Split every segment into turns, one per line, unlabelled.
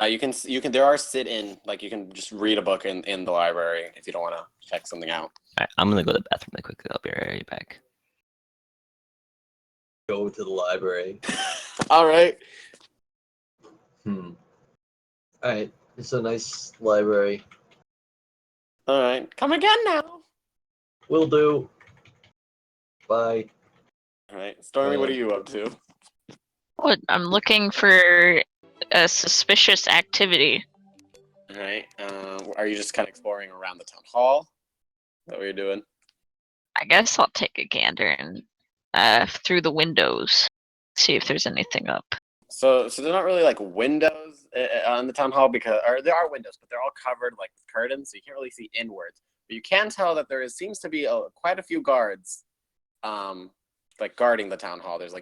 There are sit-in, like you can just read a book in the library if you don't want to check something out.
Alright, I'm gonna go to the bathroom really quickly. I'll be right back.
Go to the library.
All right.
Alright, it's a nice library.
All right. Come again now.
Will do. Bye.
All right. Stormy, what are you up to?
What? I'm looking for a suspicious activity.
All right. Are you just kind of exploring around the town hall? Is that what you're doing?
I guess I'll take a gander and through the windows, see if there's anything up.
So they're not really like windows on the town hall or there are windows, but they're all covered like with curtains, so you can't really see inwards. But you can tell that seems to be quite a few guards, like guarding the town hall. There's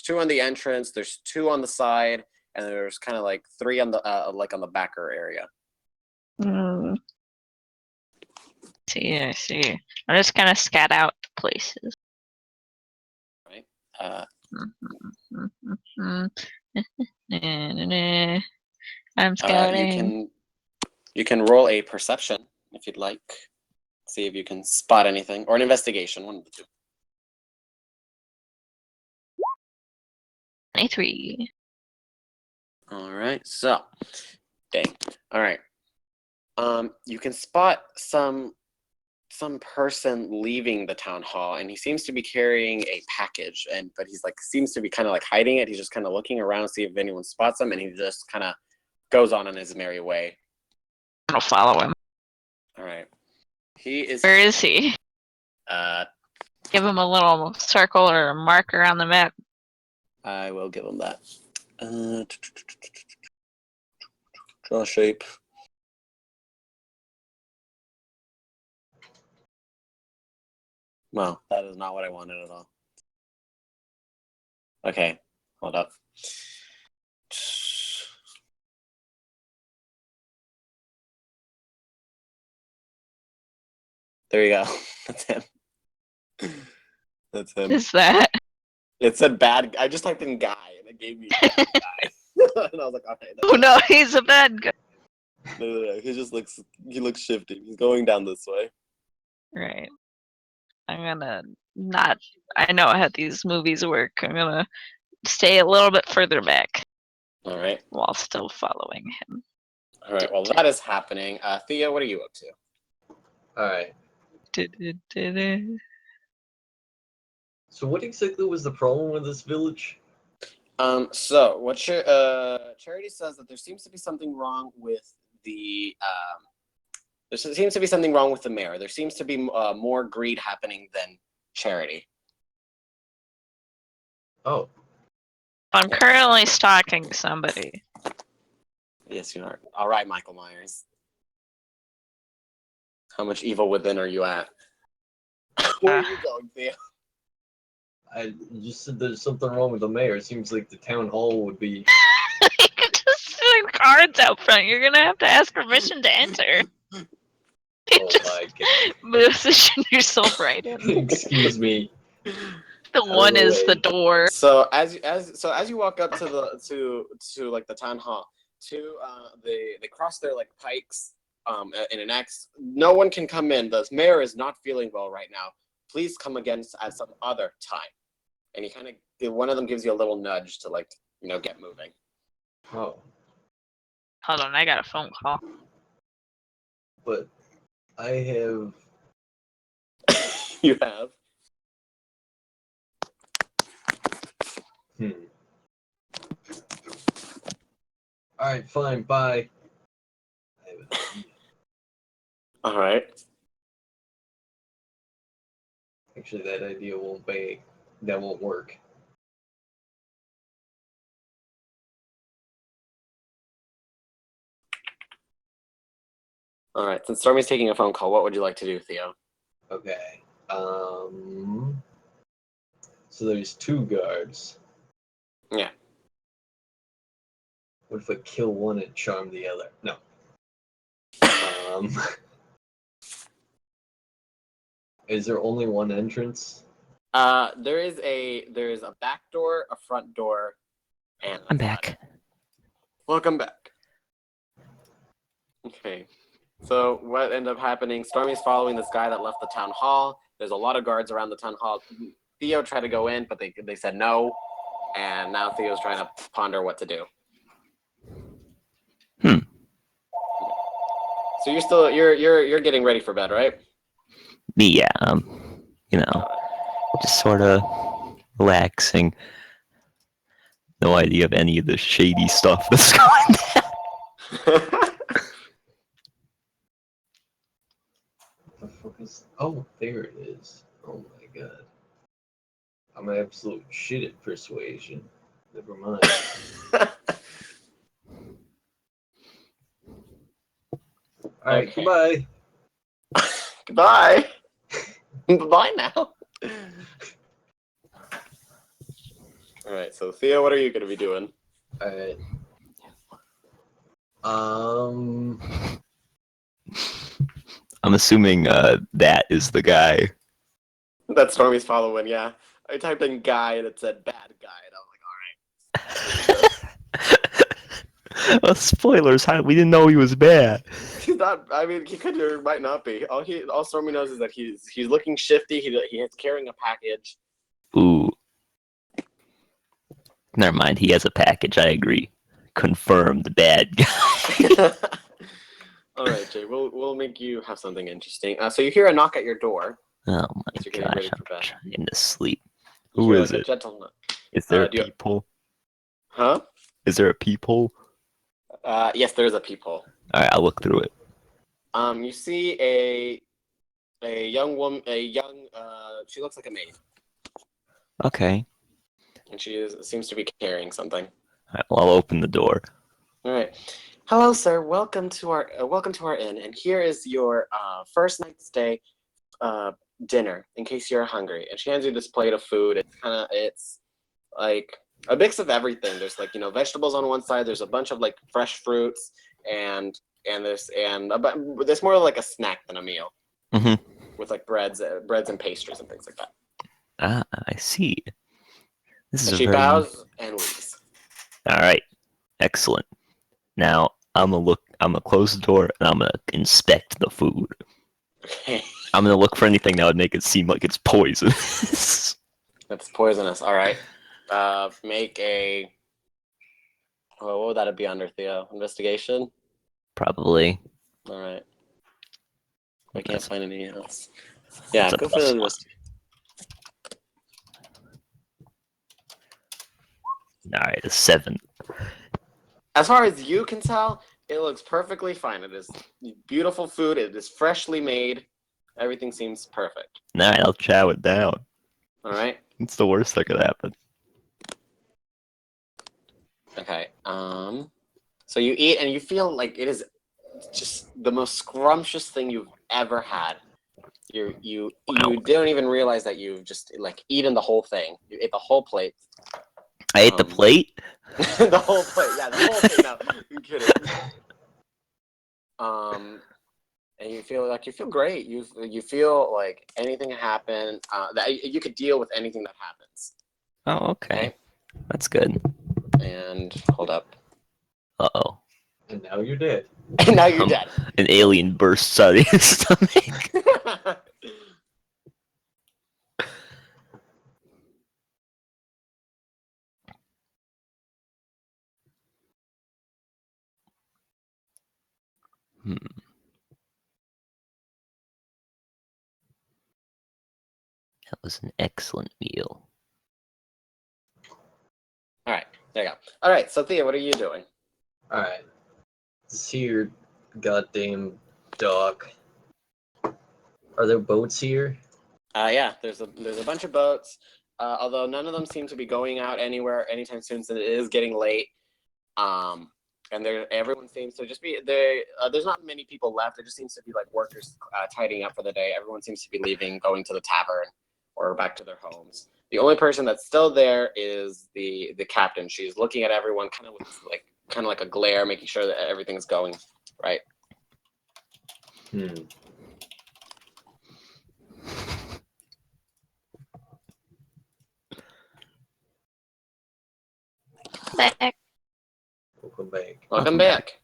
2 on the entrance, there's 2 on the side, and there's kind of like 3 on the like on the backer area.
I see. I'm just gonna scat out places.
Right.
I'm scouting.
You can roll a perception if you'd like. See if you can spot anything, or an investigation, one of the 2.
23.
All right. So, dang. All right. You can spot some person leaving the town hall, and he seems to be carrying a package, but he's like seems to be kind of like hiding it. He's just kind of looking around to see if anyone spots him, and he just kind of goes on his merry way.
I'll follow him.
All right. Where
is he? Give him a little circle or a marker on the map.
I will give him that. Draw shape. Well, that is not what I wanted at all. Okay, hold up. There you go. That's him. That's him.
What is that?
It said bad. I just typed in guy, and it gave me bad guy. And I was like, okay.
Oh no, he's a bad guy.
No. He looks shifty. He's going down this way.
Right. I'm gonna not. I know how these movies work. I'm gonna stay a little bit further back.
All right.
While still following him.
All right. Well, that is happening. Thea, what are you up to?
All right. So what exactly was the problem with this village?
So what Charity says that there seems to be something wrong with the there seems to be something wrong with the mayor. There seems to be more greed happening than charity.
Oh.
I'm currently stalking somebody.
Yes, you are. All right, Michael Myers. How much evil within are you at? Where are you going, Thea?
I just said there's something wrong with the mayor. It seems like the town hall would be.
You can just see cards out front. You're gonna have to ask permission to enter.
Oh my god.
Position
yourself right in.
Excuse me.
The one is the door.
So as you walk up to like the town hall, they cross their like pikes in an X. No one can come in. The mayor is not feeling well right now. Please come again at some other time. And one of them gives you a little nudge to like get moving.
Oh.
Hold on, I got a phone call.
But I have.
You have.
Alright, fine, bye.
Alright.
Actually, that idea won't work.
Alright, since Stormy's taking a phone call, what would you like to do, Theo?
Okay. So there's 2 guards.
Yeah.
What if I kill one and charm the other? No. Is there only one entrance?
There is a back door, a front door, and
I'm back.
Welcome back. Okay. So what ended up happening? Stormy's following this guy that left the town hall. There's a lot of guards around the town hall. Theo tried to go in, but they said no. And now Theo's trying to ponder what to do. So you're getting ready for bed, right?
Me, yeah. Just sort of relaxing. No idea of any of the shady stuff that's going down.
The fuck is? Oh, there it is. Oh my god. I'm an absolute shit at persuasion. Never mind. Alright,
Okay.
goodbye.
Goodbye. Bye now. All right. So Theo, what are you gonna be doing?
Alright.
I'm assuming that is the guy.
That Stormy's following. Yeah. I typed in guy and it said bad guy, and I was like, all right.
Well, spoilers, we didn't know he was bad.
He's not. I mean, he could or might not be. All Stormy knows is that he's looking shifty. He's carrying a package.
Ooh. Never mind, he has a package, I agree. Confirmed bad guy.
All right, Jay. We'll make you have something interesting. So you hear a knock at your door.
Oh
So
my
you're getting ready
gosh,
for
I'm
bed.
trying to sleep.
You
Who
hear,
is
like, a
it?
gentle knock.
Is there a
do you-
peephole?
Huh?
Is there a peephole?
Yes, there is a peephole.
Alright, I'll look through it.
You see a young woman. She looks like a maid,
Okay.
and seems to be carrying something.
Alright, well, I'll open the door.
All right. Hello, sir. Welcome to our inn, and here is your first night's stay dinner in case you're hungry. And she hands you this plate of food. It's like a mix of everything. There's like vegetables on one side. There's a bunch of like fresh fruits and there's more like a snack than a meal.
Mm-hmm.
With like breads and pastries and things like that.
Ah, I see. This is
And
a
she
very...
bows and leaves.
Alright, excellent. Now, I'm gonna close the door and I'm gonna inspect the food.
Okay.
I'm gonna look for anything that would make it seem like it's poisonous.
That's poisonous. All right. Make a. Well, what would that be under, Theo? Investigation?
Probably.
All right. I can't
That's-
find anything else. Yeah,
that's a
go for the
+1.
investigation.
Alright, a 7.
As far as you can tell, it looks perfectly fine. It is beautiful food. It is freshly made. Everything seems perfect.
Alright, I'll chow it down.
All right.
It's the worst that could happen.
Okay. So you eat and you feel like it is just the most scrumptious thing you've ever had. You don't even realize that you've just like eaten the whole thing. You ate the whole plate.
I ate the plate?
The whole plate. Yeah, the whole thing. No, I'm kidding. And you feel great. You feel like anything happen that you could deal with anything that happens.
Oh, okay. That's good.
And hold up.
Uh-oh.
And now you're dead.
And now you're dead.
An alien bursts out of his stomach. Hmm. That was an excellent meal.
All right, there you go. All right, so Thea, what are you doing?
Alright. See your goddamn dock. Are there boats here?
Yeah, there's a bunch of boats. Although none of them seem to be going out anywhere anytime soon, since it is getting late. And everyone seems to just be there. There's not many people left. It just seems to be like workers tidying up for the day. Everyone seems to be leaving, going to the tavern, or back to their homes. The only person that's still there is the captain. She's looking at everyone, kind of like a glare, making sure that everything's going right.
Back.
Welcome back.
Welcome back.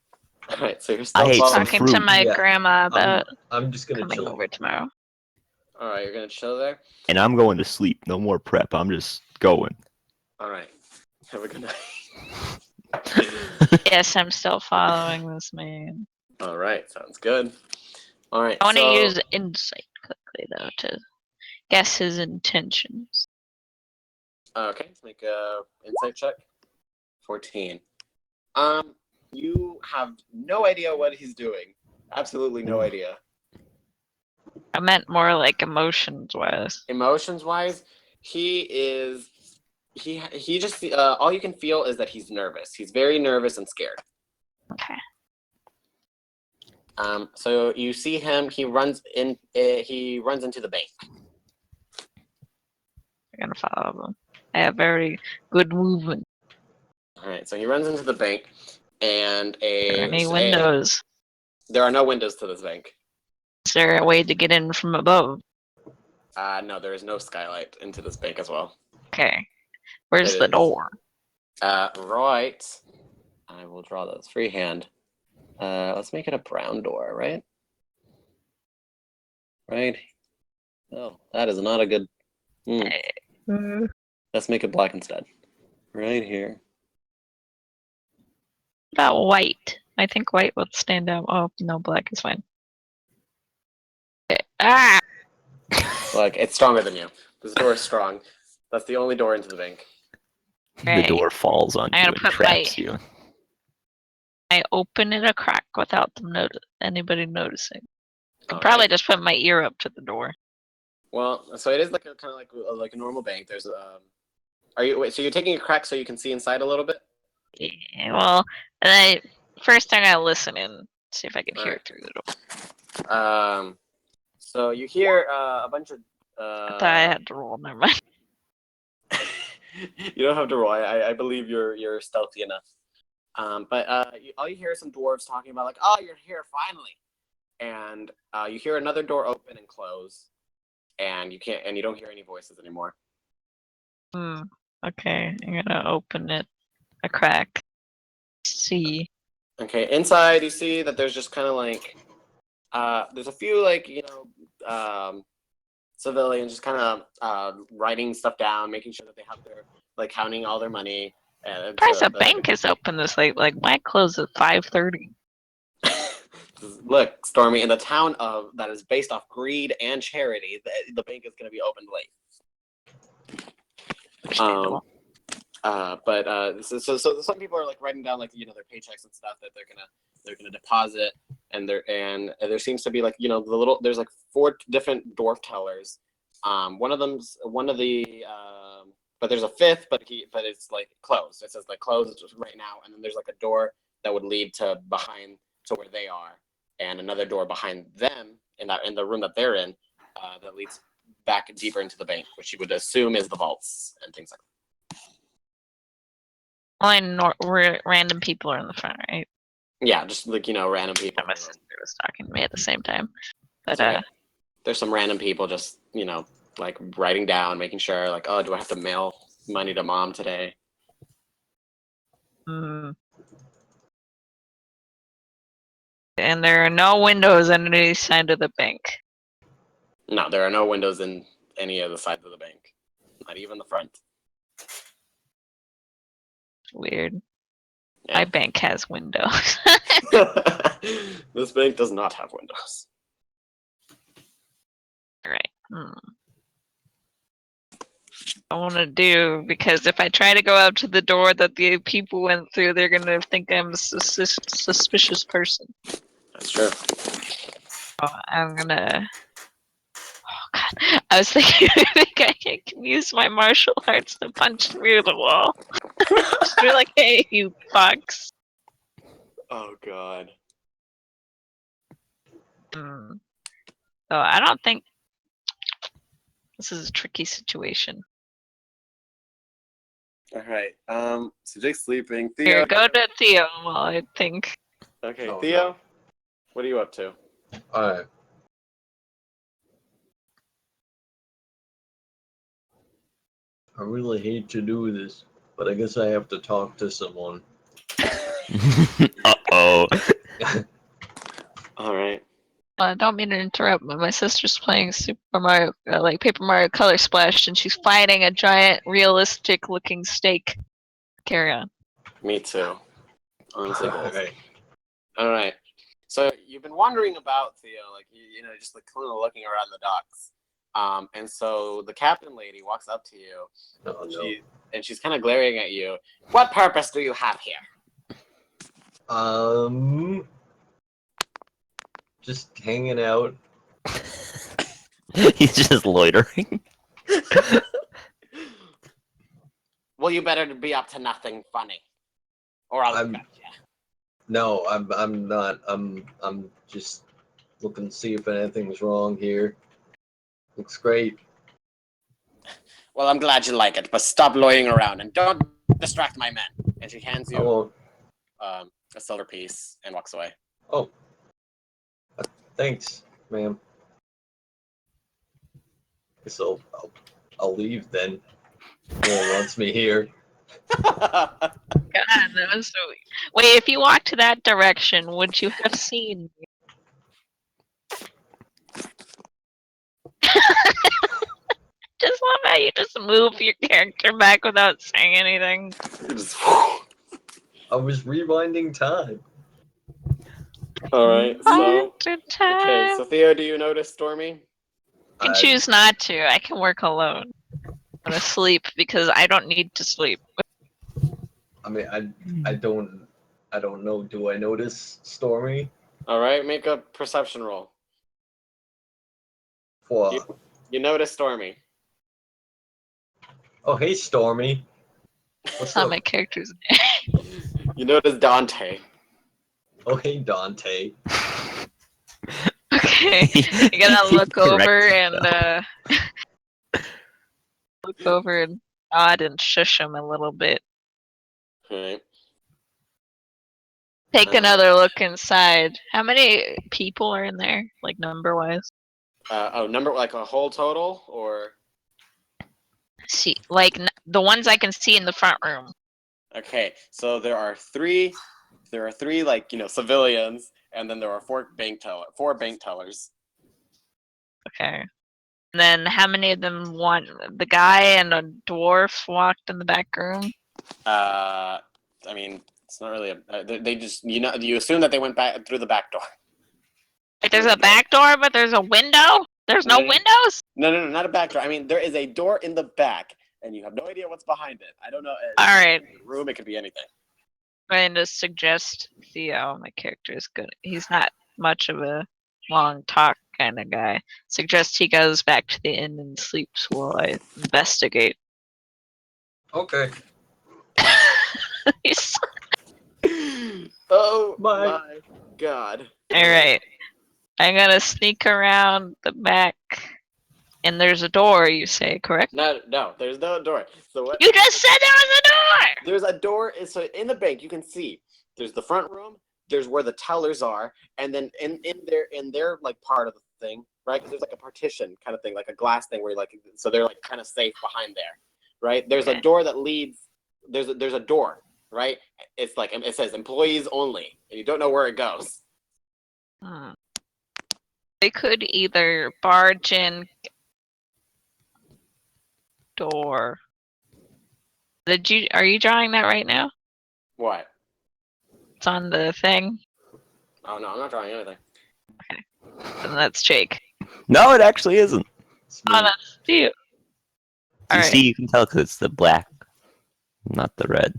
All right, so you're
I
still
ate some
following.
Talking to
fruit.
my
Yeah,
grandma about
I'm just gonna
coming
chill.
over tomorrow.
All right, you're gonna chill there.
And I'm going to sleep. No more prep. I'm just going.
All right, have a good night.
Yes, I'm still following this man.
All right, sounds good. All right,
I want to
so
use insight quickly though to guess his intentions.
okay, let's make a insight check. 14. You have no idea what he's doing. Absolutely no
Ooh.
idea.
I meant more like emotions wise.
Emotions wise, he just all you can feel is that he's nervous. He's very nervous and scared.
Okay.
So you see him. He runs into the bank.
I'm gonna follow him. I have very good movement.
All right, so he runs into the bank, and
Are there any windows?
there are no windows to this bank.
Is there a way to get in from above?
No, there is no skylight into this bank as well.
Okay. Where's
It
the
is.
door?
Right. I will draw those freehand. Let's make it a brown door, right? Right. Oh, that is not a good. Let's make it black instead. Right here.
What about white? I think white would stand out. Oh no, black is fine. Okay. Ah!
Look, it's stronger than you. This door is strong. That's the only door into the bank.
The
Right.
door falls on
I'm
you
gonna
and
put
traps you.
I open it a crack without them anybody noticing. I
All
could probably
right.
just put my ear up to the door.
Well, so it is like a kind of like a normal bank. There's so you're taking a crack so you can see inside a little bit?
Yeah, well, and first I'm gonna listen in, see if I can hear
Alright.
it through the door.
So you hear a bunch of.
I thought I had to roll. Never mind.
You don't have to roll. I believe you're stealthy enough. But all you hear is some dwarves talking about like, oh, you're here finally, and you hear another door open and close, and you don't hear any voices anymore.
Okay, I'm gonna open it a crack. See.
Okay, inside you see that there's just kind of like, there's a few like civilians just kind of writing stuff down, making sure that they have their like counting all their money.
Surprised the bank is open this late. Like my close at 5:30.
Look, Stormy, in the town of that is based off greed and charity, the bank is going to be opened late.
Understandable.
So some people are like writing down like their paychecks and stuff that they're gonna deposit, and there seems to be like there's like 4 different dwarf tellers. One of the but there's a 5th, but it's like closed. It says like closed right now, and then there's like a door that would lead to behind to where they are, and another door behind them in the room that they're in that leads back deeper into the bank, which you would assume is the vaults and things like that.
Only random people are in the front, right?
Yeah, just like random people.
My sister was talking to me at the same time. But
Okay. There's some random people just like writing down, making sure like, oh, do I have to mail money to mom today?
and there are no windows on any side of the bank.
No, there are no windows in any of the sides of the bank, not even the front.
Weird.
Yeah.
My bank has windows.
This bank does not have windows.
Right. I want to do because if I try to go out to the door that the people went through, they're gonna think I'm a suspicious person.
That's true.
I'm gonna. Oh God! I was thinking, I can use my martial arts to punch through the wall. Just be like, "Hey, you fucks!"
Oh God.
So I don't think this is a tricky situation.
All right. So Jake's sleeping.
Here,
Theo.
go to Theo while I think.
Okay,
Oh,
Theo.
no.
What are you up to?
Alright. I really hate to do this, but I guess I have to talk to someone.
Uh-oh.
I don't mean to interrupt, but my sister's playing Super Mario, like Paper Mario Color Splash, and she's fighting a giant, realistic-looking snake. Carry on.
Me too. Honestly,
All
both.
right.
All right. So you've been wandering about, Theo, like you know, just like kind of looking around the docks. And so the captain lady walks up to you.
Oh no.
She's kind of glaring at you. What purpose do you have here?
Just hanging out.
He's just loitering.
Well, you better be up to nothing funny, or I'll
I'm-
catch you.
No, I'm not. I'm just looking to see if anything's wrong here. Looks great.
Well, I'm glad you like it, but stop loitering around and don't distract my men. And she hands
I
you
won't.
a silver piece and walks away.
Oh. Thanks, ma'am. Guess I'll leave then. No one wants me here.
God, that was so. Wait, if you walked that direction, would you have seen me? Just love how you just move your character back without saying anything.
I was rewinding time.
All right. So
After
okay.
time.
So Theo, do you notice Stormy?
I can choose not to. I can work alone. I'm gonna sleep because I don't need to sleep.
I mean, I don't know. Do I notice Stormy?
All right. Make a perception roll.
What?
You notice Stormy.
Oh, hey, Stormy. What's
That's not
up?
my character's name.
You notice Dante.
Oh, hey, Dante.
Okay, you gotta look over and look over and nod and shush him a little bit.
All right.
Take another look inside. How many people are in there, like number wise?
Number like a whole total or
See, like the ones I can see in the front room.
okay. So there are three. There are three like civilians, and then there are four bank tellers.
Okay. And then how many of them want the guy and a dwarf walked in the back room?
I mean, it's not really they just you assume that they went back through the back door.
Like, there's a back door, but there's a window? There's no
Mm.
windows?
No, not a back door. I mean, there is a door in the back, and you have no idea what's behind it. I don't know.
Alright.
Room. It could be anything.
I'm going to suggest Theo. My character is good. He's not much of a long talk kind of guy. Suggest he goes back to the inn and sleeps while I investigate.
Okay.
He's-
Oh
Bye.
my god.
Alright. I'm gonna sneak around the back. And there's a door, you say, correct?
No, there's no door. So what?
You just said there was a door!
There's a door. So in the bank, you can see there's the front room. There's where the tellers are, and then in their like part of the thing, right? 'Cause there's like a partition kind of thing, like a glass thing where so they're like kind of safe behind there, right? There's a
Okay.
door that leads. There's a door, right? It's like it says employees only, and you don't know where it goes.
They could either barge in door. Are you drawing that right now?
What?
It's on the thing.
Oh no, I'm not drawing anything.
And that's Jake.
No, it actually isn't.
It's me.
Oh, that's you.
You
Alright.
see, you can tell because it's the black, not the red.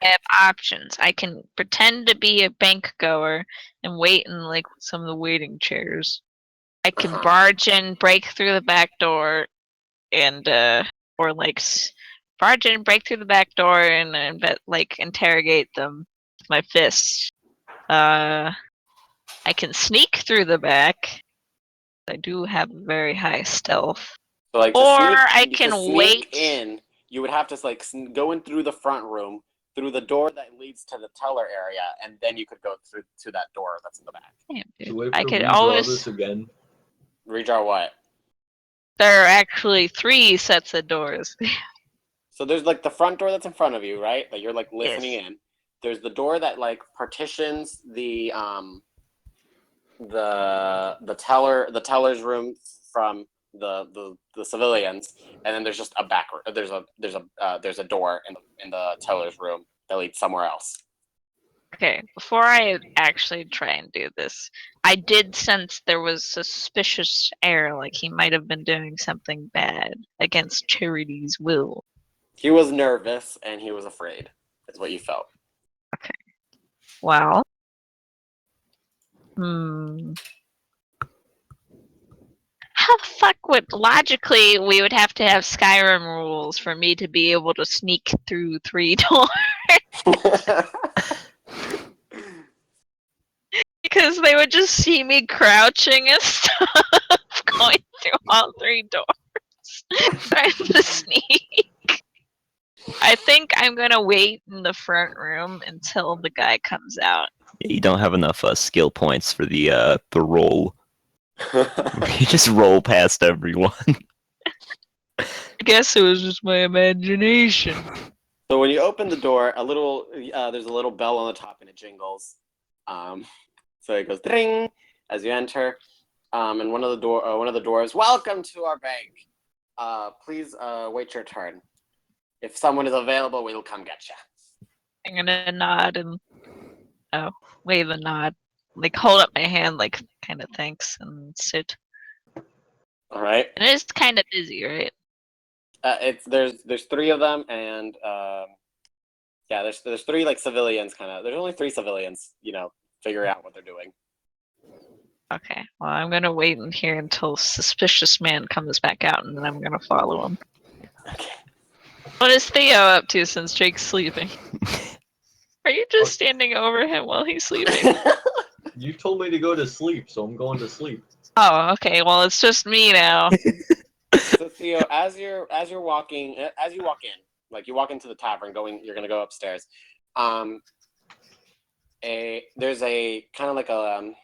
I have options. I can pretend to be a bank goer and wait in like some of the waiting chairs. I can
Uh-huh.
barge in, break through the back door, and or like barge in, break through the back door, and like interrogate them with my fists. I can sneak through the back. I do have very high stealth.
So like,
Or
to
I
sneak,
can
to sneak
wait.
in. You would have to like go in through the front room, through the door that leads to the teller area, and then you could go through to that door that's in the back.
Damn, dude.
Do we have
I
to
could
redraw
always.
this again?
Redraw what?
There are actually 3 sets of doors.
So there's like the front door that's in front of you, right? That you're like listening
Yes.
in. There's the door that like partitions the teller's room from the civilians, and then there's just a back. There's a door in the teller's room that leads somewhere else.
Okay, before I actually try and do this, I did sense there was suspicious air, like he might have been doing something bad against Charity's will.
He was nervous and he was afraid. Is what you felt.
Well, how the fuck would logically we would have to have Skyrim rules for me to be able to sneak through 3 doors? Because they would just see me crouching and stuff, going through all 3 doors, trying to sneak. I think I'm gonna wait in the front room until the guy comes out.
You don't have enough skill points for the roll. You just roll past everyone.
I guess it was just my imagination.
So when you open the door, there's a little bell on the top and it jingles. So it goes ding as you enter, and one of the doors. Welcome to our bank. Please wait your turn. If someone is available, we'll come get you.
I'm gonna nod and wave a nod, like hold up my hand, like kind of thanks, and sit.
All right.
And it's kind of busy, right?
There's 3 of them, and there's 3 like civilians kind of. There's only 3 civilians, figuring out what they're doing.
Okay. Well, I'm gonna wait in here until suspicious man comes back out, and then I'm gonna follow him.
Okay.
What is Theo up to since Jake's sleeping? Are you just standing over him while he's sleeping?
You told me to go to sleep, so I'm going to sleep.
Oh, okay. Well, it's just me now.
So Theo, as you walk in, like you walk into the tavern, you're gonna go upstairs. There's a kind of like a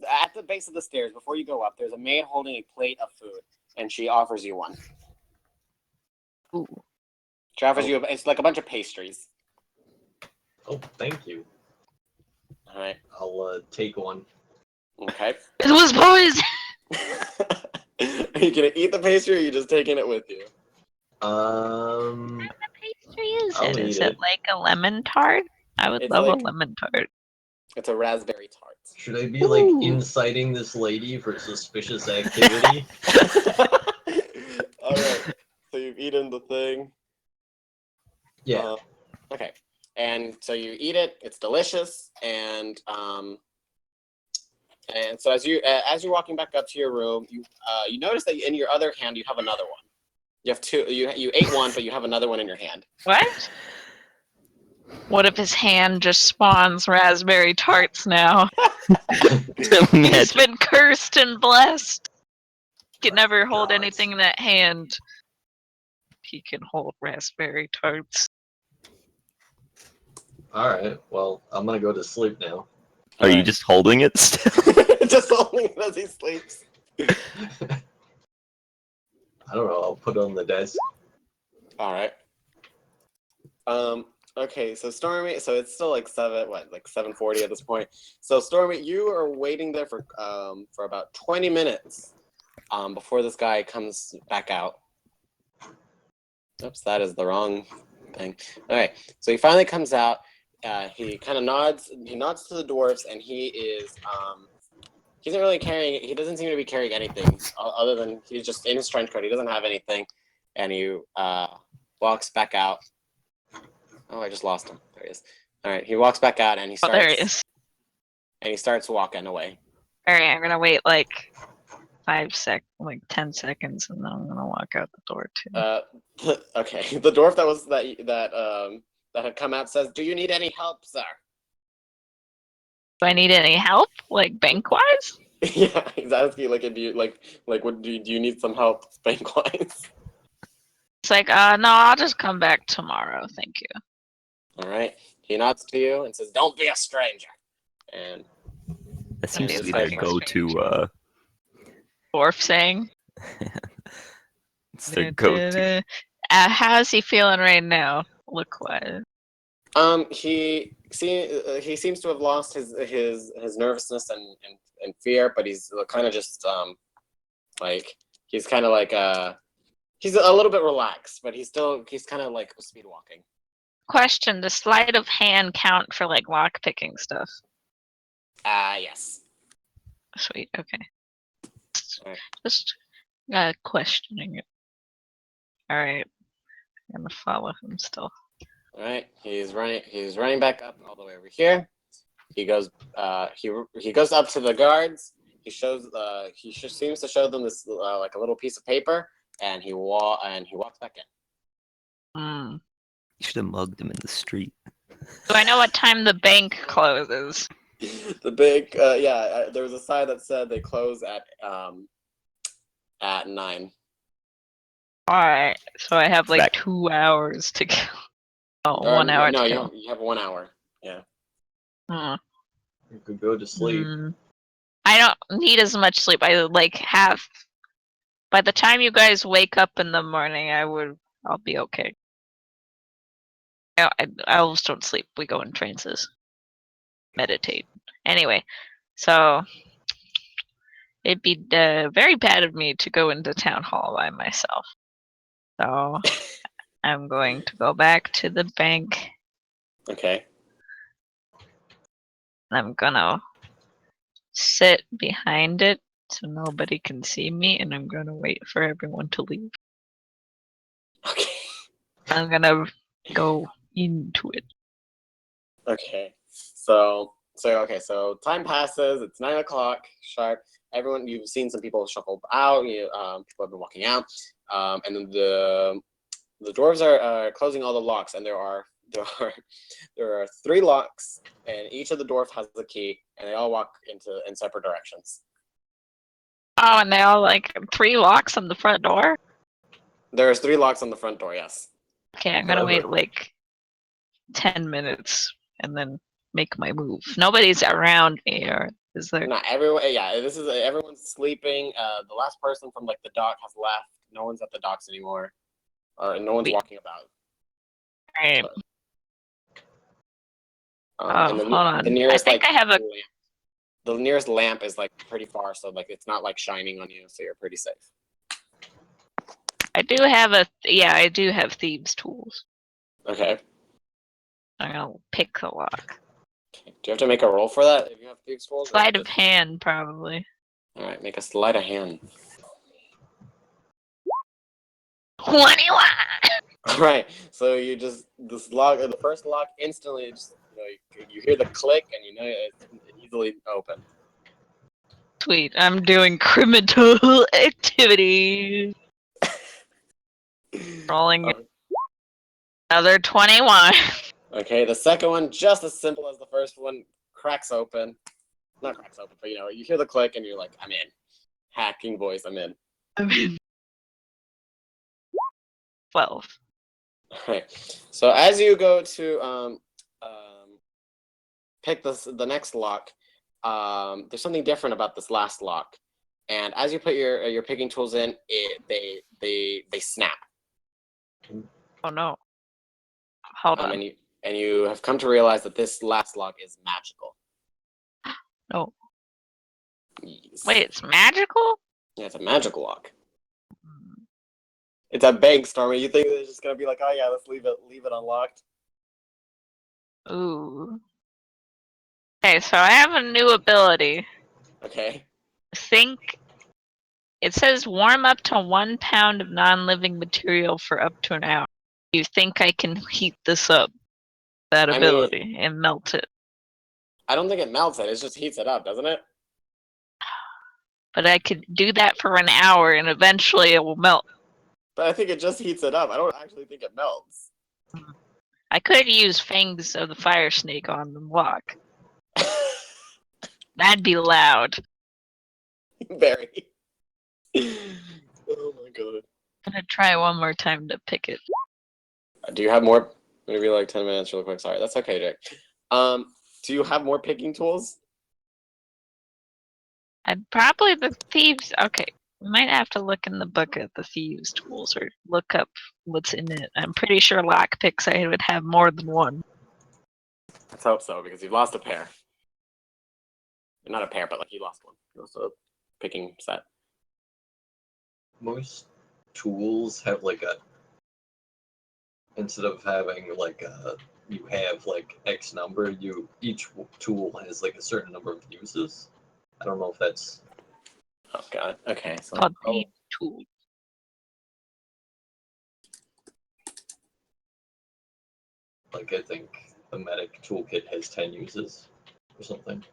at the base of the stairs before you go up. There's a maid holding a plate of food, and she offers you one.
Ooh.
She offers you. It's like a bunch of pastries.
Oh, thank you.
All right.
I'll take one.
Okay.
It was poison.
Are you gonna eat the pastry, or are you just taking it with you?
What kind of pastry is
I'll
it?
eat
Is it like a lemon tart? I would
It's
love
like-
a lemon tart.
It's a raspberry tart.
Should I be like inciting this lady for suspicious activity?
All right. So you've eaten the thing.
Yeah.
Okay. And so you eat it. It's delicious. And so as you're walking back up to your room, you notice that in your other hand you have another one. You have 2. You ate one, but you have another one in your hand.
What? What if his hand just spawns raspberry tarts now? He's been cursed and blessed. He can never hold anything in that hand. He can hold raspberry tarts.
Alright, well, I'm gonna go to sleep now.
Are you just holding it still?
Just holding it as he sleeps?
I don't know, I'll put it on the desk.
All right. Okay, so Stormy, so it's still like 7:40 at this point. So Stormy, you are waiting there for about 20 minutes before this guy comes back out. Oops, that is the wrong thing. All right, so he finally comes out. He kind of nods. He nods to the dwarves, and he isn't really carrying. He doesn't seem to be carrying anything other than he's just in his trench coat. He doesn't have anything, and he walks back out. Oh, I just lost him. There he is. All right, he walks back out and he starts.
Oh, there he is.
And he starts walking away.
All right, I'm gonna wait like 10 seconds, and then I'm gonna walk out the door too.
Okay. The dwarf that had come out says, "Do you need any help, sir?"
Do I need any help, like bank-wise?
Yeah, he's asking like, do you need some help bank wise?
It's like, no, I'll just come back tomorrow. Thank you.
All right. He nods to you and says, "Don't be a stranger." And
That seems to be
their
their go-to.
Dwarf saying.
It's their go-to.
How's he feeling right now, look-wise?
He seems to have lost his nervousness and fear, but he's kind of just like he's kind of like he's a little bit relaxed, but he's kind of like speed walking.
Question: does sleight of hand count for like lock picking stuff?
Yes.
Sweet. Okay.
Alright.
Just questioning it. All right. I'm gonna follow him still.
All right, he's running back up all the way over here. He goes he goes up to the guards. He seems to show them this like a little piece of paper, and he walks back in.
Hmm.
You should have mugged him in the street.
Do I know what time the bank closes?
The big there was a sign that said they close at 9.
All right. So I have like
Back.
2 hours to go. Oh, 1 hour
No,
to go.
you have 1 hour. Yeah.
Hmm.
You could go to sleep.
I don't need as much sleep. I like have. By the time you guys wake up in the morning, I'll be okay. I almost don't sleep. We go in trances. Meditate. Anyway, so it'd be very bad of me to go into town hall by myself. So I'm going to go back to the bank.
Okay.
I'm gonna sit behind it so nobody can see me, and I'm gonna wait for everyone to leave.
Okay.
I'm gonna go into it.
Okay. So time passes. It's 9 o'clock sharp. Everyone, you've seen some people shuffle out. People have been walking out, and then the dwarves are closing all the locks, and there are 3 locks, and each of the dwarf has a key, and they all walk in separate directions.
Oh, and they all like 3 locks on the front door?
There's 3 locks on the front door. Yes.
Okay, I'm gonna wait like 10 minutes and then make my move. Nobody's around me, or is there?
Not everyone. Yeah, everyone's sleeping. The last person from like the dock has left. No one's at the docks anymore, or no one's walking about.
Alright.
And
Hold on.
the nearest
I think I have a.
the nearest lamp is like pretty far, so like it's not like shining on you, so you're pretty safe.
I do have a. Yeah, I do have thieves' tools.
Okay.
I'm gonna pick the lock.
Do you have to make a roll for that if you have thieves' tools?
Sleight of hand, probably.
All right, make a sleight of hand.
21.
All right, so you just the first lock instantly just you hear the click and you know it's easily open.
Sweet. I'm doing criminal activity. Rolling another 21.
Okay, the second one just as simple as the first one, cracks open. Not cracks open, but you hear the click and you're like, I'm in. Hacking voice, I'm in.
I'm in. 12.
Alright. So as you go to pick the next lock, there's something different about this last lock. And as you put your picking tools in, they snap.
Oh no. Hold on.
And you have come to realize that this last lock is magical.
No.
Yes.
Wait, it's magical?
Yeah, it's a magical lock. It's a bank, Stormy. You think it's just gonna be like, oh yeah, let's leave it unlocked?
Ooh. Okay, so I have a new ability.
Okay.
Think. It says warm up to 1 pound of non-living material for up to an hour. Do you think I can heat this up? That ability and melt it?
I don't think it melts it. It just heats it up, doesn't it?
But I could do that for an hour, and eventually it will melt.
But I think it just heats it up. I don't actually think it melts.
I could use Fangs of the Fire Snake on the lock. That'd be loud.
Very. Oh my god.
I'm gonna try one more time to pick it.
Do you have more? Maybe like 10 minutes real quick. Sorry, that's okay, Jake. Do you have more picking tools?
I'd probably the thieves. Okay, we might have to look in the book at the thieves' tools or look up what's in it. I'm pretty sure lockpicks I would have more than one.
Let's hope so, because you've lost a pair. Not a pair, but like you lost one. You lost a picking set.
Most tools have like a, instead of having like a, you have like X number, each tool has like a certain number of uses. I don't know if that's,
Oh god. Okay. So
Called the tool.
like, I think the medic toolkit has 10 uses or something.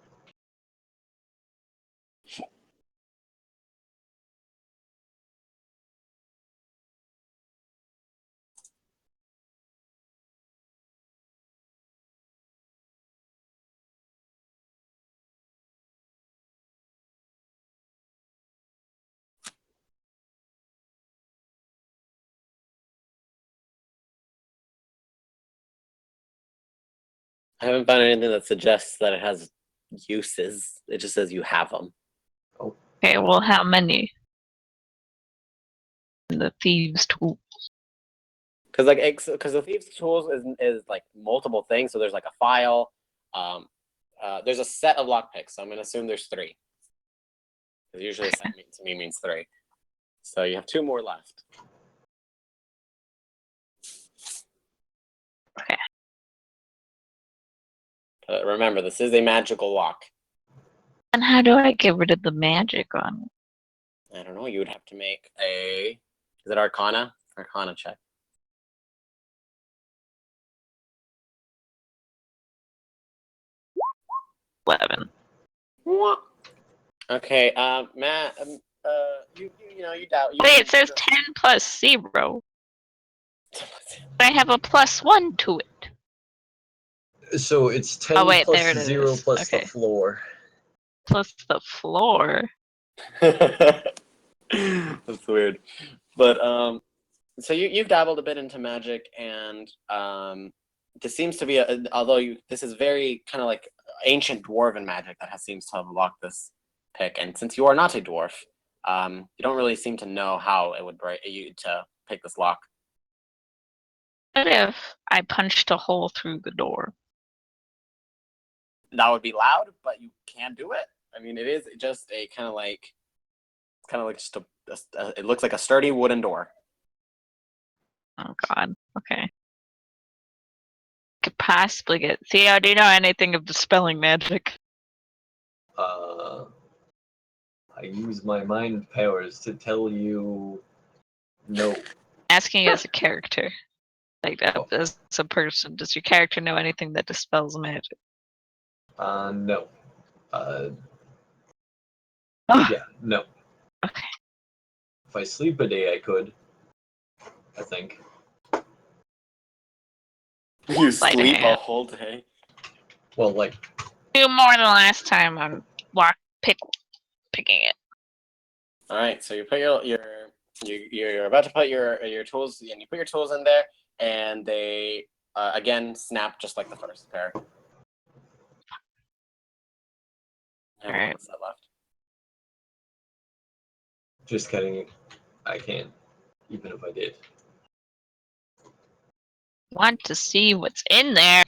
I haven't found anything that suggests that it has uses. It just says you have them.
Okay, well, how many? The thieves' tool.
Because the thieves' tools is like multiple things. So there's like a file. There's a set of lockpicks. So I'm gonna assume there's 3. Because usually a set to me means 3. So you have 2 more left.
Okay.
Remember, this is a magical lock.
And how do I get rid of the magic on it?
I don't know. You would have to make a. Is it Arcana? Arcana check.
11.
Okay, Matt. You doubt.
Wait, it says 10 plus 0. I have a +1 to it.
So it's 10
Oh, wait,
plus
there it
0
is.
plus
Okay.
the floor.
Plus the floor.
That's weird, but so you've dabbled a bit into magic, and this seems to be this is very kind of like ancient dwarven magic that seems to have unlocked this pick, and since you are not a dwarf, you don't really seem to know how it would break you to pick this lock.
What if I punched a hole through the door?
That would be loud, but you can do it. I mean, it is just a kind of like just it looks like a sturdy wooden door.
Oh god. Okay. Could possibly get. Theo, do you know anything of dispelling magic?
I use my mind powers to tell you no.
Asking you as a character. Like, as a person, does your character know anything that dispels magic?
No.
Oh,
Yeah, no.
okay.
If I sleep a day, I could. I think.
You
Sleight of
sleep a
hand.
whole day.
Well, like,
Do more than last time on picking it.
All right, so you put you're about to put your tools, and you put your tools in there, and they again snap just like the first pair. I have
Alright.
one set left.
just kidding. I can't. Even if I did.
Want to see what's in there.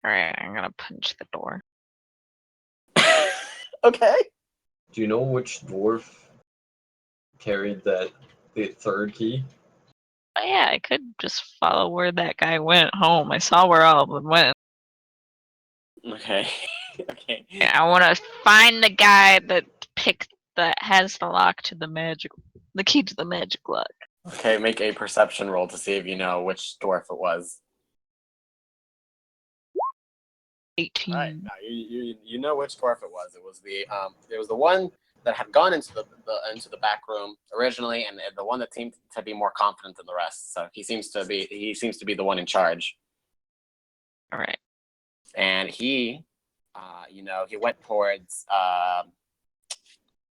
Alright, I'm gonna punch the door.
Okay.
Do you know which dwarf carried the 3rd key?
Oh yeah, I could just follow where that guy went home. I saw where all of them went.
Okay. Okay.
I want to find the guy that has the key to the magic lock.
Okay. Make a perception roll to see if you know which dwarf it was.
18.
All right. Now you know which dwarf it was. It was the one that had gone into the back room originally, and the one that seemed to be more confident than the rest. So he seems to be the one in charge.
All right.
And he went towards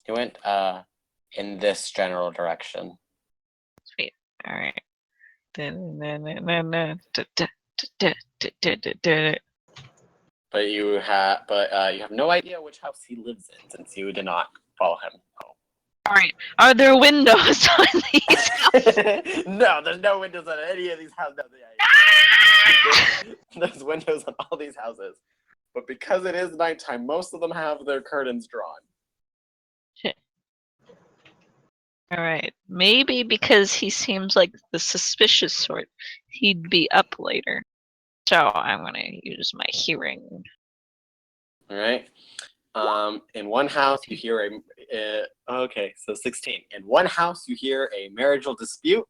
he went in this general direction.
Sweet. All right.
But you have no idea which house he lives in, since you did not follow him home.
Alright. Are there windows on these houses?
No, there's no windows on any of these houses. There's windows on all these houses. But because it is nighttime, most of them have their curtains drawn.
Alright. Maybe because he seems like the suspicious sort, he'd be up later. So I'm gonna use my hearing.
All right. In one house, you hear okay, so 16. In one house, you hear a marital dispute.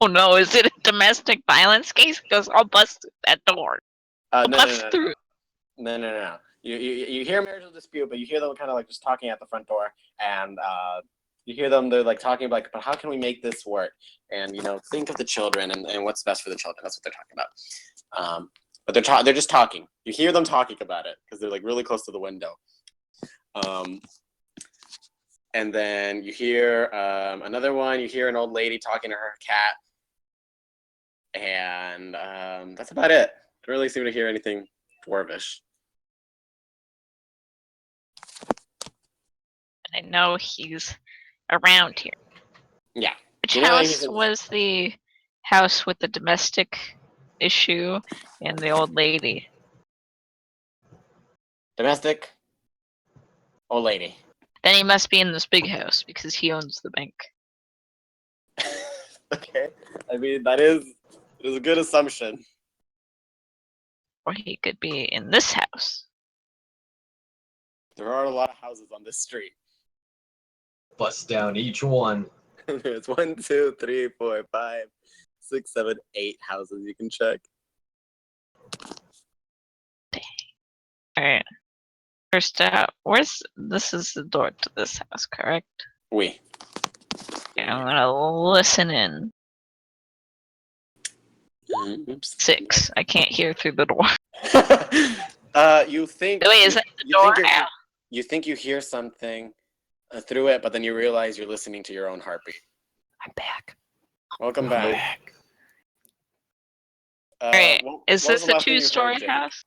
Oh no, is it a domestic violence case? Because I'll bust that door. I'll
No,
bust through.
No. You hear a marital dispute, but you hear them kind of like just talking at the front door, and you hear them. They're like talking about, but how can we make this work? And think of the children and what's best for the children. That's what they're talking about. But they're just talking. You hear them talking about it because they're like really close to the window. And then you hear another one. You hear an old lady talking to her cat, and that's about it. Don't really seem to hear anything dwarvish.
I know he's around here.
Yeah.
Which
You know
house was the house with the domestic issue and the old lady?
Domestic. Old lady.
Then he must be in this big house because he owns the bank.
Okay. I mean, it is a good assumption.
Or he could be in this house.
There are a lot of houses on this street.
Bust down each one.
There's 1, 2, 3, 4, 5, 6, 7, 8 houses you can check.
Alright. First out, this is the door to this house, correct?
Oui.
Okay, I'm gonna listen in.
Oops.
6. I can't hear through the door.
You think?
Wait, is that the door?
You think you hear something through it, but then you realize you're listening to your own heartbeat.
I'm back.
Welcome back.
Alright, is
what was
this
the
a
last thing you heard,
two-story
Jake?
house?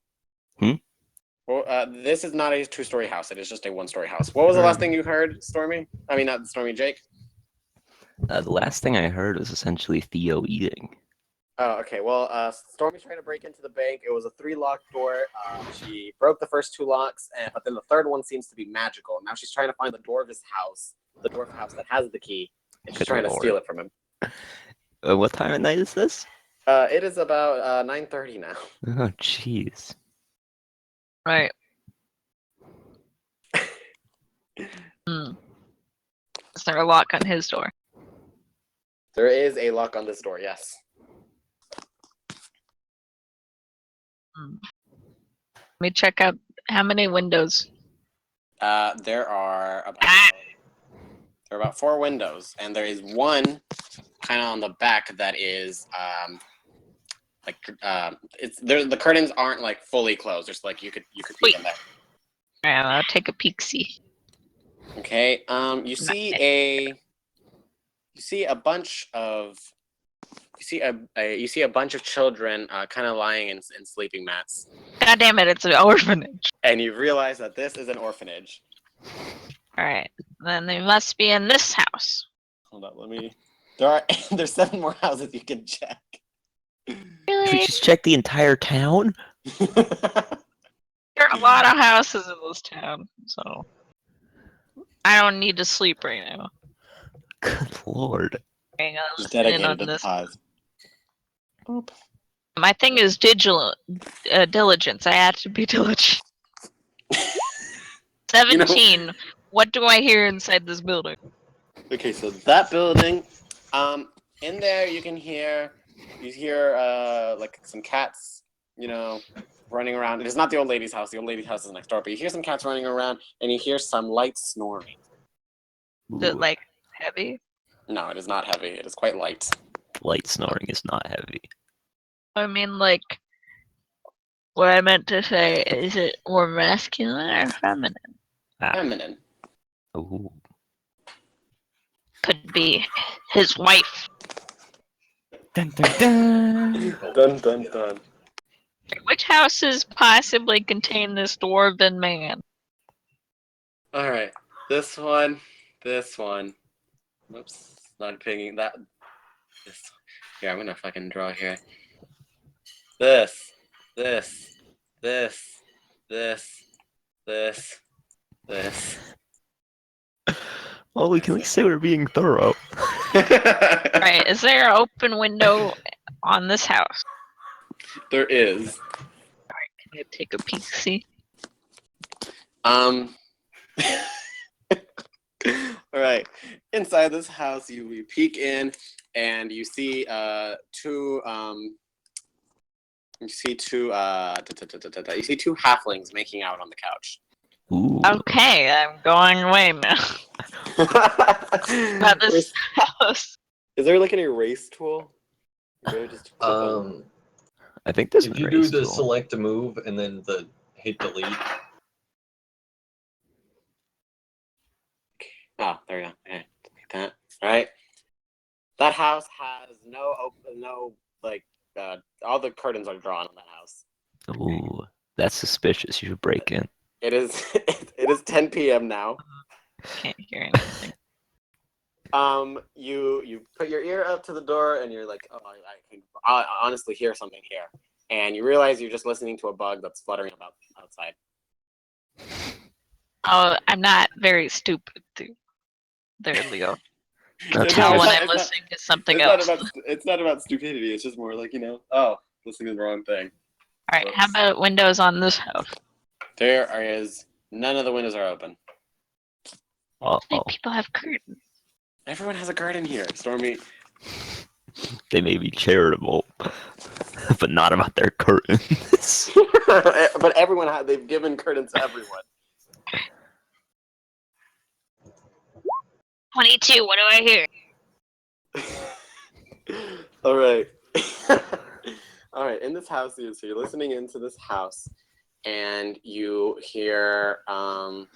Well, this is not a two-story house. It is just a one-story house. What was the last thing you heard, Stormy? I mean, not Stormy, Jake.
The last thing I heard was essentially Theo eating.
Oh, okay. Well, Stormy's trying to break into the bank. It was a 3-lock door. She broke the first 2 locks, but then the third one seems to be magical. Now she's trying to find the dwarf house that has the key, and she's trying to steal it from him.
What time of night is this?
It is about 9:30 now.
Oh, jeez.
Right. Is there a lock on his door?
There is a lock on this door. Yes.
Let me check out how many windows.
There are about 4 windows, and there is one kind of on the back that is the curtains aren't like fully closed. There's like you could peek in there.
Alright, I'll take a peek see.
Okay. You see a bunch of children kind of lying in sleeping mats.
God damn it, it's an orphanage.
And you realize that this is an orphanage.
Alright, then they must be in this house.
Hold on, there's 7 more houses you can check.
Did
Really?
we just check the entire town?
There are a lot of houses in this town, so I don't need to sleep right now.
Good lord.
Hang on,
Just
listen in
dedicated
on
to the
this.
cause.
My thing is diligence. I had to be diligent. 17. What do I hear inside this building?
Okay, so that building, in there you hear like some cats, running around. It is not the old lady's house. The old lady's house is next door, but you hear some cats running around, and you hear some light snoring.
Is it like heavy?
No, it is not heavy. It is quite light.
Light snoring is not heavy.
I mean, like, what I meant to say, is it more masculine or feminine?
Feminine.
Ooh.
Could be his wife.
Dun, dun, dun.
Dun dun dun.
Which houses possibly contain this dwarven man?
All right, this one. This one. Oops, not picking that. This. Here, I'm gonna fucking draw here. This. This. This. This. This. This.
Well, we can at least say we're being thorough.
Right, is there an open window on this house?
There is.
Can I take a peek, see?
All right. Inside this house, you peek in, and you see two halflings making out on the couch.
Ooh.
Okay, I'm going away now. About this house.
Is there like an erase tool? Maybe just click on-
I think this
If
is
you do the select a move and then the hit delete.
Oh, there we go. Okay, like that. All right. That house has no all the curtains are drawn on that house.
Ooh, that's suspicious. You should break in.
It is it is 10 p.m. now.
Can't hear anything.
You put your ear up to the door and you're like, oh, I can honestly hear something here, and you realize you're just listening to a bug that's fluttering about outside.
Oh, I'm not very stupid, too. There, Leo.
That's
Tell
what
when
you-
I'm listening to something
It's
else.
it's not about stupidity. It's just more like, oh, listening to the wrong thing.
Alright, how about windows on this house?
There is none of the windows are open.
Uh-oh.
Like, people have curtains.
Everyone has a garden here, Stormy.
They may be charitable, but not about their curtains.
But they've given curtains to everyone.
22, what do I hear?
All right. All right. In this house, so you're listening into this house, and you hear nothing.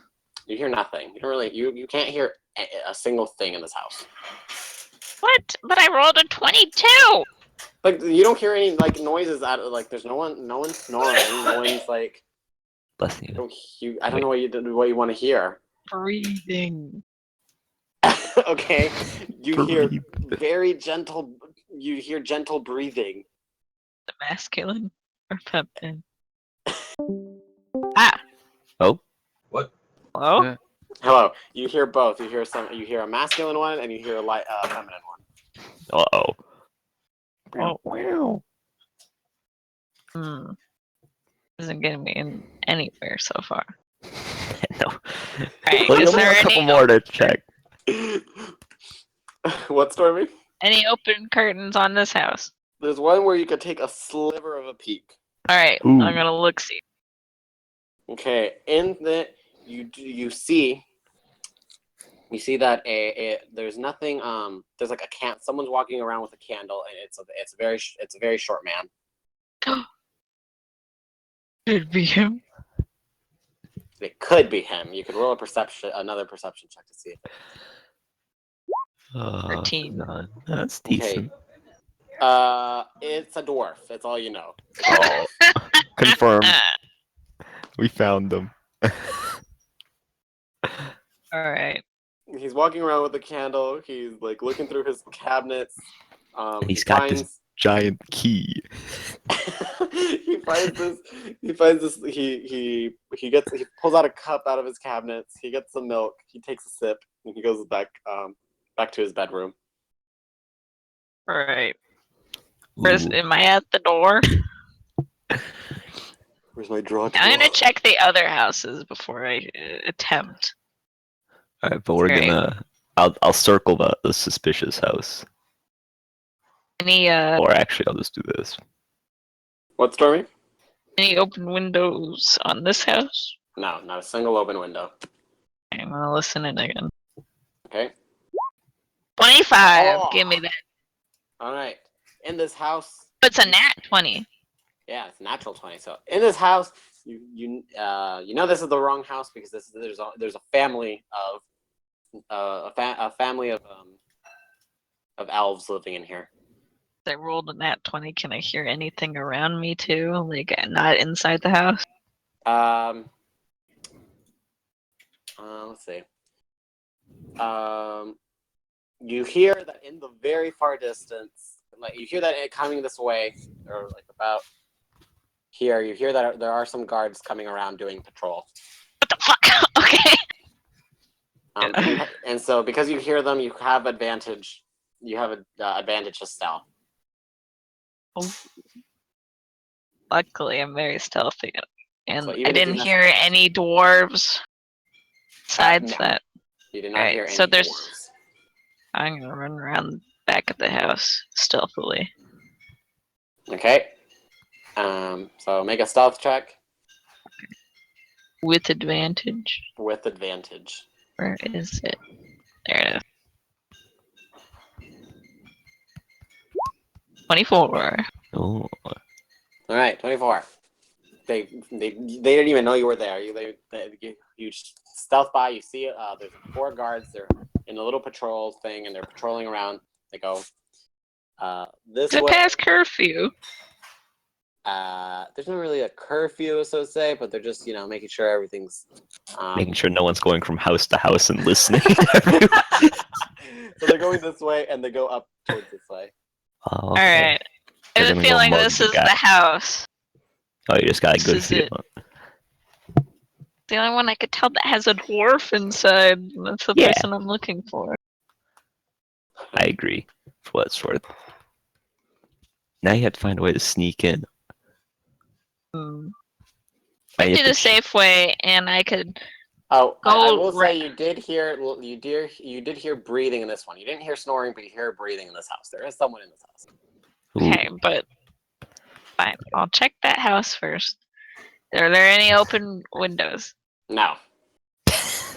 You don't really you can't hear a single thing in this house.
What? But I rolled a 22!
Like you don't hear any like noises out of like there's no one's snoring. No one's like
Bless you.
I don't know what you want to hear.
Breathing.
Okay. You hear
Breathe.
very gentle. You hear gentle breathing.
The masculine or feminine? Ah!
Oh,
What?
Hello?
Yeah.
Hello. You hear both. You hear a masculine one and you hear a feminine one.
uh-oh.
Oh.
Wow.
Isn't getting me in anywhere so far.
No.
Alright,
Well, you
is
only
there
have a couple
any,
more to check.
What, Stormy?
any open curtains on this house?
There's one where you could take a sliver of a peek.
Alright,
Ooh.
I'm gonna look see.
Okay, in the you see that there's nothing. There's like someone's walking around with a candle, and it's a very short man.
Could be him.
It could be him. You could roll another perception check to see if
13.
No, that's
Okay.
decent.
It's a dwarf. That's all you know.
Oh, confirmed. We found them.
Alright.
He's walking around with a candle. He's like looking through his cabinets.
And he's got this giant key.
He finds this. He pulls out a cup out of his cabinets. He gets some milk. He takes a sip, and he goes back to his bedroom.
Alright.
Ooh.
Am I at the door?
Where's my draw tool?
I'm gonna check the other houses before I attempt.
All right, but we're
Great.
gonna. I'll circle the suspicious house.
Any
Or actually, I'll just do this.
What, Stormy?
any open windows on this house?
No, not a single open window.
I'm gonna listen in again.
Okay.
25!
Oh.
Give me that.
All right. In this house.
It's a nat 20.
Yeah, it's natural 20. So in this house, you know this is the wrong house because there's a family of a family of elves living in here.
I rolled a nat 20. Can I hear anything around me too? Like, not inside the house?
Let's see. you hear that in the very far distance, like you hear that it coming this way, or like about here. You hear that there are some guards coming around doing patrol.
What the fuck? Okay.
And so because you hear them, you have advantage. You have an advantage to stealth.
Luckily, I'm very stealthy, and
So
I
even if you
didn't
mess
hear any dwarves. Besides
no.
that,
You did not
Alright,
hear any
so there's-
dwarves.
I'm gonna run around the back of the house stealthily.
Okay. So make a stealth check
With advantage.
with advantage.
Where is it? There it is. 24.
Oh,
All right, 24. They didn't even know you were there. You stealth by. You see there's 4 guards. They're in a little patrol thing, and they're patrolling around. They go this
Is it
way.
past curfew?
There's not really a curfew, so to say, but they're just making sure everything's
making sure no one's going from house to house and listening.
So they're going this way, and they go up towards this way.
Oh, okay.
Alright. I
They're
have a
gonna go
feeling
mug
this
the
is
guy.
the house.
Oh, you just got a
This
good
is it.
feeling.
The only one I could tell that has a dwarf inside. That's the
Yeah.
person I'm looking for.
I agree. For what it's worth. Now you have to find a way to sneak in.
Hmm.
I have
Do
to
the safe way, and I could.
Oh, I
Go
will
right-
say you did hear breathing in this one. You didn't hear snoring, but you hear breathing in this house. There is someone in this house.
Ooh,
Okay, but fine. I'll check that house first. Are there any open windows?
No.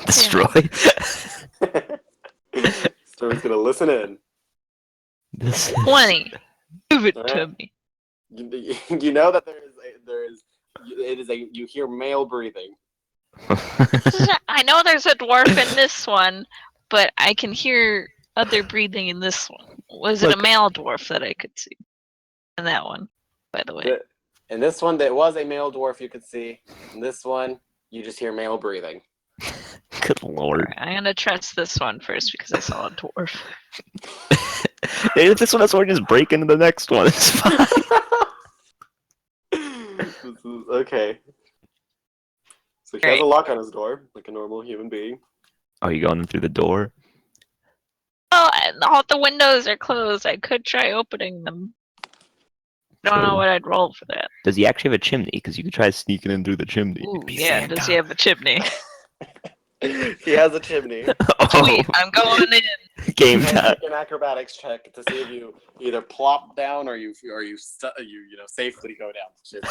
destroy.
Storm's gonna listen in.
This is
20. Give it to
Alright.
me.
You know that you hear male breathing.
I know there's a dwarf in this one, but I can hear other breathing in this one. Was it a
Look.
male dwarf that I could see? In that one, by the way.
In this one, there was a male dwarf you could see. In this one, you just hear male breathing.
Good lord.
Alright, I'm gonna trust this one first because I saw a dwarf.
Hey, if this one has one, just break into the next one. It's fine.
Okay. So he has a lock on his door, like a normal human being.
Are you going in through the door?
Oh, all the windows are closed. I could try opening them. Don't know
True.
what I'd roll for that.
Does he actually have a chimney? Because you could try sneaking in through the chimney.
Ooh,
Be
yeah,
Santa.
does he have a chimney?
He has a chimney.
Oh,
Sweet, I'm going in.
game
Make
time.
an acrobatics check to see if you either plop down or you safely go down the chimney.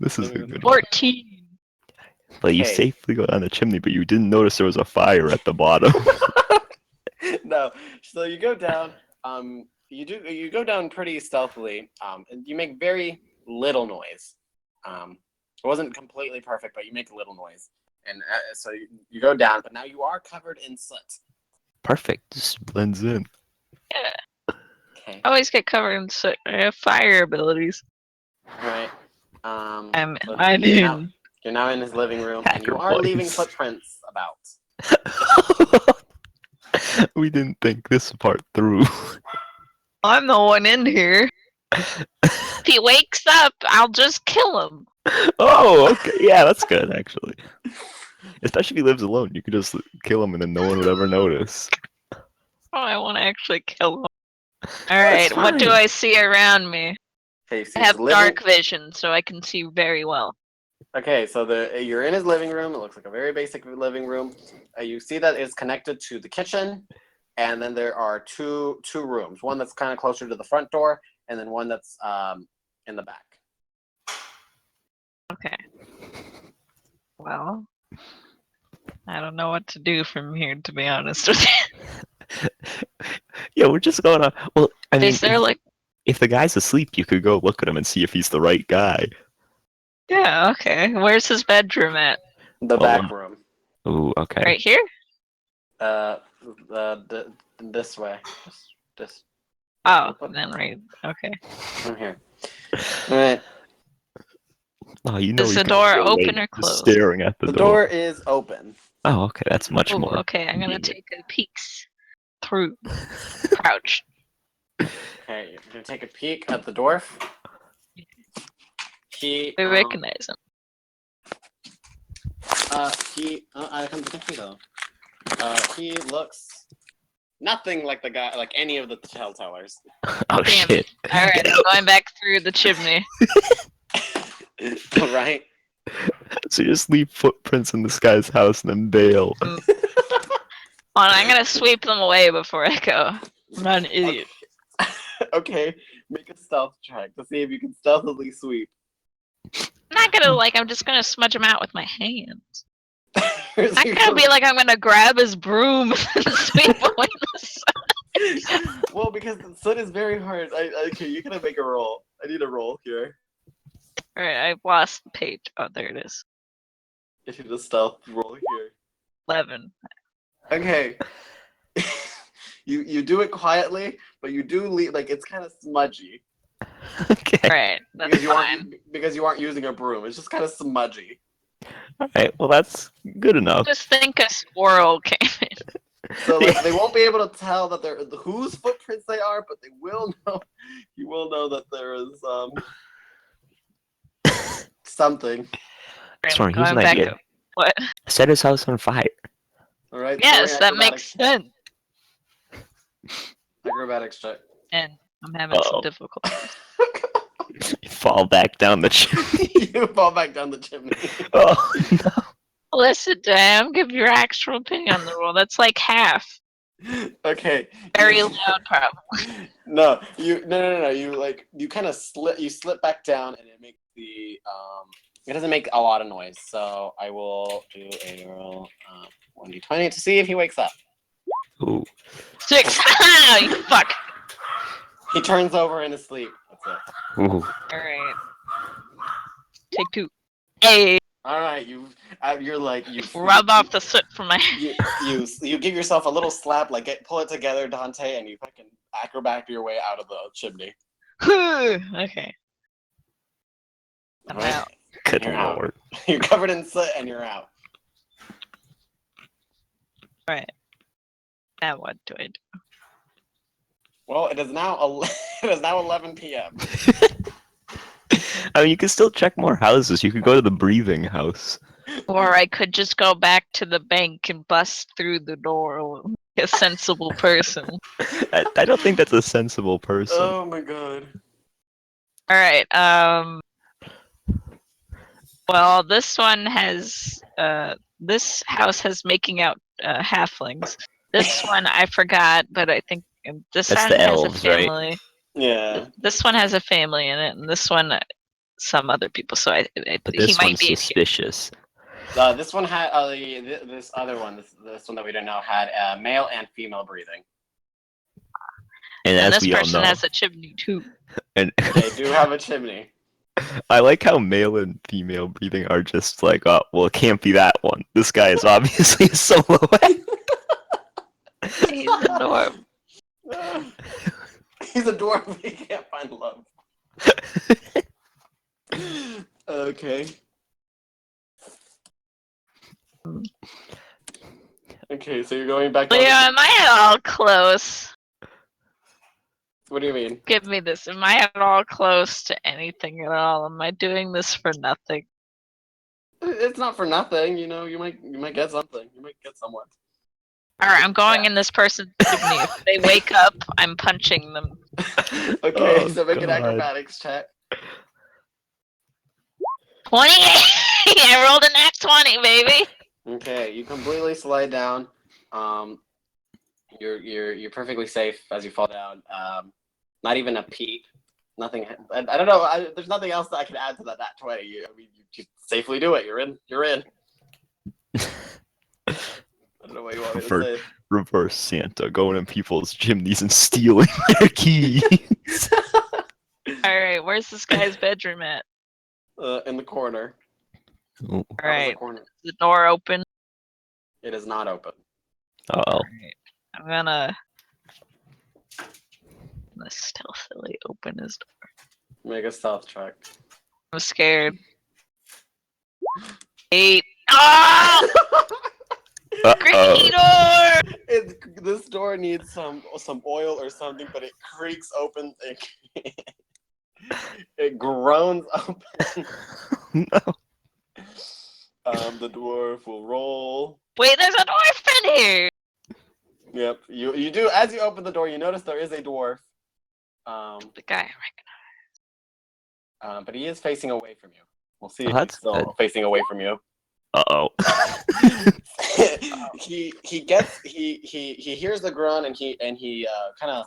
This is a good one.
14.
But you
Okay.
safely go down the chimney, but you didn't notice there was a fire at the bottom.
No, so you go down. You go down pretty stealthily. And you make very little noise. It wasn't completely perfect, but you make a little noise. And so you go down, but now you are covered in soot.
Perfect. Just blends in.
Okay.
I always get covered in soot. I have fire abilities.
All right. So
I'm
you're now in his living room, and you
Hacker
are leaving
boys.
footprints about.
We didn't think this part through.
I'm the one in here. If he wakes up, I'll just kill him.
Oh, okay. Yeah, that's good, actually. Especially if he lives alone. You could just kill him and then no one would ever notice.
Oh, I want to actually kill him. Alright, what do
fine.
I see around me?
Okay, so
I have
he's living-
dark vision, so I can see very well.
Okay, so you're in his living room. It looks like a very basic living room. You see that it's connected to the kitchen, and then there are two rooms. One that's kind of closer to the front door, and then one that's in the back.
Okay. Well, I don't know what to do from here, to be honest with you.
Yeah, we're just going on. Well, I mean,
Is there like...
if the guy's asleep, you could go look at him and see if he's the right guy.
Yeah, okay. Where's his bedroom at?
The
Well,
back room.
Ooh, okay.
Right here?
This way. This
Oh, then right. Okay.
from here. All right.
Oh, you know
Is
he's
the
gonna
door
be
open
awake,
or
just
closed?
staring at the
The door is open.
Oh, okay, that's much
Oh,
more.
okay. I'm gonna
convenient.
take a peek through. Crouch.
Okay, you're gonna take a peek at the dwarf. He
We recognize him.
I can detect though. He looks nothing like the guy, like any of the telltellers.
Oh
Damn
shit!
All right, I'm going back through the chimney.
Right?
So you just leave footprints in this guy's house and then bail.
Hold on, I'm gonna sweep them away before I go. I'm not an idiot.
Okay, make a stealth check to see if you can stealthily sweep.
I'm not gonna I'm just gonna smudge him out with my hands.
You're
I'm not gonna be like I'm gonna grab his broom and sweep away the sun.
Well, because the sun is very hard. Okay, you're gonna make a roll. I need a roll here.
Alright, I've lost the page. Oh, there it is.
I need a stealth roll here.
11.
Okay. You do it quietly, but you do leave like it's kind of smudgy
Okay.
Alright, that's
because
fine.
you aren't using a broom. It's just kind of smudgy.
All right. Well, that's good enough.
Just think a squirrel came in.
So like they won't be able to tell that they're whose footprints they are, but they will know. You will know that there is something.
Storm, here's
Going
an
back
idea.
up. What?
Set his house on fire.
All right.
Yes,
throwing
that makes sense.
acrobatics check.
And I'm having some
Uh-oh.
difficulty.
Fall back down the chimney.
You fall back down the chimney.
Oh no.
Listen, Dan, give your actual opinion on the rule. That's like half.
Okay.
Very loud, probably.
No, no. You kind of slip back down, and it makes the It doesn't make a lot of noise. So I will do a roll 1d20 to see if he wakes up.
Ooh.
6. Ah, you fuck.
He turns over in his sleep. That's it.
Ooh.
Alright. Take 2. Hey,
All right, you're like you
rub off the soot from my hand.
you give yourself a little slap, like pull it together, Dante, and you fucking acrobat your way out of the chimney.
Okay. I'm
Right?
out.
Good
You're out.
lord.
You're covered in soot and you're out.
Alright. Now what do I do?
Well, it is now 11 p.m.
I mean, you can still check more houses. You could go to the breathing house.
Or I could just go back to the bank and bust through the door like a sensible person.
I don't think that's a sensible person.
Oh my god.
Alright, well, this one has, this house has making out, halflings. This one I forgot, but I think this
That's
one
the
has
elves,
a
right?
family.
Yeah.
This one has a family in it, and this one, some other people, so
But
he
this
might
one's
be
suspicious.
This one had this other one. This one that we don't know had male and female breathing.
And
And
as
this
we all
person
know,
has a chimney too.
and
They do have a chimney.
I like how male and female breathing are just like, oh, well, it can't be that one. This guy is obviously a silhouette.
He's a norm.
He's a dwarf. He can't find love. Okay. Okay, so you're going back down.
Leo, am I at all close?
What do you mean?
Give me this. Am I at all close to anything at all? Am I doing this for nothing?
It's not for nothing, you know. You might get something. You might get somewhere.
Alright, I'm going in this person's chimney. If they wake up, I'm punching them.
Okay,
Oh,
so make an
God.
acrobatics check.
28! I rolled a nat 20, baby!
Okay, you completely slide down. You're perfectly safe as you fall down. Not even a peep. Nothing. I don't know. There's nothing else that I can add to that 20. You just safely do it. You're in. You're in. I don't know what you want me to say.
Reverse Santa, going in people's chimneys and stealing their keys.
Alright, where's this guy's bedroom at?
In the corner.
Oh,
Alright,
Corner.
the door open.
It is not open.
oh.
Alright, I'm gonna stealthily open his door.
Make a stealth check.
I'm scared. 8. Ah! Creaky door!
This door needs some oil or something, but it creaks open. It groans open.
No.
The dwarf will roll.
Wait, there's a dwarf in here!
Yep. You do, as you open the door, you notice there is a dwarf.
The guy
But he is facing away from you. We'll see if
That's
he's still
good.
facing away from you.
Uh-oh.
he hears the groan and he kind of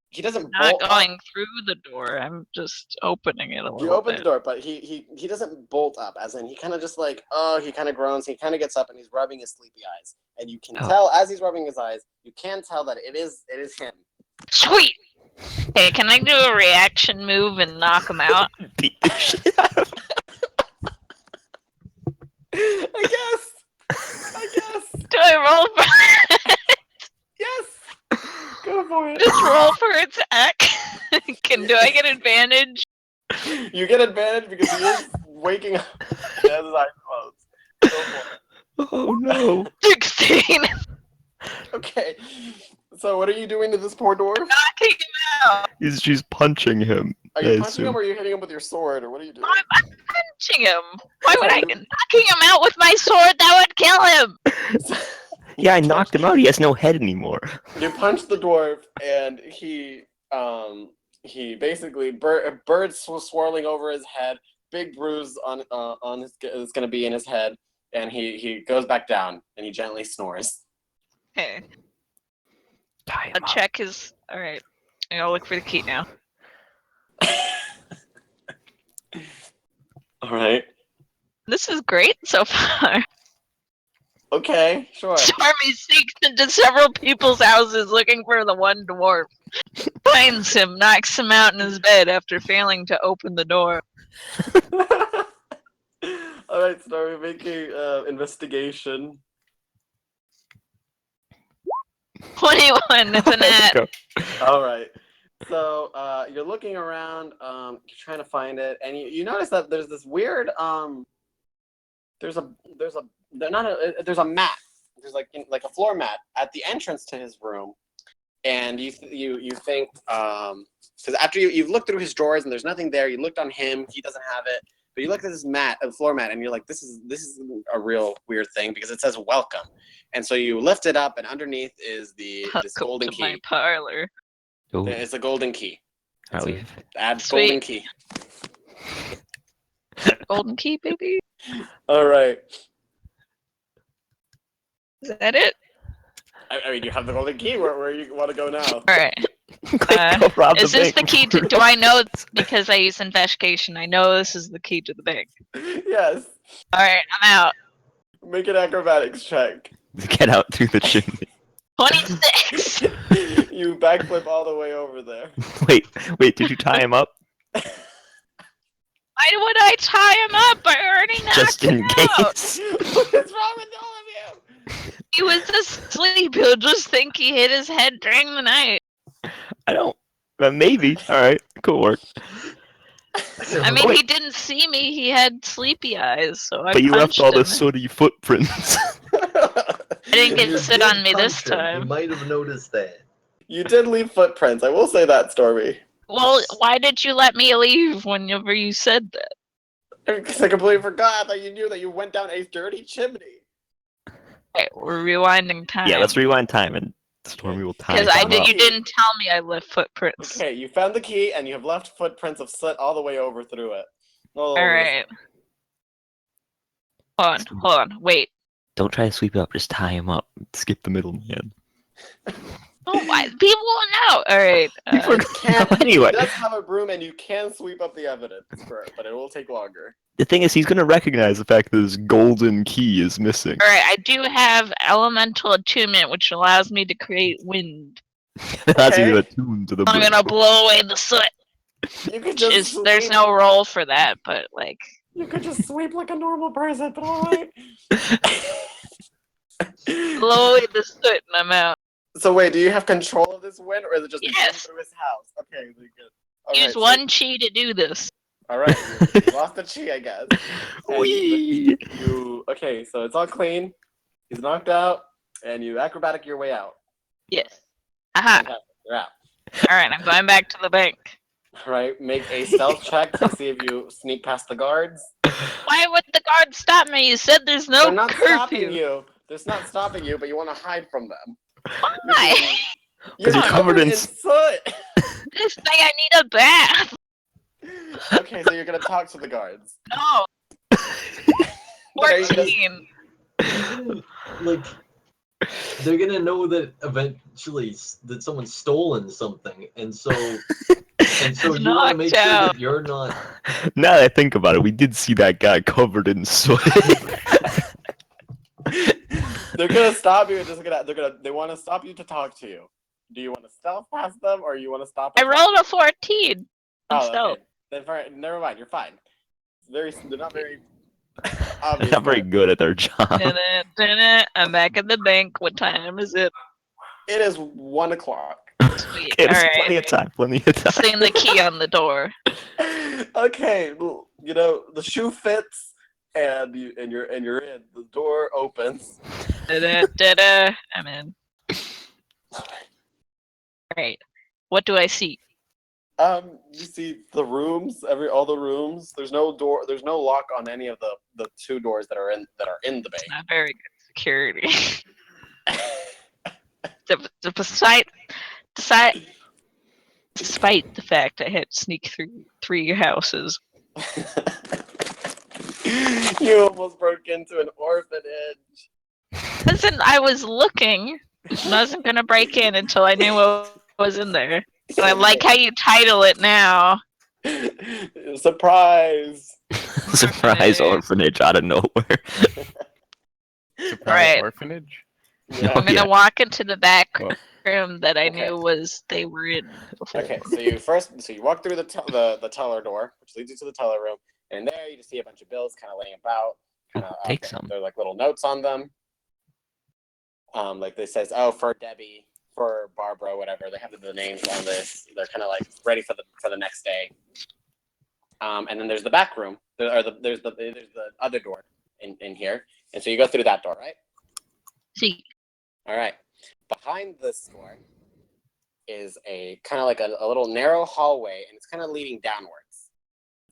he doesn't
not
bolt up.
going through the door. I'm just opening it a little
You open
bit.
the door, but he doesn't bolt up. As in, he kind of just like he kind of groans. He kind of gets up and he's rubbing his sleepy eyes, and you can tell as he's rubbing his eyes, you can tell that it is him.
Sweet. Hey, can I do a reaction move and knock him out?
Beat the shit out of him.
I guess.
Do I roll for
Yes. Go for it.
just roll for attack? Do I get advantage?
You get advantage because he is waking up. He has his eyes closed. Go for it.
Oh no.
16.
Okay. So what are you doing to this poor dwarf?
Knocking him out.
She's punching him.
Are
I
you punching
assume.
him or are you hitting him with your sword or what are you doing?
I'm punching him. Why would I? Knocking him out with my sword, that would kill him.
Yeah, I knocked him out. He has no head anymore.
You punch the dwarf and he basically birds swirling over his head, big bruise on his is gonna be in his head, and he goes back down and he gently snores.
Okay.
Tie him
I'll
up.
check his. Alright. I'll look for the key now.
All right.
This is great so far.
Okay, sure.
Stormy sneaks into several people's houses looking for the one dwarf. Finds him, knocks him out in his bed after failing to open the door.
All right, Stormy, making investigation.
21, it's an
Let's
ad.
go.
All right. So you're looking around, you're trying to find it, and you notice that there's this weird there's a mat. There's like a floor mat at the entrance to his room, and you think because after you've looked through his drawers and there's nothing there, you looked on him, he doesn't have it, but you look at this mat, a floor mat, and you're like, this is a real weird thing because it says welcome, and so you lift it up, and underneath is this
Welcome
golden
to
key.
my parlor.
Ooh.
It's a golden key.
Are
So
we?
add
Sweet.
golden key.
Golden key, baby.
All right.
Is that it?
I mean, you have the golden key. Where you want to go now?
Alright.
Go rob
Is this the
bank.
key to? Do I know? Because I use investigation, I know this is the key to the bank.
Yes.
Alright, I'm out.
Make an acrobatics check.
Get out through the chimney.
26!
You backflip all the way over there.
Wait, did you tie him up?
Why would I tie him up? I already knocked
Just in
him out.
case.
What's wrong with all of you?
He was asleep. He'll just think he hit his head during the night.
I don't. Maybe. Alright, cool work.
I mean,
Wait.
he didn't see me. He had sleepy eyes, so I
But you left
punched
all the
him.
sooty footprints.
I didn't get
You
to sit
did
on me this
punch him. You
time.
might have noticed that.
You did leave footprints. I will say that, Stormy.
Well, why did you let me leave whenever you said that?
Because I completely forgot that you knew that you went down a dirty chimney.
Okay, we're rewinding time.
Yeah, let's rewind time and Stormy will tie
Because
him up.
you didn't tell me I left footprints.
Okay, you found the key and you have left footprints of soot all the way over through it.
All right. Hold on, wait.
Don't try to sweep it up, just tie him up. Skip the middleman.
Oh, why? People will know. All right.
People are
Can't,
gonna know anyway.
He does have a broom and you can sweep up the evidence for it, but it will take longer.
The thing is, he's gonna recognize the fact that this golden key is missing.
All right. I do have elemental attunement, which allows me to create wind.
That's
Okay.
even attuned to the
I'm gonna blow away the soot.
You could just sweep,
There's no roll for that, but like.
You could just sweep like a normal person, but alright.
Blow away the soot and I'm out.
So wait, do you have control of this wind, or is it just
Yes.
through his house? Okay, really good. All
Use
right,
one chi to do this.
All right, you lost the chi, I guess. And
Whee!
you okay? So it's all clean. He's knocked out. and you acrobatic your way out.
Yes. Aha.
Fantastic. You're out.
All right, I'm going back to the bank.
All right, make a stealth check to see if you sneak past the guards.
Why would the guard stop me? You said there's no
They're not stopping
curfew.
you. They're not stopping you, but you want to hide from them.
Why?
You're
you're
covered
covered in
in soot.
This thing, I need a bath.
Okay, so you're gonna talk to the guards.
No.
But are you gonna-
14.
Like, they're gonna know that eventually that someone's stolen something, and so you want to
Knocked
make sure
out.
that you're not.
Now that I think about it, we did see that guy covered in soot.
They're gonna stop you. They want to stop you to talk to you. Do you want to stealth past them, or you want to stop?
I
and talk?
rolled a 14.
Oh,
Stealth.
okay. Then never mind. You're fine. They're not very
They're
obvious.
not very good at their job.
Dun-dun-dun-dun. I'm back at the bank. What time is it?
It is 1 o'clock.
Sweet.
Okay, there's
All
plenty
right.
of time. Plenty of time.
Seeing the key on the door.
Okay, well, you know the shoe fits, and you're in. The door opens.
Da-da-da-da. I'm in. Right. What do I see?
You see the rooms, all the rooms. There's no door. There's no lock on any of the 2 doors that are in the bank.
Not very good security. Despite the fact I had to sneak through 3 houses.
You almost broke into an orphanage.
Listen, I was looking. I wasn't gonna break in until I knew what was in there. And I like how you title it now.
Surprise!
Surprise orphanage out of nowhere.
Surprise
Right.
orphanage?
Yeah.
I'm gonna
yeah.
walk into the back
Well,
room that I
Okay.
knew they were in before.
Okay, so you walk through the teller door, which leads you to the teller room, and there you just see a bunch of bills kind of laying about.
Ooh, take some.
They're like little notes on them. Like this says, "Oh, for Debbie, for Barbara, whatever." They have the names on this. They're kind of like ready for the next day. And then there's the back room. There's the other door in here, and so you go through that door, right?
See,
All right. Behind this door is a kind of like a little narrow hallway, and it's kind of leading downwards.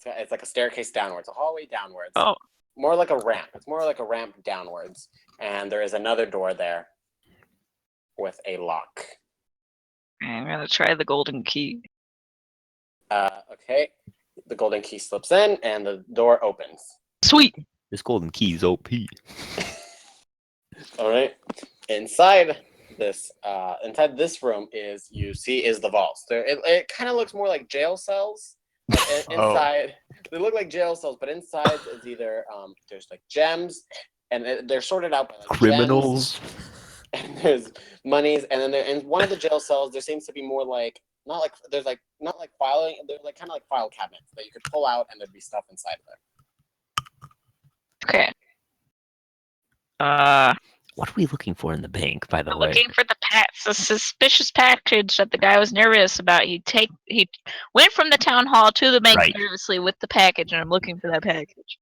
It's like a staircase downwards, a hallway downwards.
oh,
More like a ramp. It's more like a ramp downwards. And there is another door there with a lock.
I'm gonna try the golden key.
Okay. The golden key slips in, and the door opens.
Sweet.
This golden key is OP.
All right. Inside this room is the vaults. It kind of looks more like jail cells. Inside, they look like jail cells, but inside is either there's like gems, and they're sorted out by like
Criminals.
gems, and there's monies, and then in one of the jail cells there seems to be more like not like filing. They're like kind of like file cabinets that you could pull out, and there'd be stuff inside of there.
Okay.
What are we looking for in the bank, by the
I'm
way?
looking for the suspicious package that the guy was nervous about. He went from the town hall to the bank
Right.
nervously with the package, and I'm looking for that package.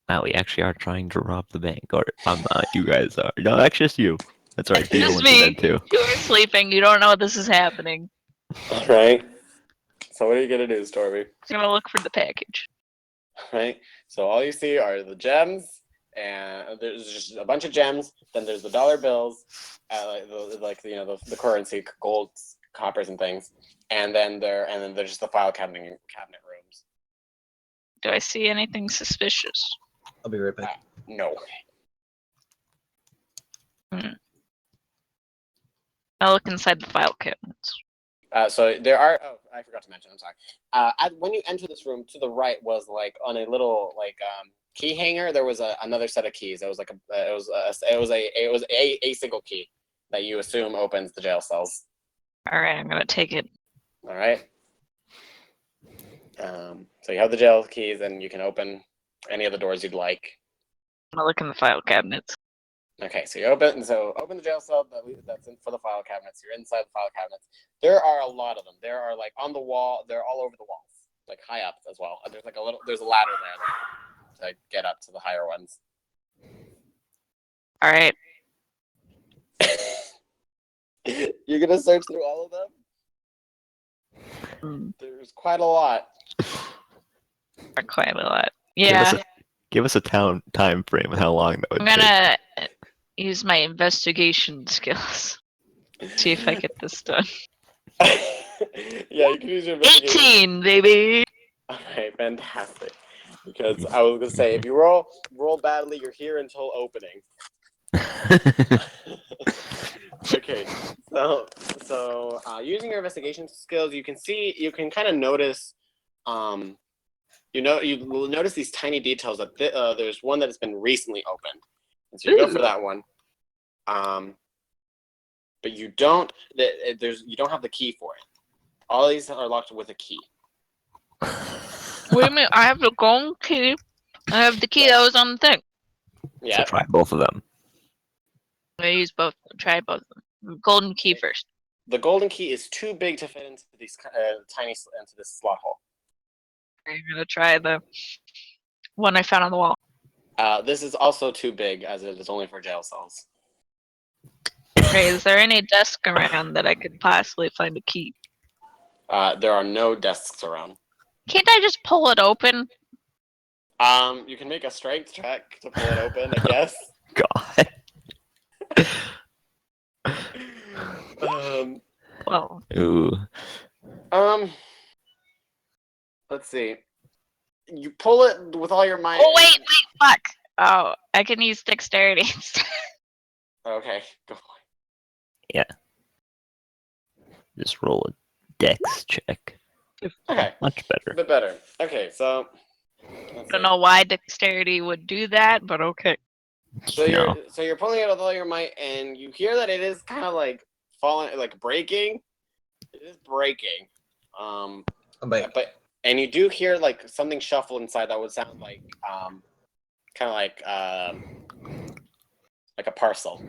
Wow, we actually are trying to rob the bank. Or I'm not. You guys are. No, that's just you. That's right. Theo
Just
went to
me.
bed too.
You are sleeping. You don't know this is happening.
All right. So what are you gonna do, Stormy?
I'm gonna look for the package.
Right. So all you see are the gems, and there's just a bunch of gems. Then there's the dollar bills, the currency, gold, coppers, and things. And then there's just the file cabinet rooms.
Do I see anything suspicious?
I'll be right back.
No.
I'll look inside the file cabinets.
So there are. Oh, I forgot to mention. I'm sorry. When you enter this room, to the right was like on a little key hanger. There was another set of keys. It was a single key that you assume opens the jail cells.
All right, I'm gonna take it.
All right. So you have the jail keys, and you can open any of the doors you'd like.
I'm gonna look in the file cabinets.
Okay, so you open the jail cell that's in for the file cabinets. You're inside the file cabinets. There are a lot of them. There are like on the wall. They're all over the walls, like high up as well. There's a ladder there to get up to the higher ones.
All right.
You're gonna search through all of them? There's quite a lot.
Quite a lot.
Give
Yeah.
us give us a time frame and how long that would
I'm
take.
gonna use my investigation skills. See if I get this done.
Yeah, you can use your investigation.
18, baby.
Alright, fantastic. Because I was gonna say, if you roll badly, you're here until opening. Okay, so using your investigation skills, you can kind of notice, you will notice these tiny details that there's one that has been recently opened, and so you go for that one. But you don't have the key for it. All these are locked with a key.
Wait a minute, I have the golden key. I have the key that was on the thing.
Yeah.
So try both of them.
I use both. Try both of them. Golden key first.
The golden key is too big to fit into these into this slot hole.
I'm gonna try the one I found on the wall.
This is also too big, as it is only for jail cells.
Okay, is there any desk around that I could possibly find a key?
There are no desks around.
Can't I just pull it open?
You can make a strength check to pull it open, I guess.
God.
Well,
Ooh.
Let's see. You pull it with all your might.
oh wait, fuck. Oh, I can use dexterity instead.
Okay, go.
Just roll a dex check.
Okay,
Much
a
better.
bit better. Okay, so.
I don't know why dexterity would do that, but okay.
So
No.
you're pulling it with all your might, and you hear that it is kind of like falling, like breaking. It is breaking. And you do hear like something shuffle inside that would sound like kind of like a parcel.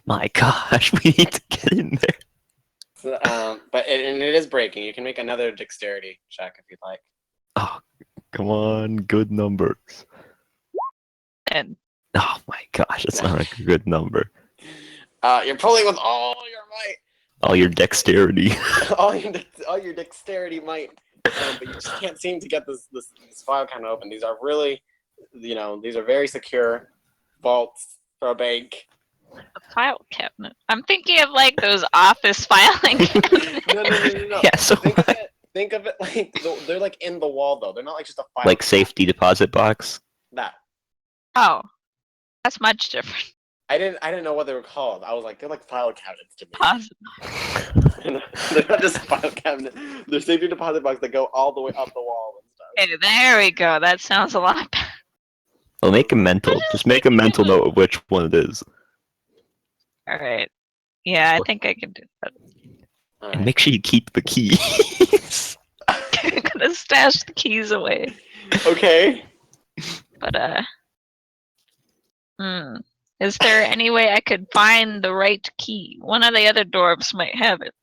My gosh, we need to get in there.
So, but it is breaking. You can make another dexterity check if you'd like.
Oh, come on, good numbers.
And
Oh my gosh, that's not a good number.
You're pulling with all your might.
All your dexterity.
all your dexterity might, but you just can't seem to get this file kind of open. These are really, these are very secure vaults for a bank.
a file cabinet. I'm thinking of like those office filing cabinets.
No.
Yeah, so
Think of it like they're like in the wall though. They're not like just a file.
like safety deposit box.
That.
Oh, that's much different.
I didn't know what they were called. I was like, they're like file cabinets to me.
Awesome.
They're not just file cabinet. They're safety deposit boxes that go all the way up the wall and stuff.
Okay, there we go. That sounds a lot better.
Well, make a mental. Just make a mental note of which one it is,
All right. Yeah, I think I can do that.
All
and
right.
make sure you keep the keys.
I'm gonna stash the keys away.
Okay.
But is there any way I could find the right key? One of the other dwarves might have it.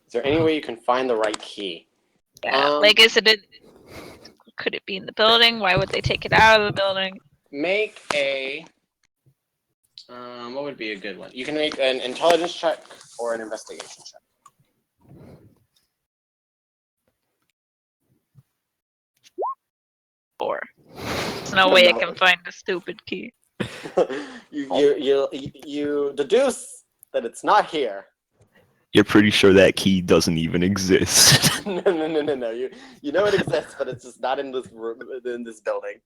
Is there any way you can find the right key?
Yeah. Like, is it? Could it be in the building? Why would they take it out of the building?
Make a. What would be a good one? You can make an intelligence check or an investigation check.
4. There's no way I can find the stupid key.
you deduce that it's not here.
You're pretty sure that key doesn't even exist.
No. You know it exists, but it's just not in this room, in this building.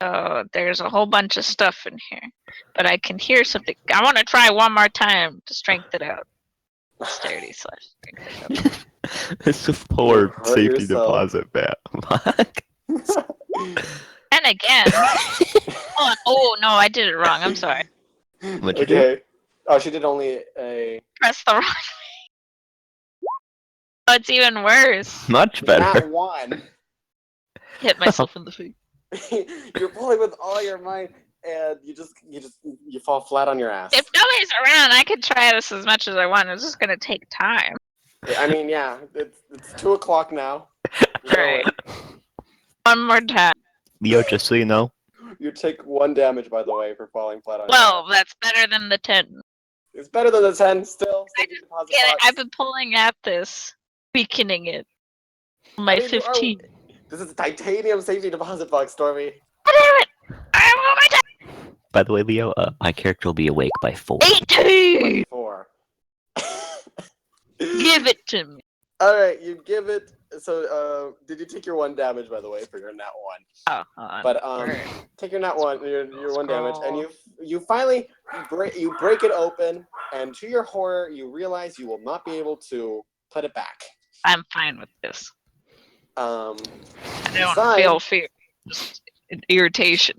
Oh, there's a whole bunch of stuff in here, but I can hear something. I want to try one more time to strength it out. Dexterity / strength it out.
It's a poor
Hurt
safety
yourself.
deposit bat.
And again. Oh no, I did it wrong. I'm sorry.
What'd you do?
Okay. Oh, she did only a.
Press the wrong way. Oh, it's even worse.
Much better.
Not one.
Hit myself in the face.
You're pulling with all your might, and you fall flat on your ass.
If nobody's around, I could try this as much as I want. It's just gonna take time.
I mean, yeah, it's 2:00 now.
Right. One more time.
Leo, just so you know,
You take 1 damage, by the way, for falling flat on your
Well, that's better than the 10.
back. It's better than the 10 still.
I
Safety deposit
Get it?
box.
I've been pulling at this, weakening it. My
I mean, you are-
15.
This is a titanium safety deposit box, Stormy.
Damn it! I roll my
by the way, Leo, my character will be awake by 4.
18!
4.
Give it to me.
Alright, you give it. So, did you take your 1 damage, by the way, for your nat 1?
Oh, hold on.
But
Alright.
take your nat 1, your 1 damage, and
Scroll.
you finally you break it open, and to your horror, you realize you will not be able to put it back.
I'm fine with this.
Um,
I don't
Inside-
feel fear. Just irritation.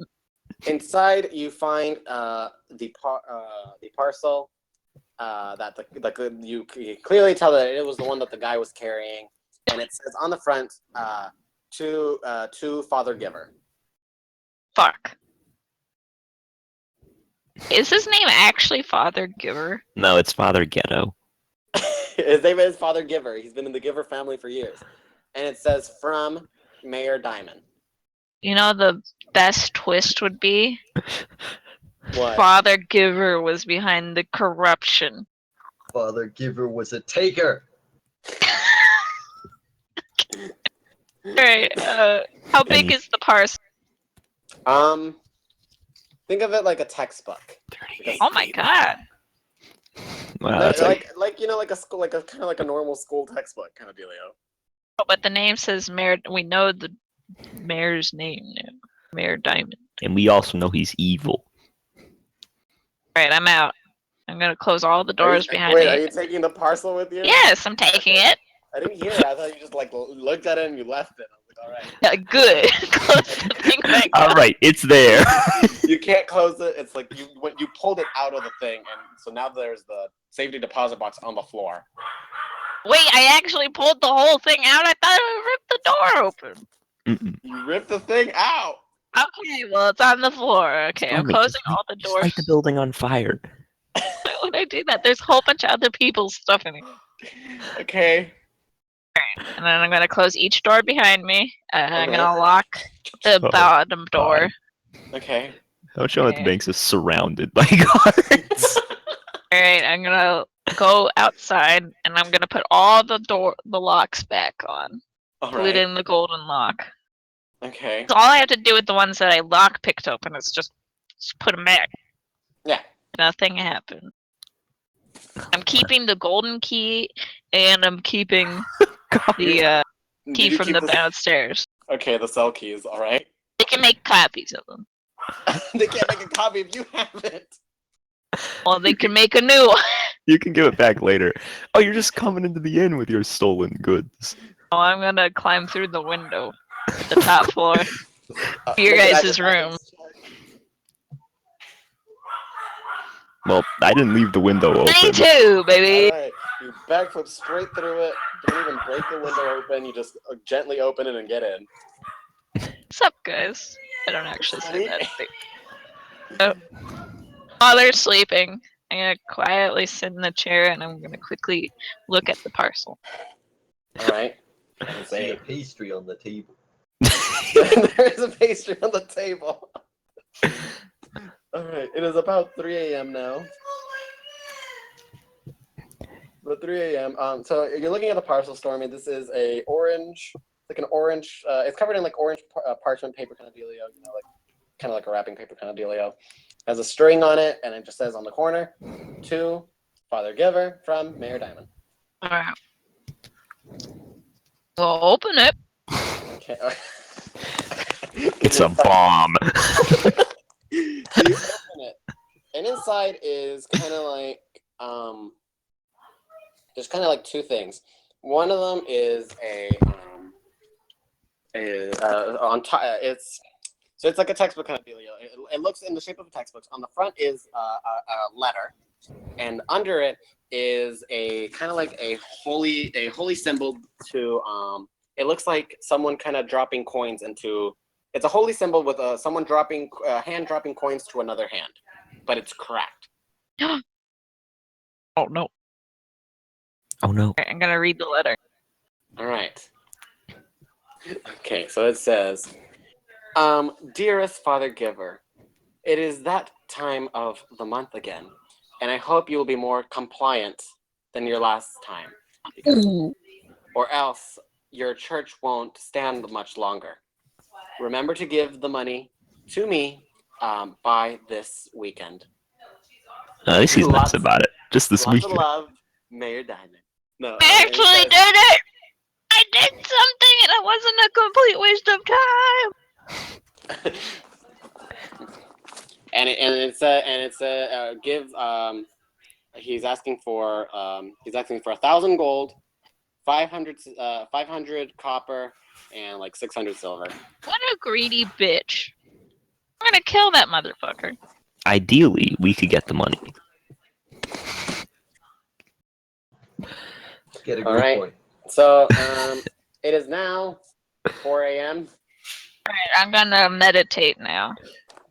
inside you find the parcel that you can clearly tell that it was the one that the guy was carrying, and it says on the front to Father Giver.
Fuck. Is his name actually Father Giver?
No, it's Father Ghetto.
His name is Father Giver. He's been in the Giver family for years, and it says from Mayor Diamond.
You know, the best twist would be
What?
Father Giver was behind the corruption.
Father Giver was a taker.
Alright, how big is the parcel?
Think of it like a textbook.
38
Oh my
feet.
god.
Wow, that's
like you know, like a school, like a kind of like a normal school textbook kind of dealio.
Oh, but the name says Mayor. We know the mayor's name now. Mayor Diamond.
and we also know he's evil.
Alright, I'm out. I'm gonna close all the doors behind
Wait,
me.
are you taking the parcel with you?
Yes, I'm taking it.
I didn't hear it. I thought you just like looked at it and you left it. I was like, all right.
Yeah, good. Close the thing back
All
up.
right, it's there.
You can't close it. It's like you pulled it out of the thing, and so now there's the safety deposit box on the floor.
Wait, I actually pulled the whole thing out. I thought I ripped the door open.
Mm-mm.
You ripped the thing out.
Okay, well it's on the floor. Okay, I'm
Stormy,
closing
just
all the
Just
doors.
light the building on fire.
Why would I do that? There's a whole bunch of other people's stuff in here.
Okay.
And then I'm gonna close each door behind me. I'm
Okay.
gonna lock the
Oh,
bottom door.
Okay.
Don't show that the
Okay.
banks is surrounded by guards.
Alright, I'm gonna go outside and I'm gonna put all the locks back on,
All right.
including the golden lock.
Okay.
So all I have to do with the ones that I lock picked open is just put them back.
Yeah.
Nothing happened. I'm keeping the golden key and I'm keeping the
Did
key
you
from
keep
the downstairs.
Okay, the cell keys. All right.
They can make copies of them.
They can't make a copy if you have it.
Well, they can make a new one.
You can give it back later. Oh, you're just coming into the inn with your stolen goods.
Oh, I'm gonna climb through the window at the top floor. Your
Make an
guys' room.
acrobatics check.
Well, I didn't leave the window
Me
open.
too, baby.
All right. You backflip straight through it. Don't even break the window open. You just gently open it and get in.
What's up, guys? I don't actually say that. Oh. While they're sleeping, I'm gonna quietly sit in the chair and I'm gonna quickly look at the parcel.
All right.
I see a pastry on the table.
There is a pastry on the table. All right. It is about 3 a.m. now. About 3 a.m. So you're looking at the parcel, Stormy. This is a orange, like an orange. It's covered in like orange parchment paper kind of dealio. You know, like kind of like a wrapping paper kind of dealio. Has a string on it, and it just says on the corner, to Father Giver from Mayor Diamond.
Alright. We'll open it.
Okay.
It's a bomb.
So you open it, and inside is kind of like there's kind of like two things. One of them is on top. It's like a textbook kind of deal. It looks in the shape of a textbook. On the front is a letter, and under it is a kind of like a holy symbol to It looks like someone kind of dropping coins into. It's a holy symbol with someone dropping hand dropping coins to another hand, but it's cracked.
Oh no.
Oh no.
Alright, I'm gonna read the letter.
All right. Okay, so it says, Dearest Father Giver, it is that time of the month again, and I hope you will be more compliant than your last time, or else your church won't stand much longer. Remember to give the money to me by this weekend.
At least he's nice
Lots-
about it. Just this
Lots of
weekend.
love, Mayor Diamond. No,
I actually did it! I did something and it wasn't a complete waste of time!
it's a give. He's asking for 1,000 gold, 500 copper, and like 600 silver.
What a greedy bitch. I'm gonna kill that motherfucker.
Ideally, we could get the money.
Get a
All
good
right.
point.
So it is now 4 a.m.
Alright, I'm gonna meditate now.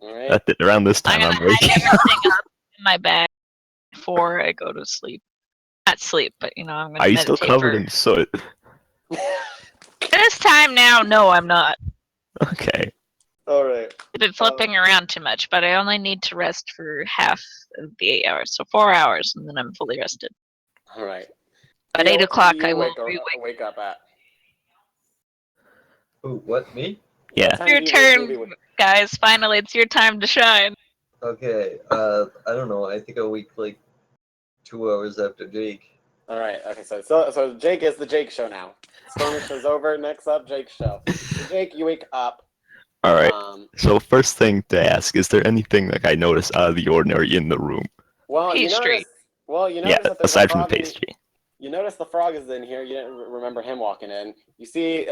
All right.
Around this time,
I'm
I'm
gonna hide
waking.
everything up in my bag before I go to sleep. Not sleep, but I'm gonna
Are you
meditate
still covered
for...
in soot?
This time now, no, I'm not.
Okay.
All right.
I've been flipping around too much, but I only need to rest for half of the 8 hours, so 4 hours, and then I'm fully rested.
All right.
At
Theo,
8
what
o'clock,
time do
I
you
will
wake up at.
Who? What? Me?
Yeah.
What time
Your
do you usually
turn,
wake-
guys. Finally, it's your time to shine.
Okay. I don't know. I think I'll wake like 2 hours after Jake.
All right. Okay. So Jake is the Jake show now. Skirmish is over. Next up, Jake's show. So Jake, you wake up.
All right.
Um,
So first thing to ask, is there anything like I noticed out of the ordinary in the room?
well, you
Pastry.
notice. Well, you
Yeah,
notice that there's
aside
a
from the
frog.
pastry.
You notice the frog is in here. You didn't remember him walking in. You see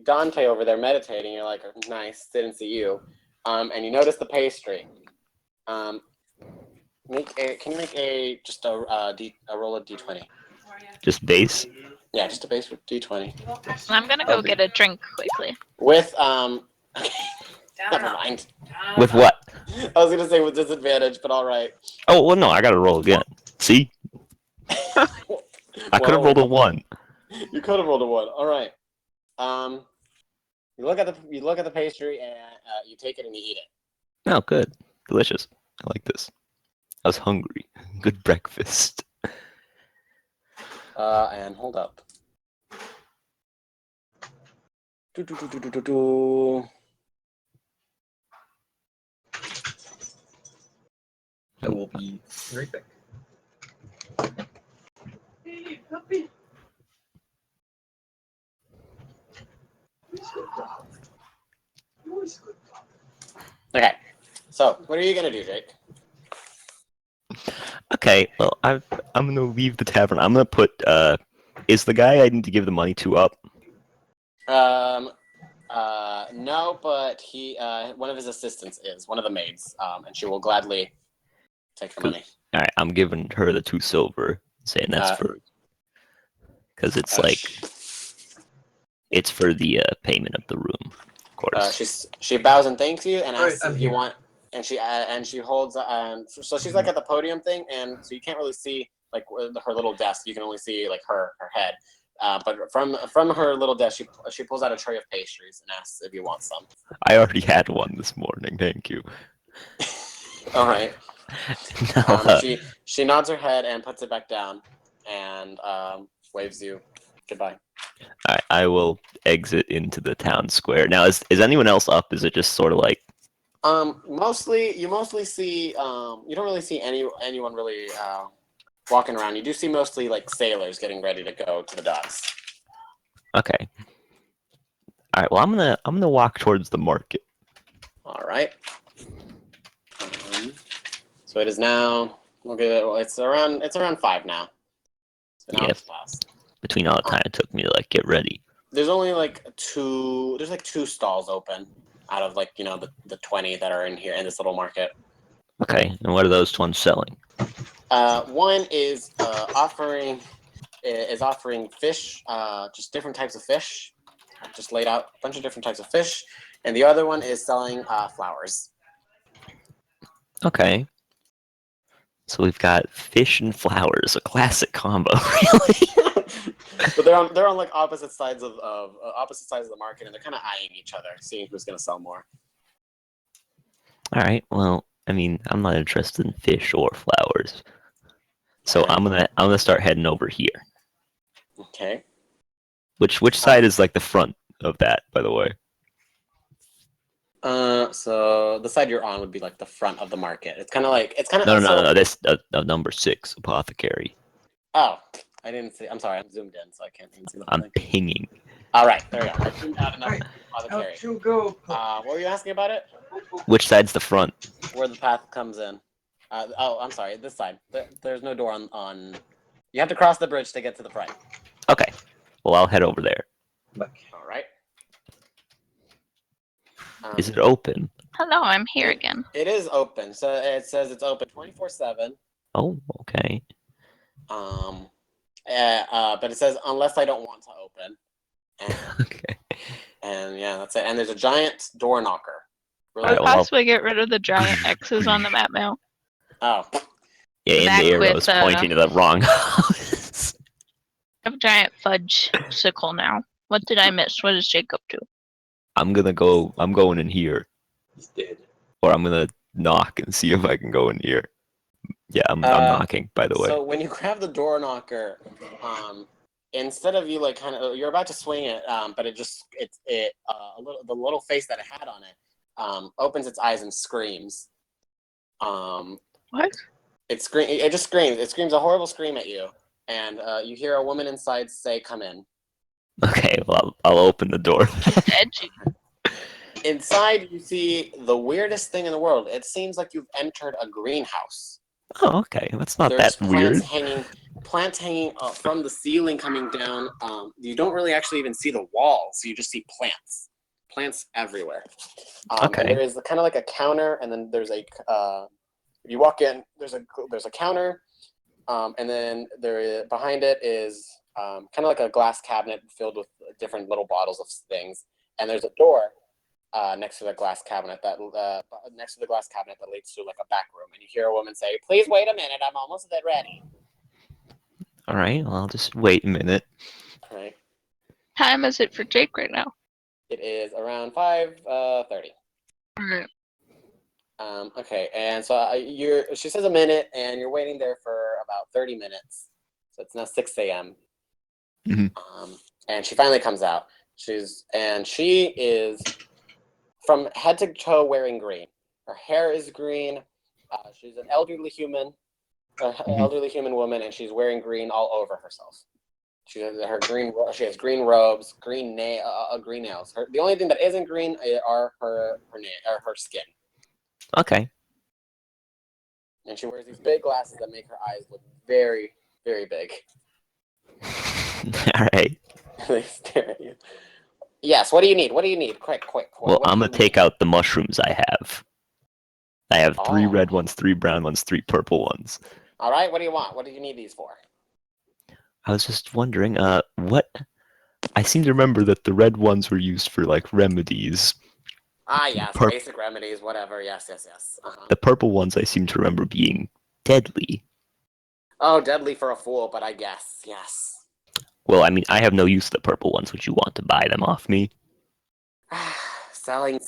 Dante over there meditating. You're like, nice. Didn't see you. And you notice the pastry. Can you make a roll of d20?
Just base.
Yeah, just a base with d20
I'm gonna go
Okay.
get a drink quickly.
with Never mind.
With what?
I was gonna say with disadvantage, but all right.
Oh well, no, I gotta roll again. See, I could have rolled a 1.
You could have rolled a 1. All right. You look at the pastry and you take it and you eat it.
Oh, good, delicious. I like this. I was hungry. Good breakfast.
And hold up. Do.
I will be right back. Hey, puppy.
Okay. So, what are you gonna do, Jake?
Okay, well, I'm gonna leave the tavern. I'm gonna put. Is the guy I need to give the money to up?
No, but one of his assistants is one of the maids, and she will gladly take the money.
All right, I'm giving her the 2 silver, saying that's because it's it's for the payment of the room, of course.
She bows and thanks you and
All right,
asks
I'm
if you
here.
want, and she holds so she's like at the podium thing, and so you can't really see like her little desk. You can only see like her head. But from her little desk, she pulls out a tray of pastries and asks if you want some.
I already had one this morning. Thank you.
All right.
No,
She nods her head and puts it back down, and waves you goodbye.
I will exit into the town square. Now, is anyone else up? Is it just sort of like?
You mostly see you don't really see anyone really walking around. You do see mostly like sailors getting ready to go to the docks.
Okay. All right. Well, I'm gonna walk towards the market.
All right. So it is now. We'll give it. Well, it's around 5 now. So now
Yeah.
it's past.
Between all the time it took me to like get ready.
There's only like 2. There's like 2 stalls open out of like the 20 that are in here in this little market.
Okay. And what are those ones selling?
One is offering fish, just different types of fish, just laid out a bunch of different types of fish, and the other one is selling flowers.
Okay. So we've got fish and flowers, a classic combo, really.
But they're on like opposite sides of opposite sides of the market, and they're kind of eyeing each other, seeing who's gonna sell more.
All right. Well, I mean, I'm not interested in fish or flowers, so
Alright.
I'm gonna start heading over here.
Okay.
Which side is like the front of that, by the way?
So the side you're on would be like the front of the market. It's kind of like
No. This number 6 apothecary.
Oh, I didn't see. I'm sorry, I'm zoomed in, so I can't even see the whole
I'm
thing.
pinging.
All right, there we go. I zoomed out enough.
Right.
Apothecary.
Out you go.
What were you asking about it?
Which side's the front?
Where the path comes in. I'm sorry. This side. There's no door on. You have to cross the bridge to get to the front.
Okay. Well, I'll head over there.
All right.
Is it open?
Hello, I'm here again.
It is open. So it says it's open 24/7.
Oh, okay.
But it says unless I don't want to open. And,
Okay.
and yeah, that's it. And there's a giant door knocker. Really?
Could
Alright, well,
possibly get rid of the giant X's on the map now.
Oh.
Yeah, and
Back
the arrow's
with,
pointing to the wrong house.
I have a giant fudge sickle now. What did I miss? What is Jake up to?
I'm going in here.
He's dead.
Or I'm gonna knock and see if I can go in here. Yeah, I'm knocking, by the way.
So when you grab the door knocker, instead of you like kind of you're about to swing it, but the little face that it had on it opens its eyes and screams.
What?
It just screams. It screams a horrible scream at you, and you hear a woman inside say, "Come in."
Okay, well, I'll open the door.
Edgy.
Inside, you see the weirdest thing in the world. It seems like you've entered a greenhouse.
Oh, okay. That's not
There's
that weird.
plants hanging from the ceiling coming down. You don't really actually even see the walls. You just see plants everywhere.
Okay.
And there is kind of like a counter, and then there's you walk in. There's a counter, and then behind it is kind of like a glass cabinet filled with different little bottles of things, and there's a door next to the glass cabinet that leads to like a back room, and you hear a woman say, "Please wait a minute, I'm almost ready."
All right. Well, I'll just wait a minute.
All right.
Time is it for Jake right now?
It is around 5:30.
Alright.
Okay, and so she says a minute, and you're waiting there for about 30 minutes. So it's now 6 a.m.
Mhm.
And she finally comes out. She is from head to toe wearing green. Her hair is green. She's an elderly human woman, and she's wearing green all over herself. She has green robes, green nails. The only thing that isn't green are her skin.
Okay.
And she wears these big glasses that make her eyes look very, very big.
All right.
They stare at you. Yes. What do you need? Quick.
Well,
What
I'm
do
gonna
you
take
need?
out the mushrooms I have. I have 3
Oh.
red ones, 3 brown ones, 3 purple ones.
All right. What do you want? What do you need these for?
I was just wondering, what? I seem to remember that the red ones were used for like remedies.
Yes.
Pur-
Basic remedies. Whatever. Yes. Uh-huh.
The purple ones I seem to remember being deadly.
Oh, deadly for a fool, but I guess yes.
Well, I mean, I have no use for the purple ones. Would you want to buy them off me?
Selling.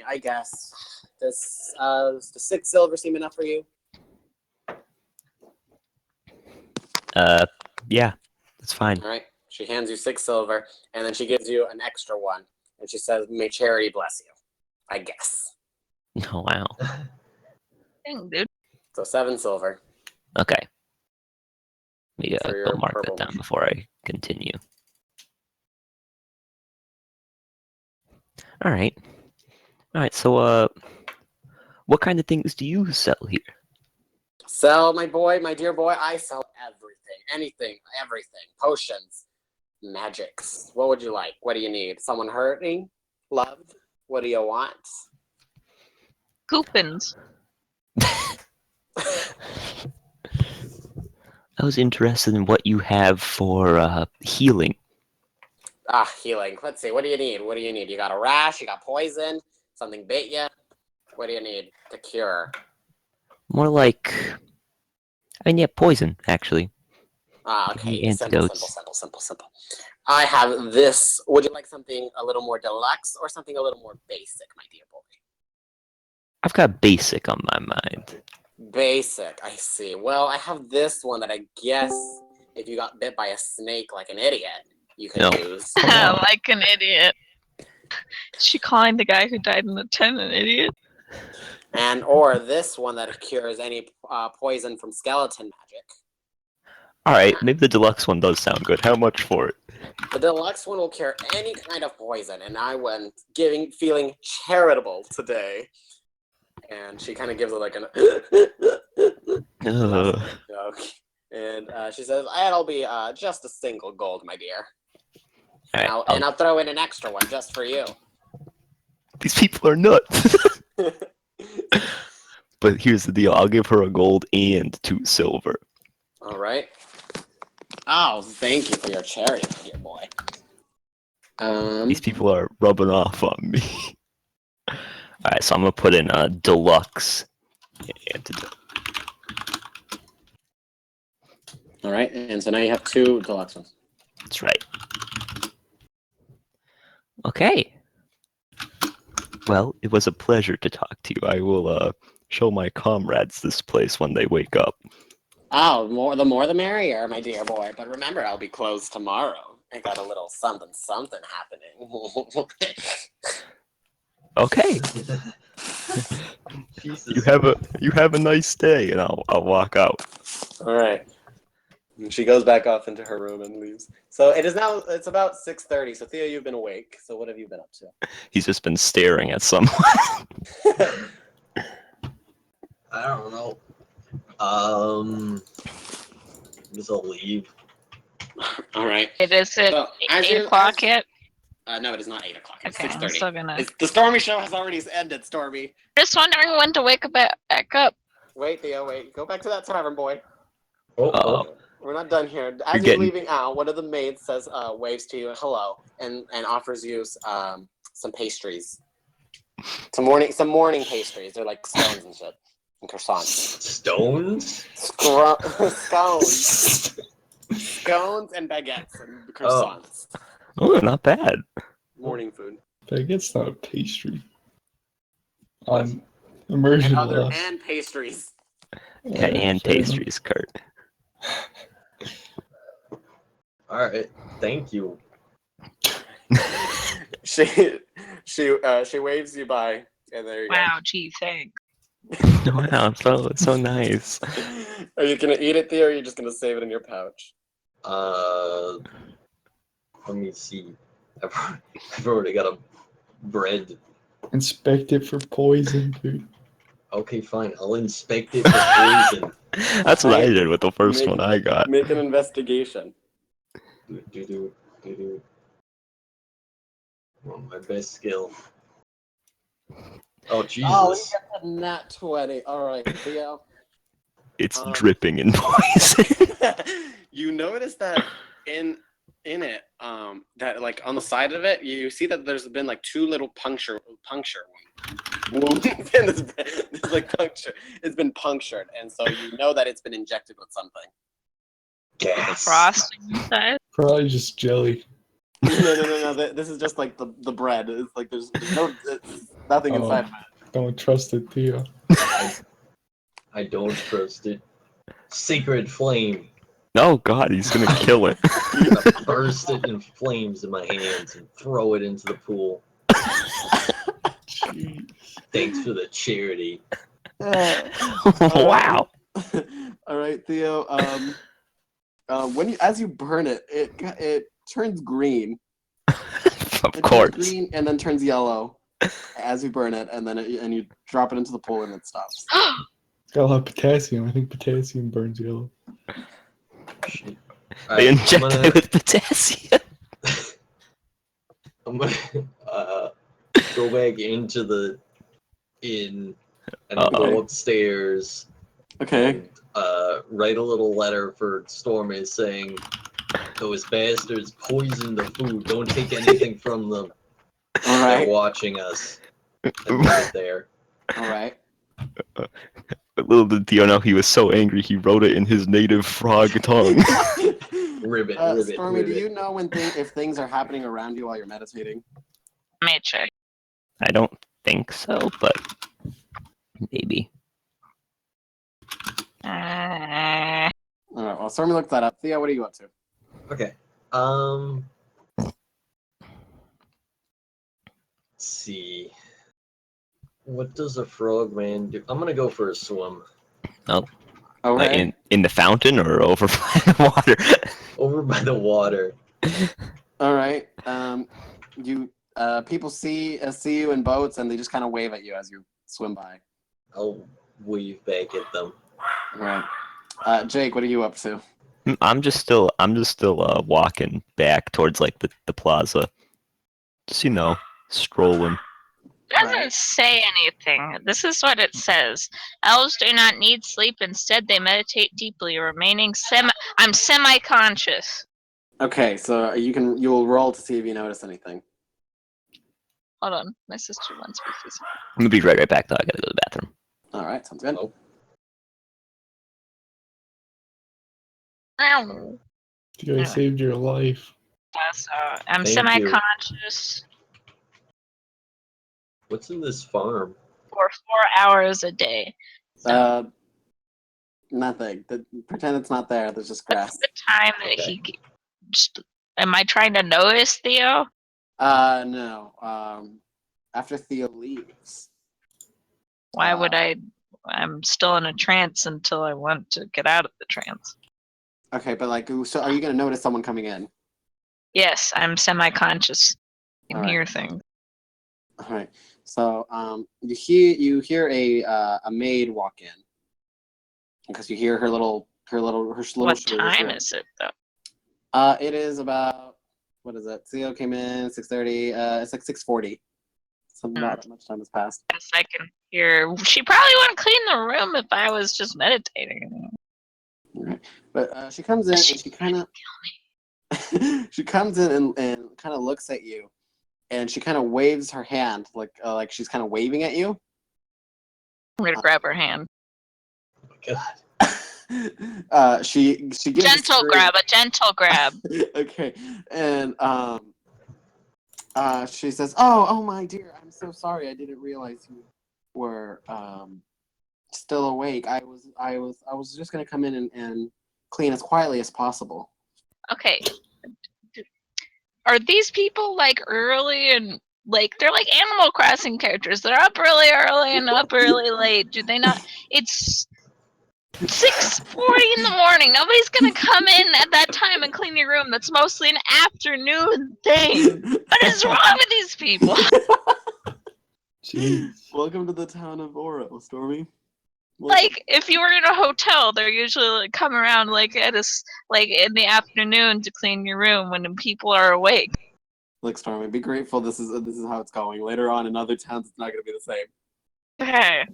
I guess. Does the 6 silver seem enough for you?
Yeah, that's fine.
All right. She hands you 6 silver, and then she gives you an extra one, and she says, "May charity bless you." I guess.
Oh, wow.
Dang, dude.
So 7 silver.
Okay. Let me
For
go
your
mark that
purple
down
mushroom.
before I continue. All right. So, what kind of things do you sell here?
Sell, my dear boy. I sell everything, anything, everything. Potions, magics. What would you like? What do you need? Someone hurting? Loved? What do you want?
Coupons.
I was interested in what you have for healing.
Healing. Let's see. What do you need? You got a rash? You got poison? Something bit you? What do you need to cure?
More like, I mean, yeah, poison, actually.
Okay.
Any
Simple,
antidotes?
simple. I have this. Would you like something a little more deluxe or something a little more basic, my dear boy?
I've got basic on my mind.
Basic, I see. Well, I have this one that I guess if you got bit by a snake like an idiot, you could
No.
use.
Come on.
Like an idiot. She calling the guy who died in the tent an idiot?
And or this one that cures any poison from skeleton magic.
All right, maybe the deluxe one does sound good. How much for it?
The deluxe one will cure any kind of poison, and I went feeling charitable today. And she kind of gives it like an joke. And she says, "It'll be just a single gold, my dear.
All right,
And I'll throw in an extra one just for you."
these people are nuts. But here's the deal. I'll give her a gold and 2 silver.
All right. Oh, thank you for your charity, my dear boy.
These people are rubbing off on me. All right, so I'm gonna put in a deluxe antidote.
All right, and so now you have 2 deluxe ones.
That's right. Okay. Well, it was a pleasure to talk to you. I will show my comrades this place when they wake up.
Oh, the more the merrier, my dear boy. But remember, I'll be closed tomorrow. I got a little something happening.
Okay.
Jesus.
You have a nice day, and I'll walk out.
All right. And she goes back off into her room and leaves. So it's about 6:30. So Theo, you've been awake. So what have you been up to?
He's just been staring at someone.
I don't know. Guess I'll leave.
All right.
Is it
So, as
8
you-
o'clock
as-
yet?
No, it is not 8 o'clock. It's
Okay, I'm
6:30.
still gonna.
The Stormy show has already ended, Stormy.
Just wondering when to wake up back up.
Wait, Theo, wait. Go back to that tavern, boy.
Oh.
We're not done here. As
You're
you're
getting-
leaving out, one of the maids says, waves to you, hello, and offers you some pastries. Some morning pastries. They're like scones and shit. And croissants.
Stones?
Scones. Scones and baguettes and croissants.
Oh, not bad.
Morning food.
Baguette's not a pastry.
What?
Immersion
And
loss.
and pastries.
Yeah, and
fair enough.
pastries, Kurt.
Alright, thank you.
She waves you by, and there you
Wow, gee, thanks.
Wow, so nice.
Are you gonna eat it, Theo, or are you just gonna save it in your pouch?
Let me see. I've already got a bread.
Inspect it for poison, dude.
Okay, fine. I'll inspect it for poison.
That's what I did with the first one I got.
Make an investigation.
Do. Oh, my best skill. Oh, Jesus.
Oh, you got the nat 20. All right, Theo.
It's dripping in poison.
You notice that in it, that like on the side of it, you see that there's been like 2 little puncture wounds. And there's like puncture. It's been punctured, and so you know that it's been injected with something.
Gas.
Frosting inside.
Probably just jelly.
No. This is just like the bread. It's like there's nothing
Oh.
inside.
Don't trust it, Theo.
I don't trust it. Sacred flame.
Oh God, he's gonna kill it.
I'm gonna burst it in flames in my hands and throw it into the pool.
Jeez.
Thanks for the charity.
Wow.
All right, Theo. As you burn it, it turns green.
Of
It
course.
turns green and then turns yellow as you burn it, and then you drop it into the pool and it stops.
It's got a lot of potassium. I think potassium burns yellow.
Shit.
They
Alright,
injected it with potassium.
I'm gonna go back into the inn and go upstairs
Okay.
and write a little letter for Stormy saying those bastards poisoned the food. Don't take anything from them.
All
They're
right.
watching us. And leave it there.
All right.
But little did Theo know he was so angry he wrote it in his native frog tongue.
Ribbit,
Stormy,
ribbit.
do you know if things are happening around you while you're meditating?
Let me check.
I don't think so, but maybe.
Uh,
All right. Well, Stormy looked that up. Theo, what are you up to?
Okay. Let's see. What does a frogman do? I'm gonna go for a swim.
Oh,
Okay.
in the fountain or over by the water?
Over by the water.
All right. You people see you in boats, and they just kind of wave at you as you swim by.
I'll wave back at them.
All right. Jake, what are you up to?
I'm just still walking back towards like the plaza. Just strolling.
doesn't
Right.
say anything. This is what it says. Elves do not need sleep. Instead, they meditate deeply, remaining I'm semi-conscious.
Okay, so you'll roll to see if you notice anything.
Hold on. My sister wants me to see.
I'm gonna be right back though. I gotta go to the bathroom.
All right, sounds good.
Oh,
Ow.
Theo, I saved your life.
So I'm
Thank you.
semi-conscious
what's in this farm?
for 4 hours a day. So
Nothing. Pretend it's not there. There's just grass.
what's the time that
Okay.
am I trying to notice Theo?
No. After Theo leaves.
Why would I'm still in a trance until I want to get out of the trance.
Okay, but so are you gonna notice someone coming in?
Yes, I'm semi-conscious. I can
All right.
hear things.
All right. So you hear a maid walk in because you hear her little
What
shoulders
time
roll.
is it though?
It is about what is it? Theo came in 6:30. It's like 6:40. So not that much time has passed.
Yes, I can hear. She probably wouldn't clean the room if I was just meditating.
All right. But she comes in and she kind of she comes in and kind of looks at you, and she kind of waves her hand like she's kind of waving at you.
I'm gonna grab her hand.
Oh my God.
She gives
Gentle grab, a gentle grab.
Okay, and she says, "Oh my dear, I'm so sorry. I didn't realize you were still awake. I was just gonna come in and clean as quietly as possible."
Okay. Are these people like early and like they're like Animal Crossing characters? They're up really early and up really late. Do they not? It's 6:40 in the morning. Nobody's gonna come in at that time and clean your room. That's mostly an afternoon thing. What is wrong with these people?
Jeez.
Welcome to the town of Oro, Stormy.
Like if you were in a hotel, they're usually like come around like like in the afternoon to clean your room when people are awake.
Look, Stormy, be grateful. This is how it's going. Later on in other towns, it's not going to be the same.
Okay.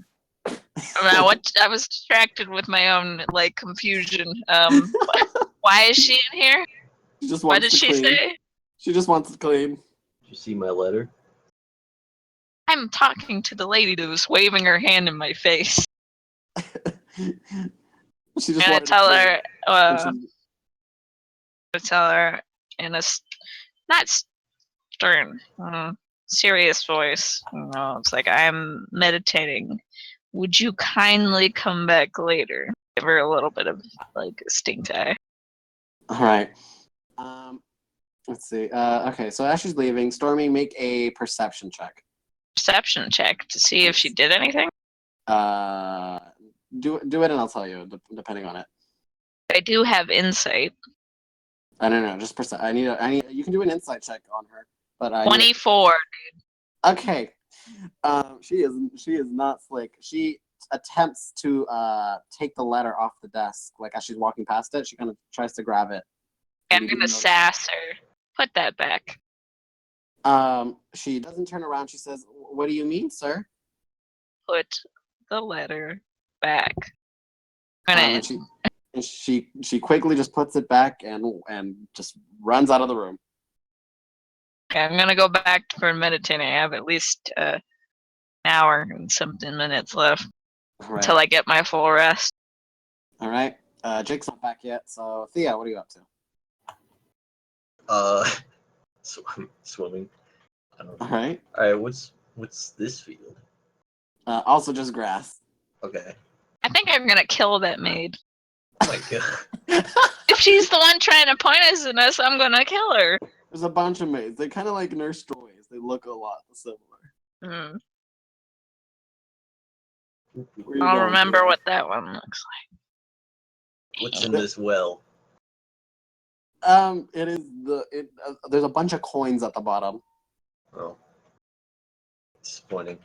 I was distracted with my own like confusion. Why is she in here?
She just
What
wants
did
to
she
clean.
say?
She just wants to clean.
Did you see my letter?
I'm talking to the lady that was waving her hand in my face.
She just
I'm gonna
wanted
tell
to clean.
her.
And
Tell her in a not stern, serious voice. It's like I'm meditating. Would you kindly come back later? Give her a little bit of like stink eye.
all right. Let's see. Okay, so as she's leaving, Stormy, make a perception check.
Perception check to see if she did anything.
Do it, and I'll tell you depending on it.
I do have insight.
I don't know. Just percent. I need. You can do an insight check on her, but I
24.
Okay. She is not slick. She attempts to take the letter off the desk, like as she's walking past it. She kind of tries to grab it.
I'm gonna sass her. Put that back.
She doesn't turn around. She says, "What do you mean, sir?"
Put the letter back.
And she quickly just puts it back and just runs out of the room.
Okay, I'm gonna go back for meditating. I have at least an hour and something minutes left.
All right.
until I get my full rest.
All right. Jake's not back yet. So Thea, what are you up to?
Swimming. I don't know.
All right.
All right. What's this field?
Also just grass.
Okay.
I think I'm gonna kill that maid.
Oh my god.
If she's the one trying to poison us, I'm gonna kill her.
There's a bunch of maids. They're kind of like nurse toys. They look a lot similar.
Hmm.
Where you
I'll
going,
remember
Thea?
what that one looks
What's in this well?
It is there's a bunch of coins at the bottom.
Oh. Disappointing.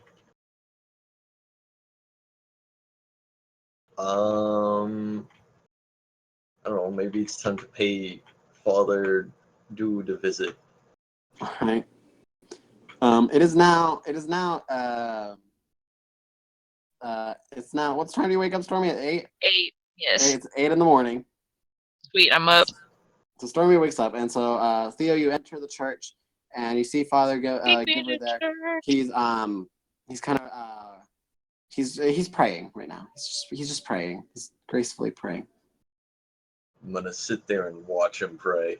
I don't know, maybe it's time to pay Father Dude a visit.
All right. It's now what's time do you wake up, Stormy? At 8?
like. 8. Yes.
It's 8 in the morning.
Sweet. I'm up.
So Stormy wakes up, and so Theo, you enter the church, and you see Father Giver there. He's kind of he's praying right now. He's just praying. He's gracefully praying.
I'm gonna sit there and watch him pray.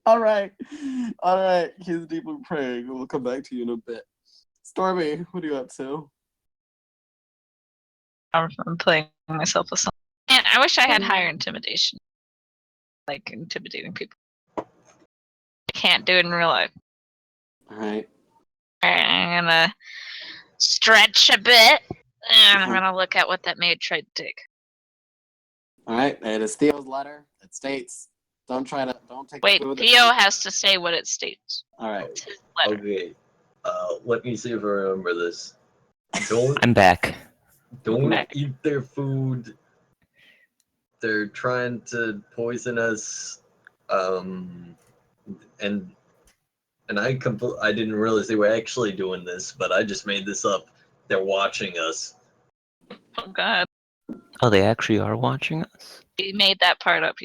All right. He's deeply praying. We'll come back to you in a bit. Stormy, what are you up to?
I'm playing myself with something. Man, I wish I had higher intimidation. Like intimidating people. I can't do it in real life.
All right.
Alright, I'm gonna stretch a bit, and I'm
Uh-huh.
gonna look at what that maid tried to take.
All right. It is Theo's letter. It states, don't take
Wait,
the food.
Theo has to say what it states.
All right.
It's his letter.
Okay. Let me see if I remember this. Don't
I'm back.
Back.
eat their food. They're trying to poison us. And I didn't realize they were actually doing this, but I just made this up. They're watching us.
Oh god.
Oh, they actually are watching us?
You made that part up.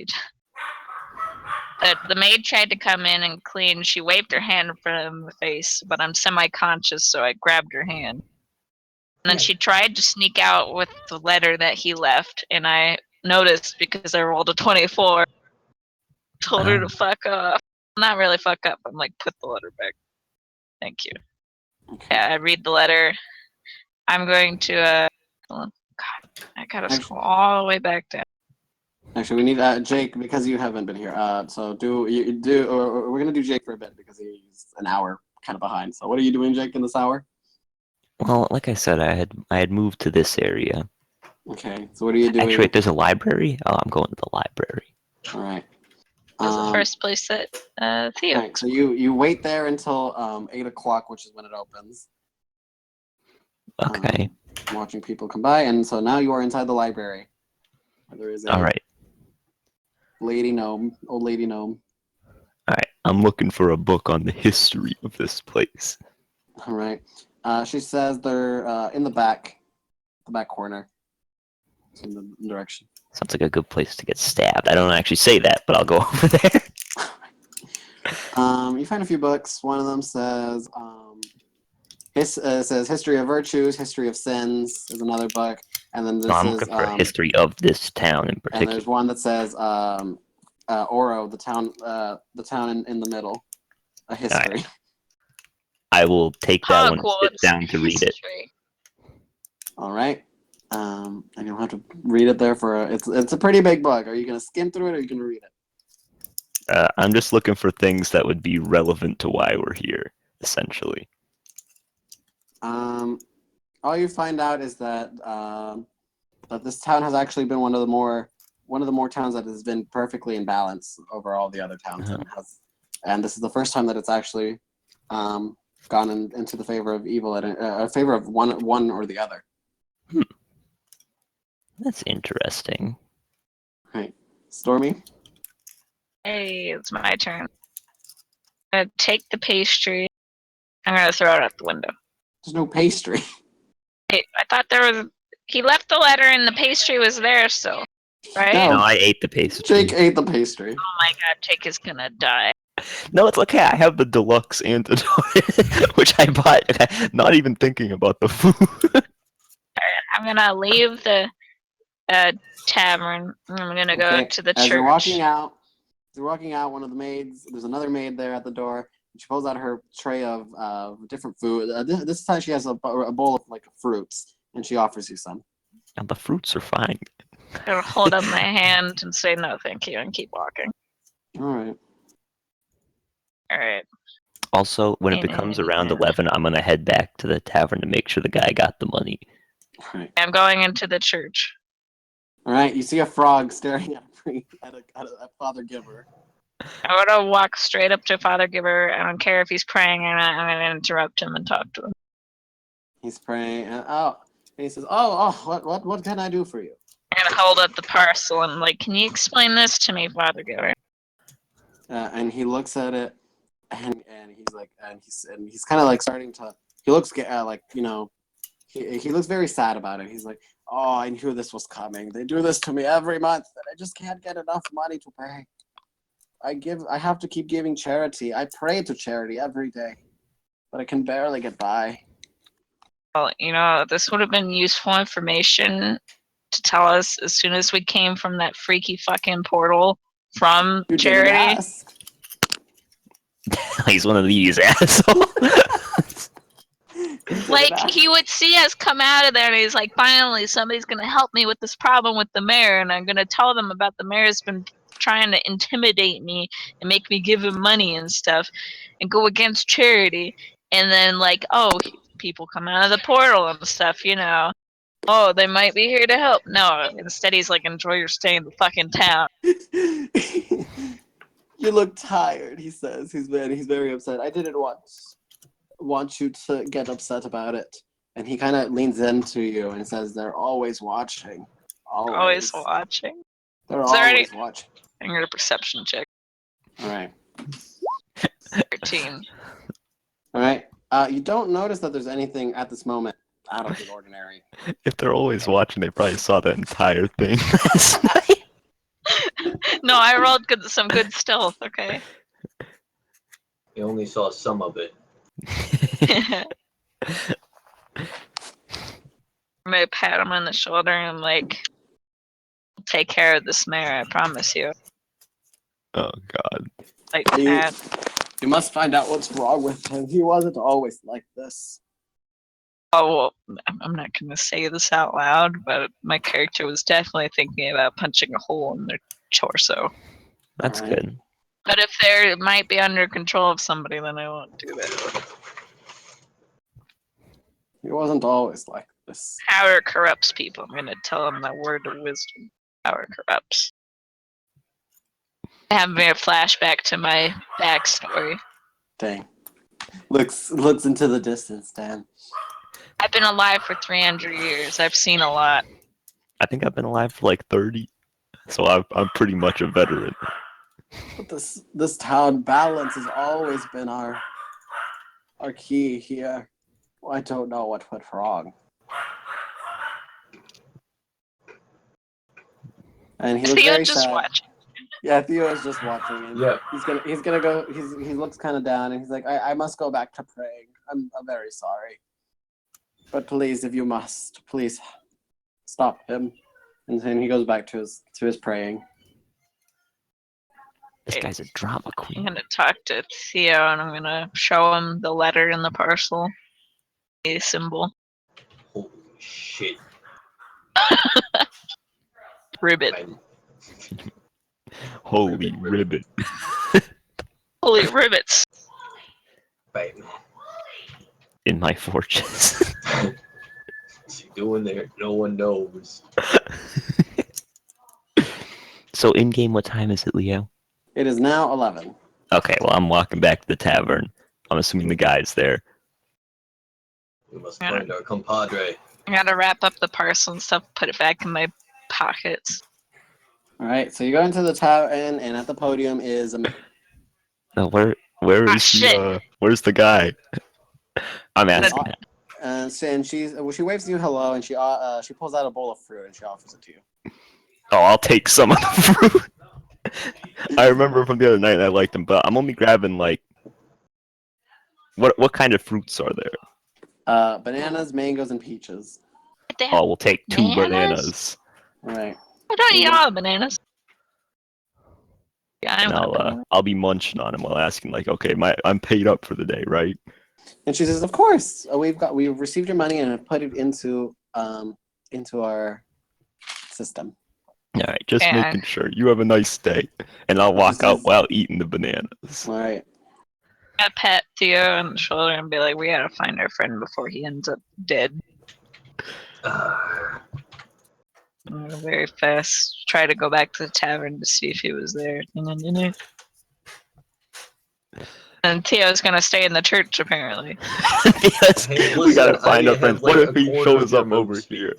The maid tried to come in and clean. She waved her hand from the face, but I'm semi-conscious, so I grabbed her hand. And then she tried to sneak out with the letter that he left, and I noticed because I rolled a 24. Told her to fuck off. Not really fuck up. I'm like, put the letter back. Thank you.
Okay.
Yeah, I read the letter. I'm going to, God, I gotta scroll all the way back down.
Actually, we need Jake because you haven't been here. So we're gonna do Jake for a bit because he's an hour kind of behind. So what are you doing, Jake, in this hour?
Well, like I said, I had moved to this area.
Okay. So what are you doing?
Actually, there's a library. Oh, I'm going to the library.
All right.
That's the first place that Theo.
All right. So you wait there until 8 o'clock, which is when it opens.
Okay.
Watching people come by, and so now you are inside the library. There is a
All right.
old lady gnome.
All right. I'm looking for a book on the history of this place.
All right. She says they're in the back corner. In the direction.
Sounds like a good place to get stabbed. I don't actually say that, but I'll go over there.
You find a few books. One of them says says History of Virtues, History of Sins is another book, and then this
No, I'm
is
looking for a history of this town in
and
particular.
there's one that says Oro, the town in the middle, a history.
Right. I will take that one and sit
Hogwarts
down to read it.
history.
All right. And you'll have to read it there for it's a pretty big book. Are you gonna skim through it or are you gonna read it?
I'm just looking for things that would be relevant to why we're here, essentially.
All you find out is that that this town has actually been one of the more towns that has been perfectly in balance over all the other towns, and this is the first time that it's actually gone into the favor of evil and favor of one or the other.
That's interesting.
Right, Stormy.
Hey, it's my turn. I'm gonna take the pastry. I'm gonna throw it out the window.
There's no pastry.
Hey, I thought there was. He left the letter and the pastry was there still, right?
No.
No, I ate the pastry.
Jake ate the pastry.
Oh my god, Jake is gonna die.
No, it's okay. I have the deluxe antidote, which I bought, not even thinking about the food.
I'm gonna leave the tavern. I'm gonna go
Okay,
to the
as
church.
you're walking out, one of the maids, there's another maid there at the door. She pulls out her tray of different food. This time she has a bowl of like fruits, and she offers you some.
And the fruits are fine.
I'm gonna hold up my hand and say no, thank you, and keep walking.
All right.
All right.
Also, when it becomes around 11, I'm gonna head back to the tavern to make sure the guy got the money.
All right.
I'm going into the church.
All right. You see a frog staring at a Father Giver.
I'm gonna walk straight up to Father Giver. I don't care if he's praying or not. I'm gonna interrupt him and talk to him.
He's praying. And he says, "Oh, what can I do for you?"
I'm gonna hold up the parcel and like, can you explain this to me, Father Giver?
And he looks at it, and he's like, and he's kind of like starting to. He looks like he looks very sad about it. He's like, "Oh, I knew this was coming. They do this to me every month, and I just can't get enough money to pay. I have to keep giving charity. I pray to charity every day, but I can barely get by."
Well, this would have been useful information to tell us as soon as we came from that freaky fucking portal from
You didn't
charity.
ask.
He's one of these assholes.
Like, he would see us come out of there and he's like, finally, somebody's going to help me with this problem with the mayor. And I'm going to tell them about the mayor's been trying to intimidate me and make me give him money and stuff and go against charity. And then, like, oh, people come out of the portal and stuff. Oh, they might be here to help. No, instead he's like, enjoy your stay in the fucking town.
You look tired, he says. He's very upset. I didn't want you to get upset about it. And he kind of leans into you and says, "They're always watching.
Always watching.
They're
Is there
always watching."
I'm going to perception check.
All right.
13.
All right. You don't notice that there's anything at this moment out of the ordinary.
If they're always watching, they probably saw the entire thing last night.
No, I rolled some good stealth, okay?
You only saw some of it.
I'm gonna pat him on the shoulder and like, take care of this mayor, I promise you.
Oh god.
Like
You,
that.
you must find out what's wrong with him. He wasn't always like this.
Oh, well, I'm not gonna say this out loud, but my character was definitely thinking about punching a hole in their torso.
That's
Alright.
good.
But if they might be under control of somebody, then I won't do that.
He wasn't always like this.
Power corrupts people. I'm gonna tell them that word of wisdom. Power corrupts. Having a flashback to my backstory.
Dang. Looks into the distance, Dan.
I've been alive for 300 years. I've seen a lot.
I think I've been alive for like 30, so I'm pretty much a veteran.
But this town balance has always been our key here. I don't know what went wrong. And he looks
Theo
very
just
sad.
watching.
Yeah, Theo is just watching. And
Yeah.
He's gonna go. He looks kind of down, and he's like, I must go back to praying. I'm very sorry. But please, if you must, please stop him. And then he goes back to his praying.
This guy's a drama
I'm
queen.
gonna talk to Theo and I'm gonna show him the letter in the parcel. A symbol.
Holy shit.
Ribbit.
Man.
Holy ribbit.
Holy ribbits.
Batman.
In my fortress.
What's he doing there? No one knows.
So in game, what time is it, Leo?
It is now 11.
Okay, well I'm walking back to the tavern. I'm assuming the guy's there.
We must find our compadre.
I gotta wrap up the parcel and stuff, put it back in my pockets.
All right, so you go into the tavern, and at the podium is a
No, where
Ah,
is
shit.
where's the guy? I'm asking.
and she waves you hello, and she pulls out a bowl of fruit and she offers it to you.
Oh, I'll take some of the fruit. I remember from the other night I liked them, but I'm only grabbing like what kind of fruits are there?
Bananas, mangoes, and peaches.
They have
Oh, we'll take 2
bananas?
bananas.
All right.
I don't eat all the bananas. Yeah, I
And
want a banana.
I'll be munching on them while asking like, okay, I'm paid up for the day, right?
And she says, "Of course, we've received your money and have put it into our system."
All right, just
And
making sure. You have a nice day, and I'll walk
Just
out
as-
while eating the bananas.
All right.
I pat Theo on the shoulder and be like, we gotta find our friend before he ends up dead. Very fast. Try to go back to the tavern to see if he was there. And Theo's gonna stay in the church apparently.
Yes,
Hey,
we gotta
listen,
find
I
our friends.
have, like,
What if
a
he
quarter of
shows
your
up over
move speed.
here?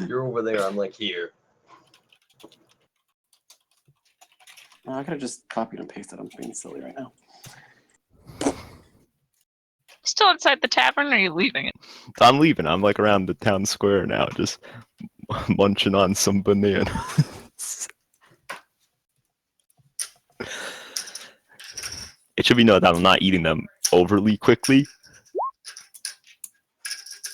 You're over there. I'm like here.
I could have just copied and pasted. I'm being silly right now.
Still inside the tavern, or are you leaving it?
So I'm leaving. I'm like around the town square now, just munching on some bananas. It should be noted that I'm not eating them overly quickly.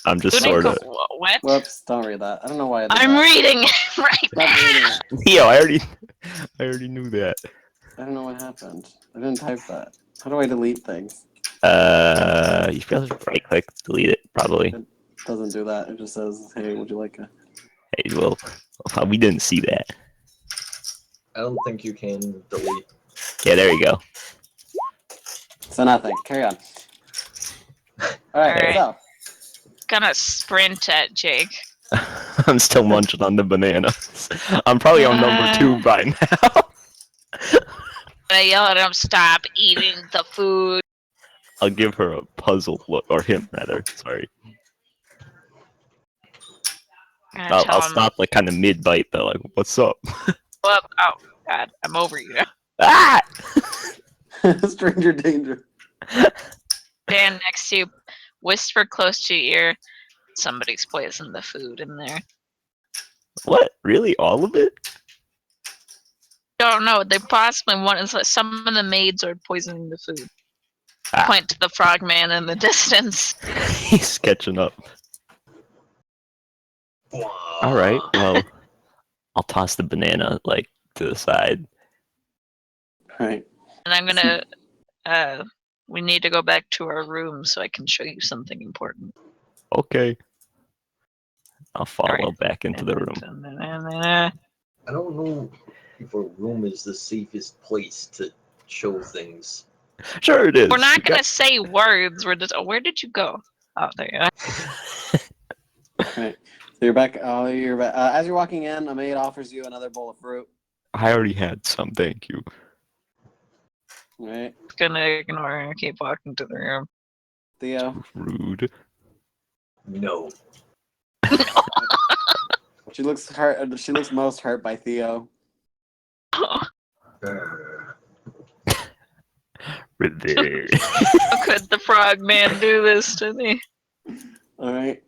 I'm just sort of.
What?
Whoops! Don't read that. I don't know why I did
I'm
that.
reading it right
Stop
now.
reading it.
Yo, I already knew that.
I don't know what happened. I didn't type that. How do I delete things?
You feel right click, delete it, probably.
It doesn't do that. It just says, "Hey, would you like a?"
Hey, well, we didn't see that.
I don't think you can delete.
Yeah, there you go.
So nothing. Carry on. All right.
Alright.
So
Gonna sprint at Jake.
I'm still munching on the bananas. I'm probably on number 2 by now.
I yell at him, stop eating the food.
I'll give her a puzzled look, or him rather. Sorry. I'll
Tell him,
stop like kind of mid bite though. Like, what's up?
oh god, I'm over you.
Ah!
stranger danger.
Stand next to you, whisper close to your ear. Somebody's poisoned the food in there.
What? Really? All of it?
Don't know. They possibly want. Some of the maids are poisoning the food.
Ah.
Point to the frogman in the distance.
He's catching up. All right. Well, I'll toss the banana like to the side.
Right.
And I'm gonna. We need to go back to our room so I can show you something important.
Okay. I'll follow
Alright.
back into the room.
I don't know if a room is the safest place to show things.
Sure it is.
We're not
You
gonna
got-
say words. We're just. Oh, where did you go? Oh, there you are.
Right. So you're back. Oh, you're back. As you're walking in, a maid offers you another bowl of fruit.
I already had some. Thank you.
Right.
Gonna ignore her and keep walking to the room.
Theo.
Rude.
No.
She looks hurt. She looks most hurt by Theo.
Revere.
How could the frogman do this to me?
All right.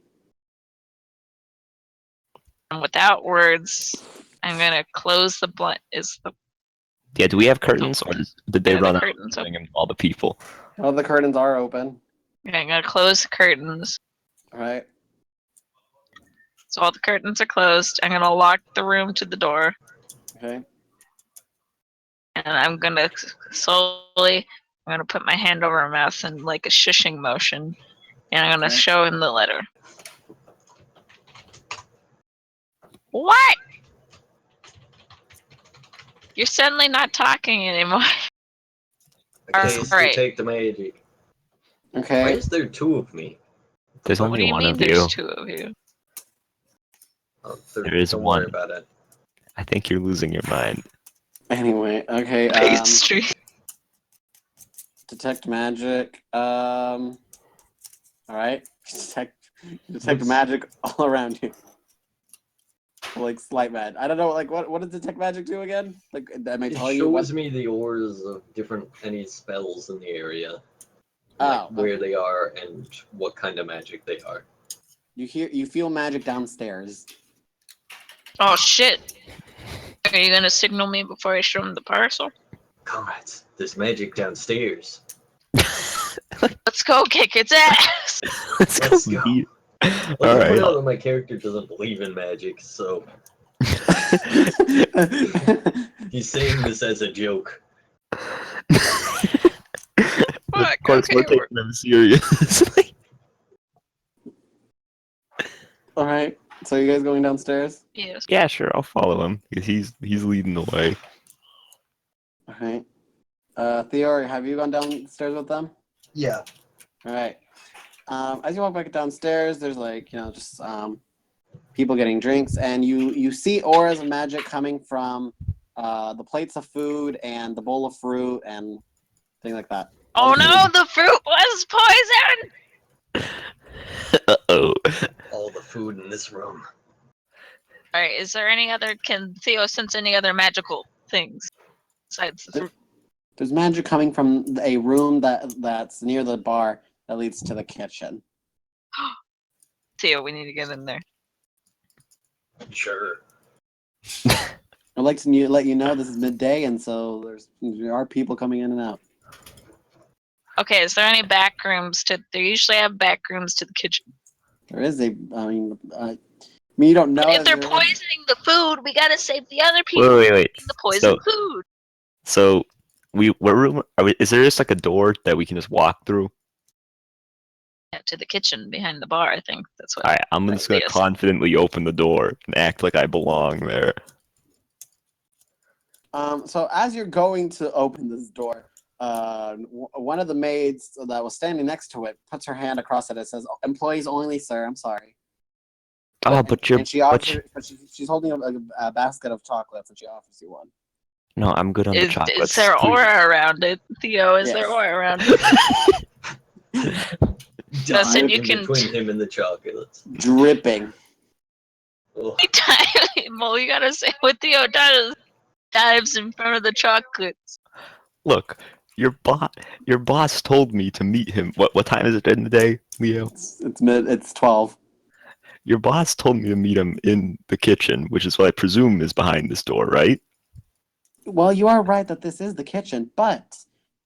And without words, I'm gonna close the blunt.
Yeah, do we have curtains, or did they
Yeah, the
run out
curtains
of all the people?
All the curtains are open.
I'm gonna close the curtains.
All right.
So all the curtains are closed. I'm gonna lock the room to the door,
Okay.
and I'm gonna slowly. I'm gonna put my hand over my mouth and like a shushing motion, and I'm gonna
Okay.
show him the letter. What? You're suddenly not talking anymore.
Okay, so
Alright.
take the magic. Why
Okay.
is there 2 of me?
There's
What
only
do you
one
mean
of
there's
you.
2 of you?
Oh,
There is
don't
one.
worry about it.
I think you're losing your mind.
Anyway. Okay.
Pastry.
Detect magic. All right. Detect
What's-
magic all around you. Like slight magic. I don't know. Like what does detect magic do again? Like am I
It
telling you what?
shows me the auras of any spells in the area.
Oh,
Like where
okay.
they are and what kind of magic they are.
You feel magic downstairs.
Oh shit. Are you gonna signal me before I show him the parcel?
Comrades, there's magic downstairs.
Let's go kick its ass!
Let's
Let's
go
go.
beat.
Like,
All
I
right.
point out that my character doesn't believe in magic, so he's saying this as a joke.
Of
Fuck,
course,
okay,
we're taking him seriously.
All right. So you guys going downstairs?
Yes.
Yeah, sure, I'll follow him because he's leading the way.
All right. Theo, have you gone downstairs with them?
Yeah.
All right. As you walk back downstairs, there's like just people getting drinks, and you see auras of magic coming from the plates of food and the bowl of fruit and things like that.
Oh no, the fruit was poison!
Uh-oh.
All the food in this room.
Alright, is there any other, can Theo sense any other magical things besides the fruit?
There's magic coming from a room that's near the bar that leads to the kitchen.
Theo, we need to get in there.
Sure.
I'd like to let you know this is midday, and so there are people coming in and out.
Okay, is there any back rooms to, they usually have back rooms to the kitchen.
There is you don't know.
But if they're
there is-
poisoning the food, we gotta save the other people
Wait.
from eating the poisoned food.
So is there just like a door that we can just walk through?
Yeah, to the kitchen behind the bar, I think. That's what.
All right, I'm just gonna
Yes.
confidently open the door and act like I belong there.
So as you're going to open this door, one of the maids that was standing next to it puts her hand across it and says, "Employees only, sir. I'm sorry."
Oh, but you're.
And she offers, she's holding a basket of chocolates, and she offers you one.
No, I'm good on the
Is
chocolates.
there
please.
aura around it? Theo, is there
Yes.
aura around it? Dustin,
Dive
you
in
can-
between him and the chocolates.
Dripping.
Oh,
Well, you gotta say what Theo does. Dives in front of the chocolates.
Look, your boss told me to meet him. What time is it in the day, Leo?
It's 12.
Your boss told me to meet him in the kitchen, which is what I presume is behind this door, right?
Well, you are right that this is the kitchen, but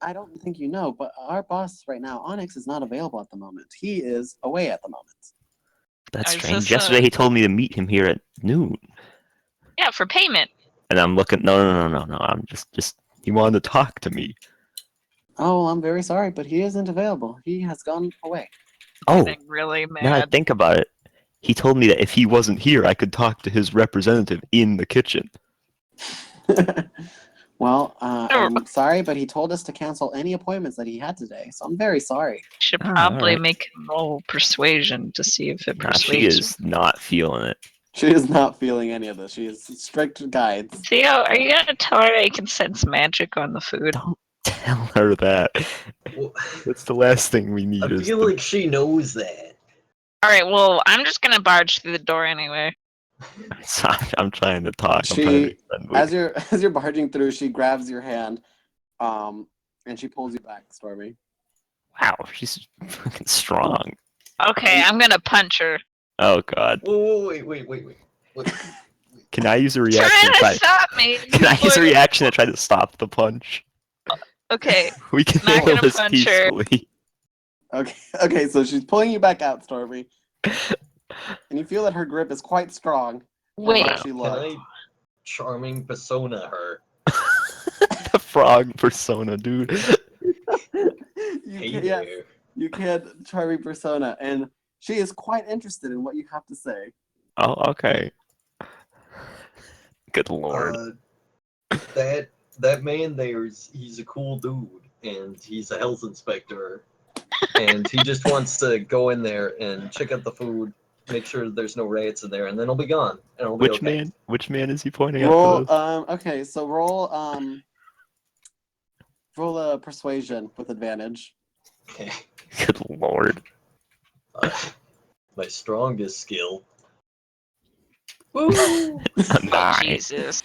I don't think you know, but our boss right now, Onyx, is not available at the moment. He is away at the moment.
That's
Is
strange.
this
Yesterday he told me to meet him here at noon,
Yeah, for payment.
and I'm looking. No. I'm just. He wanted to talk to me.
Oh, I'm very sorry, but he isn't available. He has gone away.
Oh,
Getting really
now I
mad.
think about it, he told me that if he wasn't here, I could talk to his representative in the kitchen.
Well, I'm sorry, but he told us to cancel any appointments that he had today, so I'm very sorry.
Should
Ah,
probably
alright.
make him roll persuasion to see if it
Nah, she
persuades him.
is not feeling it.
She is not feeling any of this. She is strict guides.
Theo, are you gonna tell her I can sense magic on the food?
Don't tell her that.
well,
That's the last thing we need.
I
is
feel
the-
like she knows that.
Alright, well, I'm just gonna barge through the door anyway.
Sorry, I'm trying to talk. I'm trying to be friendly.
As you're barging through, she grabs your hand, and she pulls you back, Stormy.
Wow, she's fucking strong.
Okay, I'm gonna punch her.
Oh god.
Whoa, wait.
Can I use a reaction?
Trying to stop me!
Can I use a reaction to try to stop the punch?
Okay,
We can
Not
handle
gonna
this
punch her.
peacefully.
Okay, so she's pulling you back out, Stormy. And you feel that her grip is quite strong. from
wait.
what she
Can
looked.
I charming persona her?
The frog persona, dude.
Hey
Yeah,
there.
you can charming persona, and she is quite interested in what you have to say.
Oh, okay. Good lord.
That man he's a cool dude, and he's a health inspector, and he just wants to go in there and check out the food, make sure there's no rats in there, and then he'll be gone, and it'll be
Which
okay.
man? Which man is he pointing out
Roll.
to this?
Okay, so roll a persuasion with advantage.
Okay.
Good lord.
My strongest skill. Woo!
Nine.
Jesus.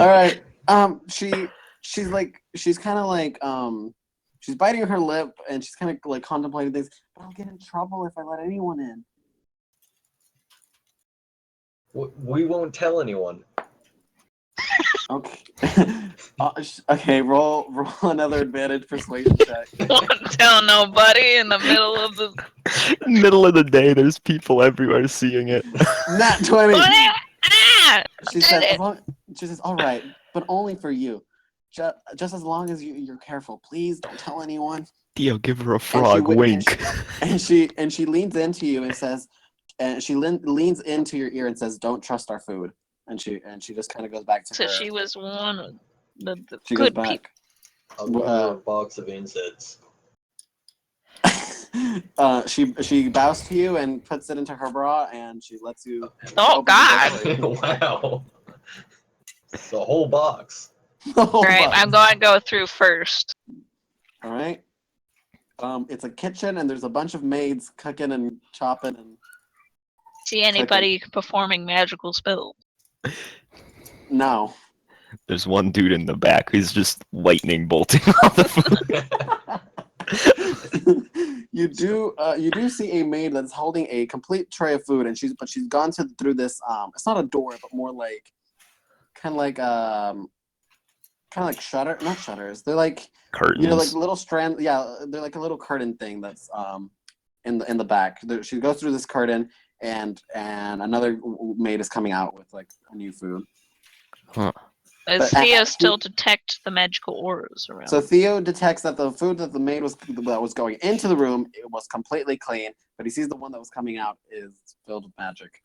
All right. She's kind of like she's biting her lip and she's kind of like contemplating things. But I'll get in trouble if I let anyone in.
We won't tell anyone.
Okay. Okay. Roll another advantage persuasion check.
Won't tell nobody in the middle of the.
Middle of the day, there's people everywhere seeing it.
Nat 20.
Ah!
She
Did
says,
it.
she says, all right, but only for you. Just as long as you're careful. Please don't tell anyone.
Theo, give her a frog
wi-
wink.
And she leans into you and says, and she leans into your ear and says, "Don't trust our food." And she just kind of goes back to
So
her.
she was one of the
She goes
good people.
back.
I'll give her a box of insects.
She bows to you and puts it into her bra, and she lets you.
Oh
open the
God!
door for you.
Wow. It's a whole box.
All right, I'm going to go through first.
All right. It's a kitchen, and there's a bunch of maids cooking and chopping and.
See anybody performing magical spells?
No.
There's one dude in the back who's just lightning bolting all the food.
You do see a maid that's holding a complete tray of food, and she's gone through this. It's not a door, but more like kind of like not shutters. They're like
Curtains.
like little strand. Yeah, they're like a little curtain thing that's in the back. She goes through this curtain, and another maid is coming out with like a new food.
Huh.
Does Theo still detect the magical auras around?
So Theo detects that the food that the maid that was going into the room, it was completely clean, but he sees the one that was coming out is filled with magic.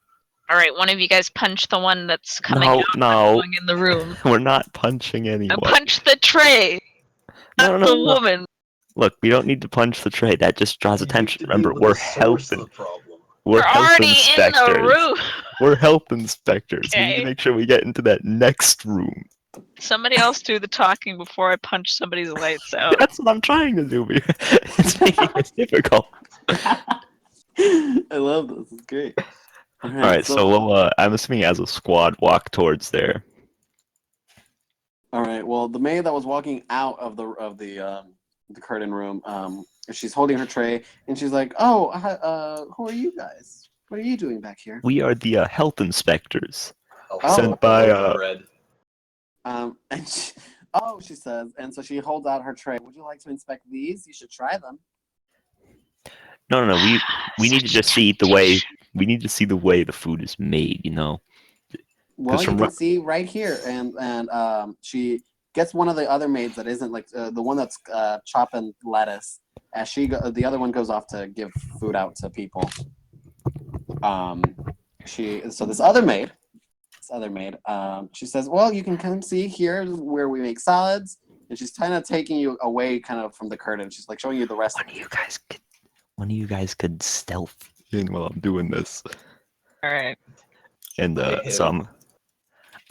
All right, one of you guys punch the one that's coming out going in the room.
We're not punching anyone.
Punch the tray, not the woman.
Look, we don't need to punch the tray. That just draws attention. Remember, we're health. We're health
already
inspectors.
in the room.
We're health inspectors.
Okay.
We need to make sure we get into that next room.
Somebody else do the talking before I punch somebody's lights out.
That's what I'm trying to do. It's making it difficult.
I love this. It's great.
All right, so we'll, I'm assuming as a squad, walk towards there.
All right. Well, the maid that was walking out of the curtain room, she's holding her tray, and she's like, "Oh, who are you guys? What are you doing back here?"
We are the health inspectors
sent
by
and she says, and so she holds out her tray. Would you like to inspect these? You should try them.
No. We need to just see the way. We need to see the way the food is made. You know.
Well, you can see right here, and she gets one of the other maids that isn't like the one that's chopping lettuce. As the other one goes off to give food out to people. This other maid, she says, "Well, you can come see here where we make salads," and she's kind of taking you away, kind of from the curtain. She's like showing you the rest.
One of you guys could stealth in while I'm doing this.
All right.
And so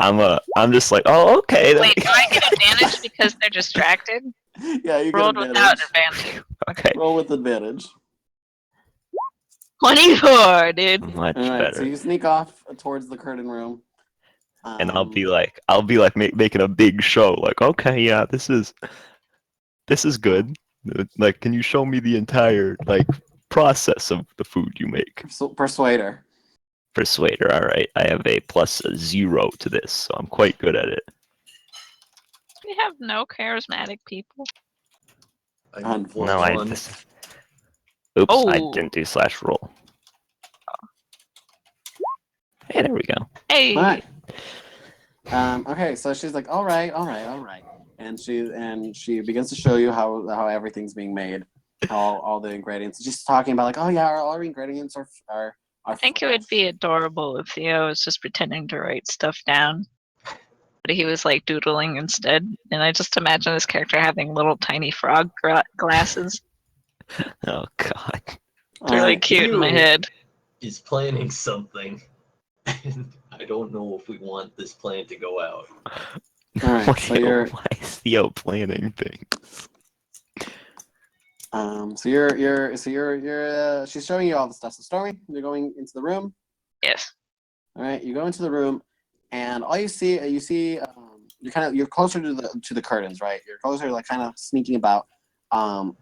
I'm just like, oh, okay.
Wait, do I get advantage because they're distracted?
Yeah, you
rolled
get
without advantage.
Okay.
Roll with advantage.
24, dude.
Much better.
So you sneak off towards the curtain room.
And I'll be like making a big show, like, okay, yeah, this is good. Like, can you show me the entire process of the food you make?
Persuader.
Persuader. All right, I have a +0 to this, so I'm quite good at it.
We have no charismatic people.
No, I just. Oops, I didn't do /roll. Hey, there we go.
Hey.
Right. Okay, so she's like, all right, and she begins to show you how everything's being made, how all the ingredients. She's talking about like, oh yeah, all our ingredients are.
I think it would be adorable if Theo was just pretending to write stuff down, but he was like doodling instead. And I just imagine this character having little tiny frog glasses.
Oh God.
It's really cute in my head.
He's planning something, and I don't know if we want this plan to go out.
All right,
why is Theo planning things?
She's showing you all the stuff. So Stormy, you're going into the room.
Yes.
All right, you go into the room, and all you see, you're closer to the curtains, right? You're closer, like kind of sneaking about. So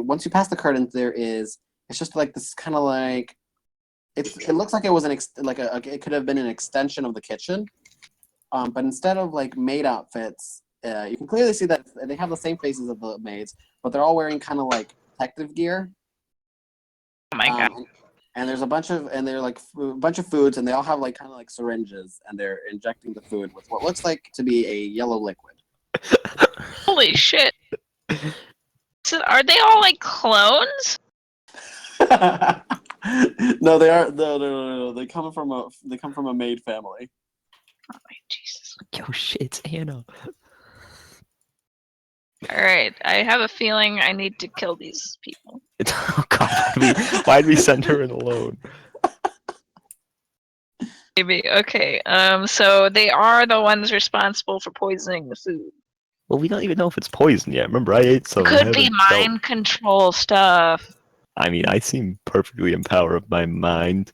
once you pass the curtains, it's just like this kind of like, it looks like it was it could have been an extension of the kitchen. but instead of like maid outfits, you can clearly see that they have the same faces of the maids, but they're all wearing kind of like protective gear.
Oh my god.
And there's a bunch of a bunch of foods, and they all have like kind of like syringes, and they're injecting the food with what looks like to be a yellow liquid.
Holy shit. So are they all like clones?
No, they are no. They come from a maid family.
Oh my Jesus.
Oh shit, it's Anna.
Alright, I have a feeling I need to kill these people.
Oh god, why'd we send her in alone?
Maybe. Okay. So they are the ones responsible for poisoning the food.
Well, we don't even know if it's poison yet. Remember, I ate some.
Could be mind control stuff.
I mean, I seem perfectly in power of my mind.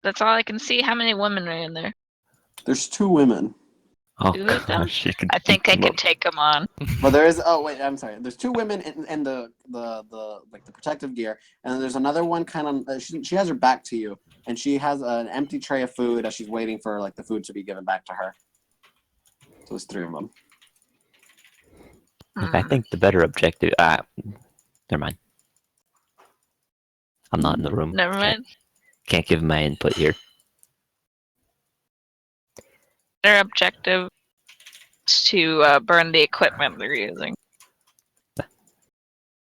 That's all I can see. How many women are in there?
There's 2 women.
Oh
Two of them?
gosh, you can.
I think I
beat them
can
up.
take them on.
But there is. Oh wait, I'm sorry. There's 2 women in the like the protective gear, and then there's another one kind of. She has her back to you, and she has an empty tray of food as she's waiting for like the food to be given back to her. So there's 3 of them.
Look, I think the better objective. Never mind. I'm not in the room.
Never mind.
Can't give my input here.
Their objective is to burn the equipment they're using.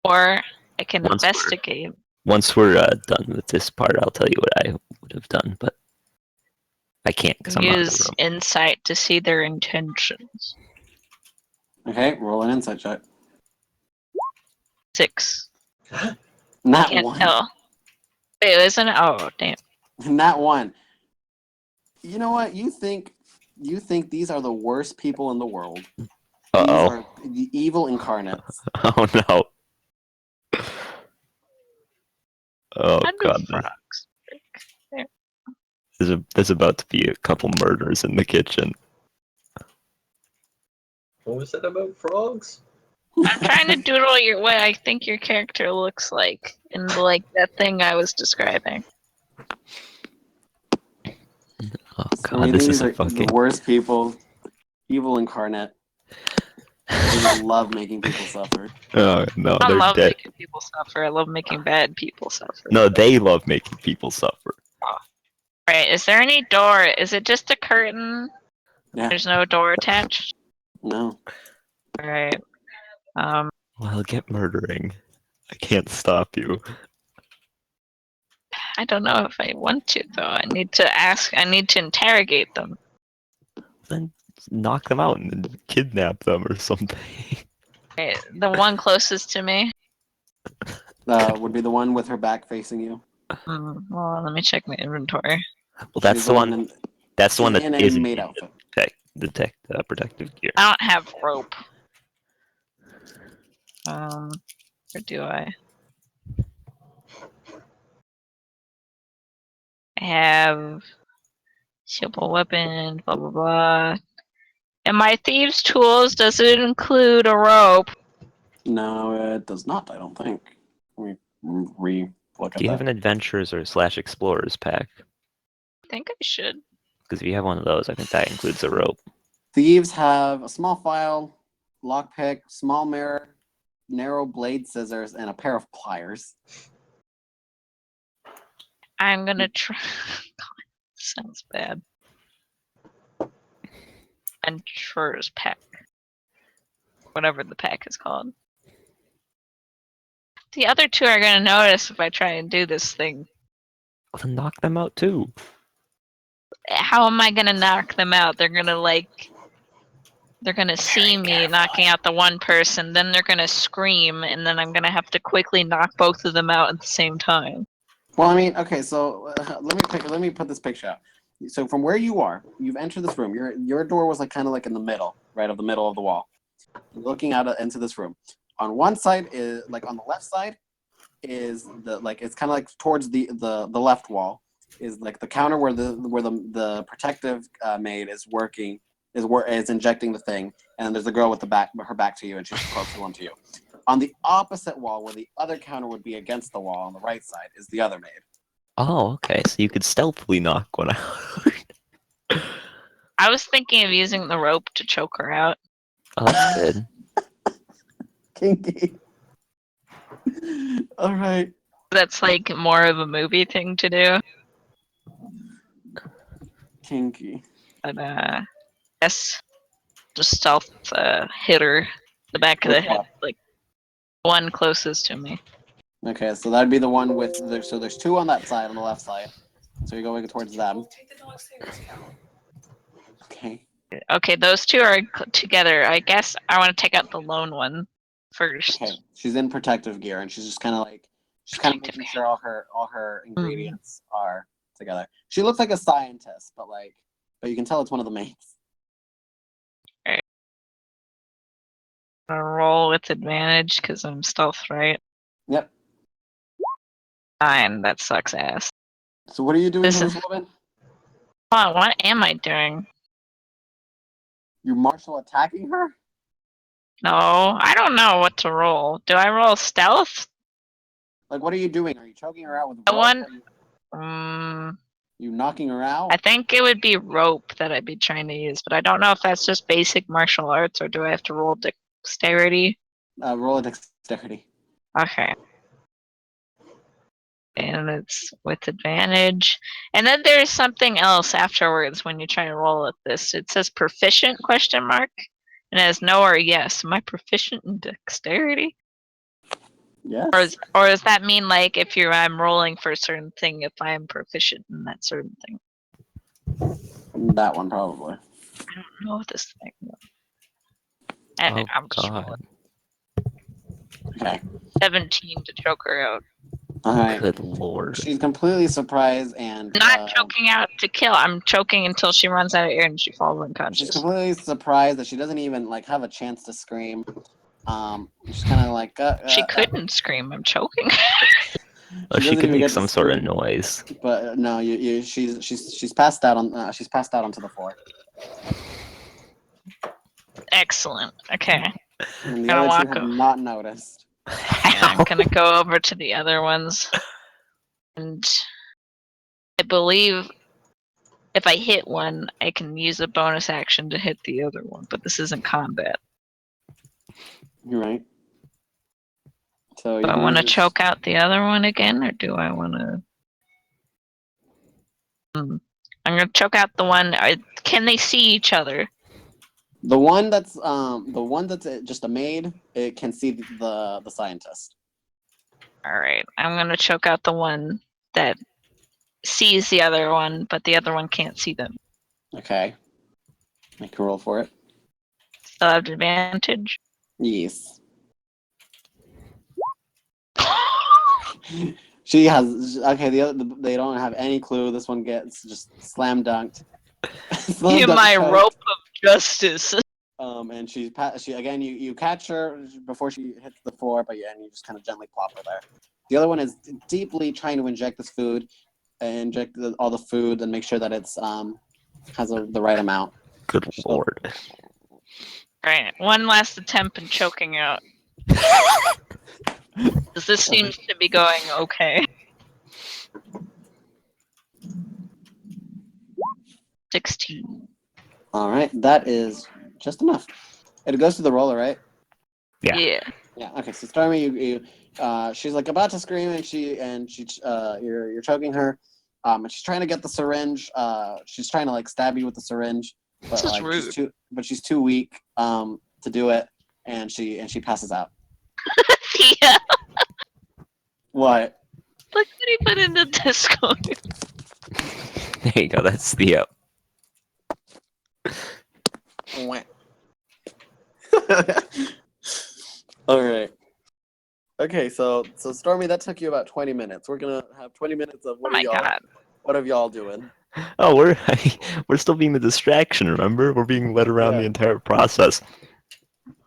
Or I can
Once we're-
investigate.
Once we're done with this part, I'll tell you what I would have done, but I can't because I'm not in
Use
the room.
insight to see their intentions.
Okay, roll an insight check.
6.
Not
Can't
1.
tell. Wait, isn't it? Oh, damn.
Not 1. You know what? You think these are the worst people in the world. These
Uh-oh.
are the evil incarnates.
Oh no. Oh
How do
god.
frogs?
There's about to be a couple murders in the kitchen.
What was that about frogs?
I'm trying to doodle what I think your character looks like in like that thing I was describing.
Oh
I
god,
mean,
this
these
is
are
a fucking.
the worst people. Evil incarnate. They just love making people suffer.
Oh no,
I
they're
love
dead.
making people suffer. I love making bad people suffer.
No, they love making people suffer.
Right, is there any door? Is it just a curtain?
Yeah.
There's no door attached?
No.
Alright.
Well, get murdering. I can't stop you.
I don't know if I want to though. I need to interrogate them.
Then knock them out and then kidnap them or something.
Okay, the one closest to me.
Would be the one with her back facing you.
Well, let me check my inventory.
Well, that's
She's
the one.
in,
That's the one
she's
that
in a
isn't
maid
in
outfit.
the protective gear.
I don't have rope. Or do I? I have simple weapon, blah blah blah. And my thieves' tools, does it include a rope?
No, it does not. I don't think. Let me re-look at
Do you have
that.
an adventurers or / explorers pack?
I think I should.
Because if you have one of those, I think that includes a rope.
Thieves have a small file, lockpick, small mirror, narrow blade scissors, and a pair of pliers.
I'm gonna try. God, sounds bad. Adventurers pack. Whatever the pack is called. The other 2 are gonna notice if I try and do this thing.
Well, then knock them out too.
How am I gonna knock them out? They're gonna see me knocking out the one person, then they're gonna scream, and then I'm gonna have to quickly knock both of them out at the same time.
Well, I mean, okay, so let me put this picture out. So from where you are, you've entered this room. Your door was like kind of like in the middle, right of the middle of the wall. You're looking out into this room. On one side is like on the left side is the like it's kind of like towards the left wall is like the counter where the protective maid is working is injecting the thing, and there's a girl with her back to you, and she's close to one to you. On the opposite wall, where the other counter would be against the wall on the right side, is the other maid.
Oh, okay. So you could stealthily knock one out.
I was thinking of using the rope to choke her out.
Oh, that's good.
Kinky. All right.
That's like more of a movie thing to do.
Kinky.
But yes, just stealth hit her the back of the head, like one closest to me.
Okay, so that'd be the one with so there's two on that side, on the left side. So you're going towards them. Okay.
Okay, those two are together. I guess I want to take out the lone one first.
Okay. She's in protective gear, and she's just kind of making
Protective
sure all her ingredients are together. She looks like a scientist, but you can tell it's one of the mates.
I'm gonna roll with advantage because I'm stealth, right?
Yep.
9. That sucks ass.
So what are you doing to
Listen.
this woman?
Oh, what am I doing?
You martial attacking her?
No, I don't know what to roll. Do I roll stealth?
Like, what are you doing? Are you choking her out with
The
rope?
one-
You knocking her out?
I think it would be rope that I'd be trying to use, but I don't know if that's just basic martial arts or do I have to roll dexterity?
Roll a dexterity.
Okay. And it's with advantage. And then there's something else afterwards when you try to roll at this. It says proficient ? And it has no or yes. Am I proficient in dexterity?
Yes.
Or does that mean like if I'm rolling for a certain thing, if I am proficient in that certain thing?
That one probably.
I don't know this thing.
Oh
I'm just
God.
rolling.
Okay.
17 to choke her out.
All right.
Good lord.
She's completely surprised and
Not choking out to kill. I'm choking until she runs out of air and she falls
she's
unconscious.
completely surprised that she doesn't even have a chance to scream. She's kind of like.
She couldn't scream. I'm choking.
Oh, she
doesn't
could
even
make
get to
some sort of
scream.
noise.
But no, she's passed out on she's passed out onto the floor.
Excellent. Okay.
And the
Gonna
other
walk
two have
over.
not noticed.
Yeah, I'm gonna go over to the other ones. And I believe if I hit one, I can use a bonus action to hit the other one, but this isn't combat.
You're right. So
Do
you
I
can
want to
use
choke out the other one again, or do I want to? I'm gonna choke out the one. Can they see each other?
the one that's just a maid. It can see the scientist.
All right, I'm gonna choke out the one that sees the other one, but the other one can't see them.
Okay. Make a roll for it.
Still have advantage.
Yes. She has okay. They don't have any clue. This one gets just slam dunked.
Give my rope of justice.
And she again. You catch her before she hits the floor, but you just kind of gently plop her there. The other one is deeply trying to inject this food, inject all the food, and make sure that it's has the right amount.
Good lord.
Alright, one last attempt in choking out. This seems to be going okay. 16.
All right, that is just enough. It goes to the roller, right?
Yeah.
Yeah. Okay. So Stormy, she's like about to scream, and you're choking her, and she's trying to get the syringe. She's trying to stab you with the syringe, but
This is rude.
she's too weak to do it, and she passes out.
Yeah,
What?
look what he put in the Discord.
There you go. That's the
All right. Okay, so Stormy, that took you about 20 minutes. We're gonna have 20 minutes of
Oh my god.
what are y'all doing?
Oh, we're still being the distraction. Remember, we're being led around
Yeah.
the entire process.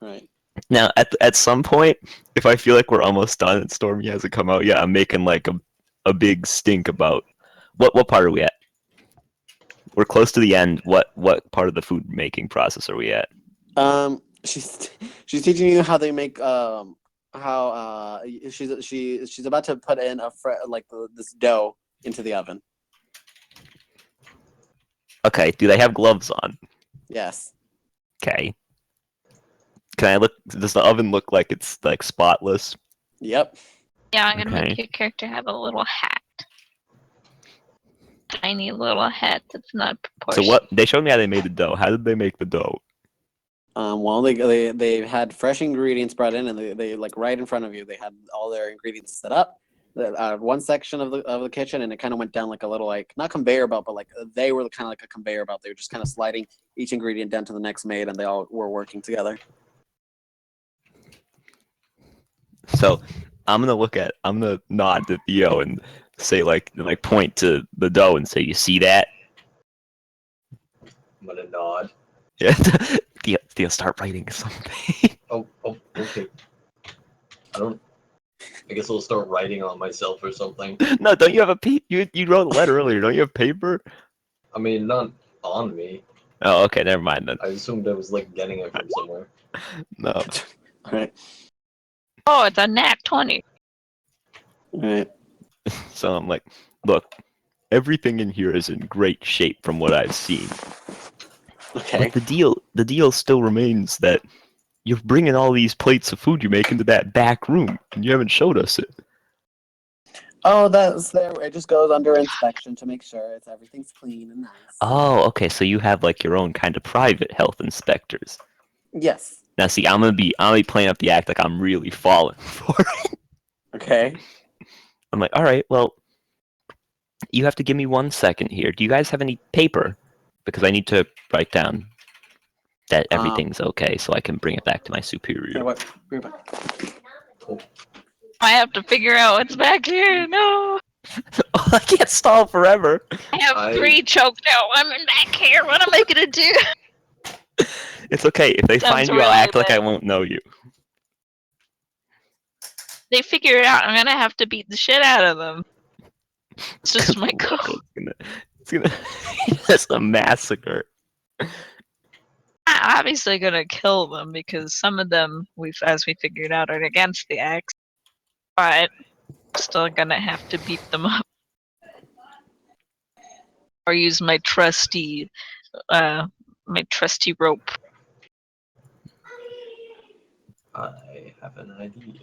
Right.
Now, at some point, if I feel like we're almost done and Stormy hasn't come out yet, I'm making like a big stink about what part are we at? We're close to the end. What part of the food making process are we at?
She's teaching you how they make how she's about to put in this dough into the oven.
Okay, do they have gloves on?
Yes.
Okay. Can I look? Does the oven look like it's like spotless?
Yep.
Yeah, I'm gonna
Okay.
make your character have a little hat. Tiny little hat that's not
So
proportioned.
what? They showed me how they made the dough. How did they make the dough?
Well, they had fresh ingredients brought in, and they like right in front of you. They had all their ingredients set up. One section of the kitchen, and it kind of went down like a little like not conveyor belt, but like they were kind of like a conveyor belt. They were just kind of sliding each ingredient down to the next made, and they all were working together.
So I'm gonna nod to Theo and say like point to the dough and say, "You see that?"
I'm gonna nod.
Yeah. Theo, start writing something.
Oh, okay. I guess I'll start writing on myself or something.
No, don't you have a you wrote a letter earlier? Don't you have paper?
I mean, not on me.
Oh, okay, never mind then.
I assumed I was like getting it from somewhere.
No.
All right.
Oh, it's a nat 20.
All right.
So I'm like, look, everything in here is in great shape from what I've seen.
Okay.
But the deal still remains that you're bringing all these plates of food you make into that back room, and you haven't showed us it.
Oh, that's there. It just goes under inspection to make sure everything's clean and nice.
Oh, okay, so you have like your own kind of private health inspectors.
Yes.
Now, see, I'm gonna be playing up the act like I'm really falling for it.
Okay.
I'm like, all right, well, you have to give me 1 second here. Do you guys have any paper? Because I need to write down that everything's okay, so I can bring it back to my superior.
What? Bring it back.
I have to figure out what's back here. No.
I can't stall forever.
I have 3 choked out women back here. What am I gonna do?
It's okay. If they
Sounds
find you, I'll
really
act like I
bad.
won't know you.
They figure it out. I'm gonna have to beat the shit out of them. It's just my goal.
It's gonna it's a massacre.
I'm obviously gonna kill them because some of them, as we figured out, are against the axe. But still gonna have to beat them up. Or use my trusty rope.
I have an idea.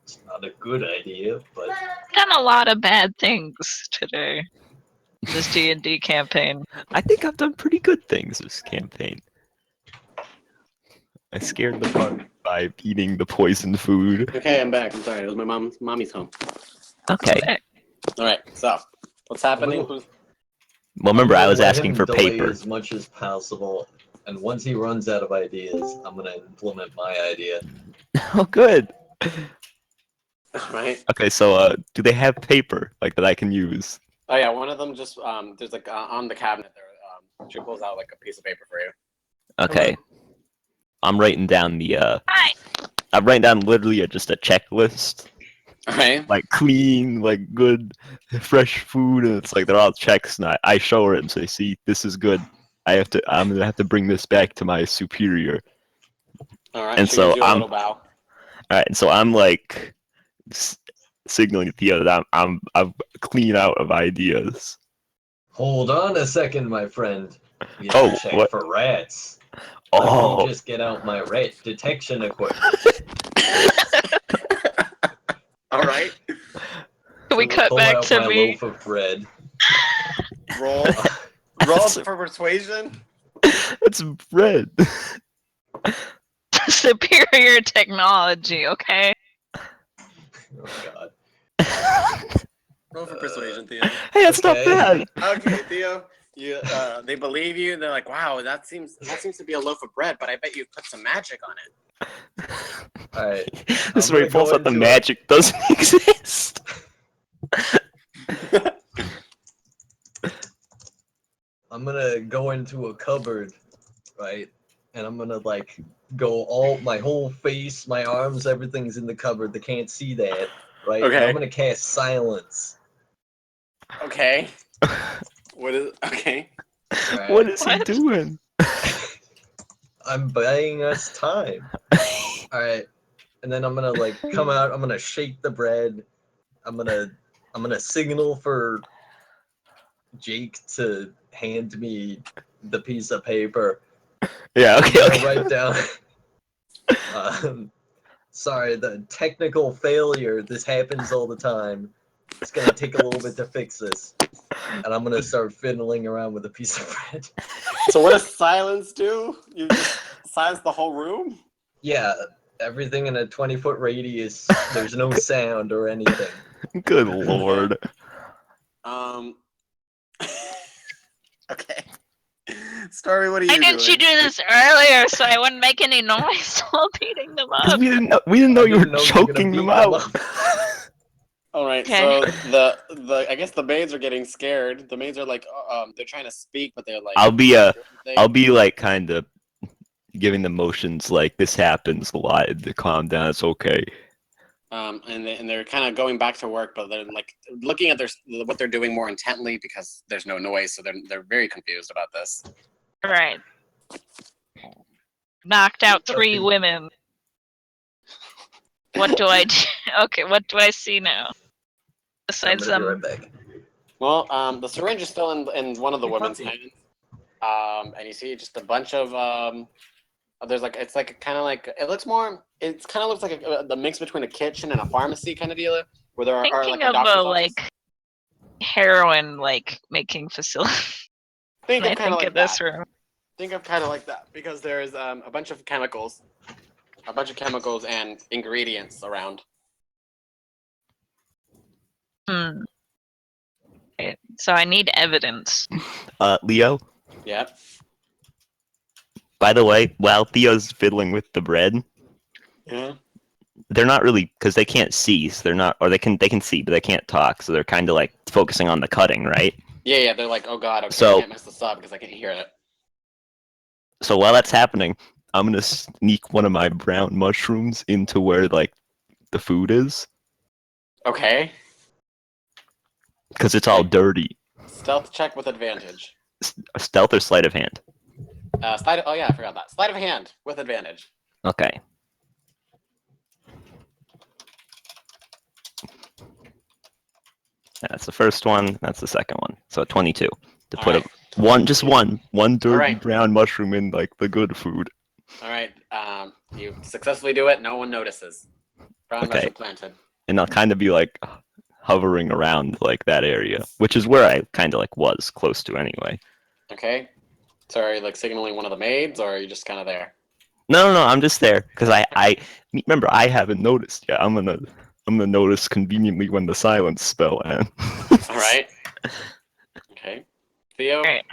It's not a good idea, but
Done a lot of bad things today. This D&D campaign.
I think I've done pretty good things this campaign. I scared the bug by eating the poisoned food.
Okay, I'm back. I'm sorry. It was my mommy's home.
Okay.
All right. So, what's happening?
Well, remember, I was
let
asking
him
for
delay
paper.
as much as possible, and once he runs out of ideas, I'm gonna implement my idea.
Oh, good.
All right.
Okay, so do they have paper like that I can use?
Oh yeah, one of them just there's like on the cabinet there. She pulls out like a piece of paper for you.
Okay. I'm writing down
Hi.
I'm writing down literally just a checklist.
All right.
Like clean, like good, fresh food, and it's like they're all checks. And I show her it and say, "See, this is good. I'm gonna have to bring this back to my superior."
All right.
And
She
so
gives you a little bow.
all right, and so I'm like signaling to Theo that I'm clean out of ideas.
Hold on a second, my friend. You
Oh,
check
what?
for rats.
Oh,
Let me just get out my rat detection equipment.
All right.
Can we cut
Pull
back
out
to
my
me?
loaf of bread.
Roll. Roll for persuasion.
that's bread.
Superior technology, okay?
Oh god.
Roll for persuasion, Theo.
Hey, that's not
Okay.
bad.
Okay, Theo. You they believe you. They're like, wow, that seems to be a loaf of bread, but I bet you put some magic on it.
Alright.
This is
I'm
where he
gonna
pulls
go
out the
into
magic doesn't exist.
I'm gonna go into a cupboard, right? And I'm gonna like go all my whole face, my arms, everything's in the cupboard. They can't see that, right? And
Okay.
I'm gonna cast silence.
Okay. What is okay?
Alright.
What is he
What?
doing?
I'm buying us time. Alright. And then I'm gonna like come out, I'm gonna shake the bread. I'm gonna I'm gonna signal for Jake to hand me the piece of paper.
Yeah,
I'm
okay,
gonna
okay.
write down. Sorry, the technical failure. This happens all the time. It's gonna take a little bit to fix this, and I'm gonna start fiddling around with a piece of bread.
So what does silence do? You just silence the whole room?
Yeah, everything in a 20-foot radius. There's no sound or anything.
Good lord.
Um. Okay. Stormy, what are you
Why
doing?
didn't you do this earlier so I wouldn't make any noise while beating them
'Cause
up?
we didn't know
I
you were
didn't know you were gonna
choking them
beat them
out.
up.
All right,
Okay.
so the I guess the maids are getting scared. The maids are like, they're trying to speak, but they're like,
I'll be
not doing anything.
I'll be like kind of giving the motions like this happens a lot. To calm down. It's okay.
And they're kind of going back to work, but they're like looking at what they're doing more intently because there's no noise, so they're very confused about this.
Right. Knocked out 3
Okay.
women. What do I do? Okay, what do I see now?
I'm
Besides
gonna be
them.
right back.
Well, the syringe is still in one of the
Hey,
women's
Puffy.
hands, and you see just a bunch of there's like it's like kind of like it looks more. It kind of looks like the mix between a kitchen and a pharmacy kind of deal, where there are like
Thinking
a
of
doctor's
a
office.
like heroin like making facility.
Think
I
of kind of
think
like
of this
that.
room.
Think of kind of like that because there's a bunch of chemicals and ingredients around.
Hmm. Okay, so I need evidence.
Leo.
Yep.
By the way, while Theo's fiddling with the bread,
Yeah.
they're not really because they can't see. So they're not, or they can see, but they can't talk. So they're kind of like focusing on the cutting, right?
Yeah. They're like, oh god, okay,
So-
I can't mess this up because I can't hear it.
So while that's happening, I'm gonna sneak one of my brown mushrooms into where like the food is
Okay.
because it's all
Okay.
dirty.
Stealth check with advantage.
Stealth or sleight of hand.
Slide. Oh yeah, I forgot that. Sleight of hand with advantage.
Okay. That's the first one. That's the second one. So 22 to
All
put
right.
one dirty
Alright.
brown mushroom in like the good food.
All right. You successfully do it. No one notices. Brown
Okay.
mushroom planted.
And I'll kind of be like hovering around like that area, which is where I kind of like was close to anyway.
Okay. So are you like signaling one of the maids, or are you just kind of there?
No, I'm just there because I remember I haven't noticed yet. I'm gonna notice conveniently when the silence spell ends.
All right. Okay. Theo.
Alright.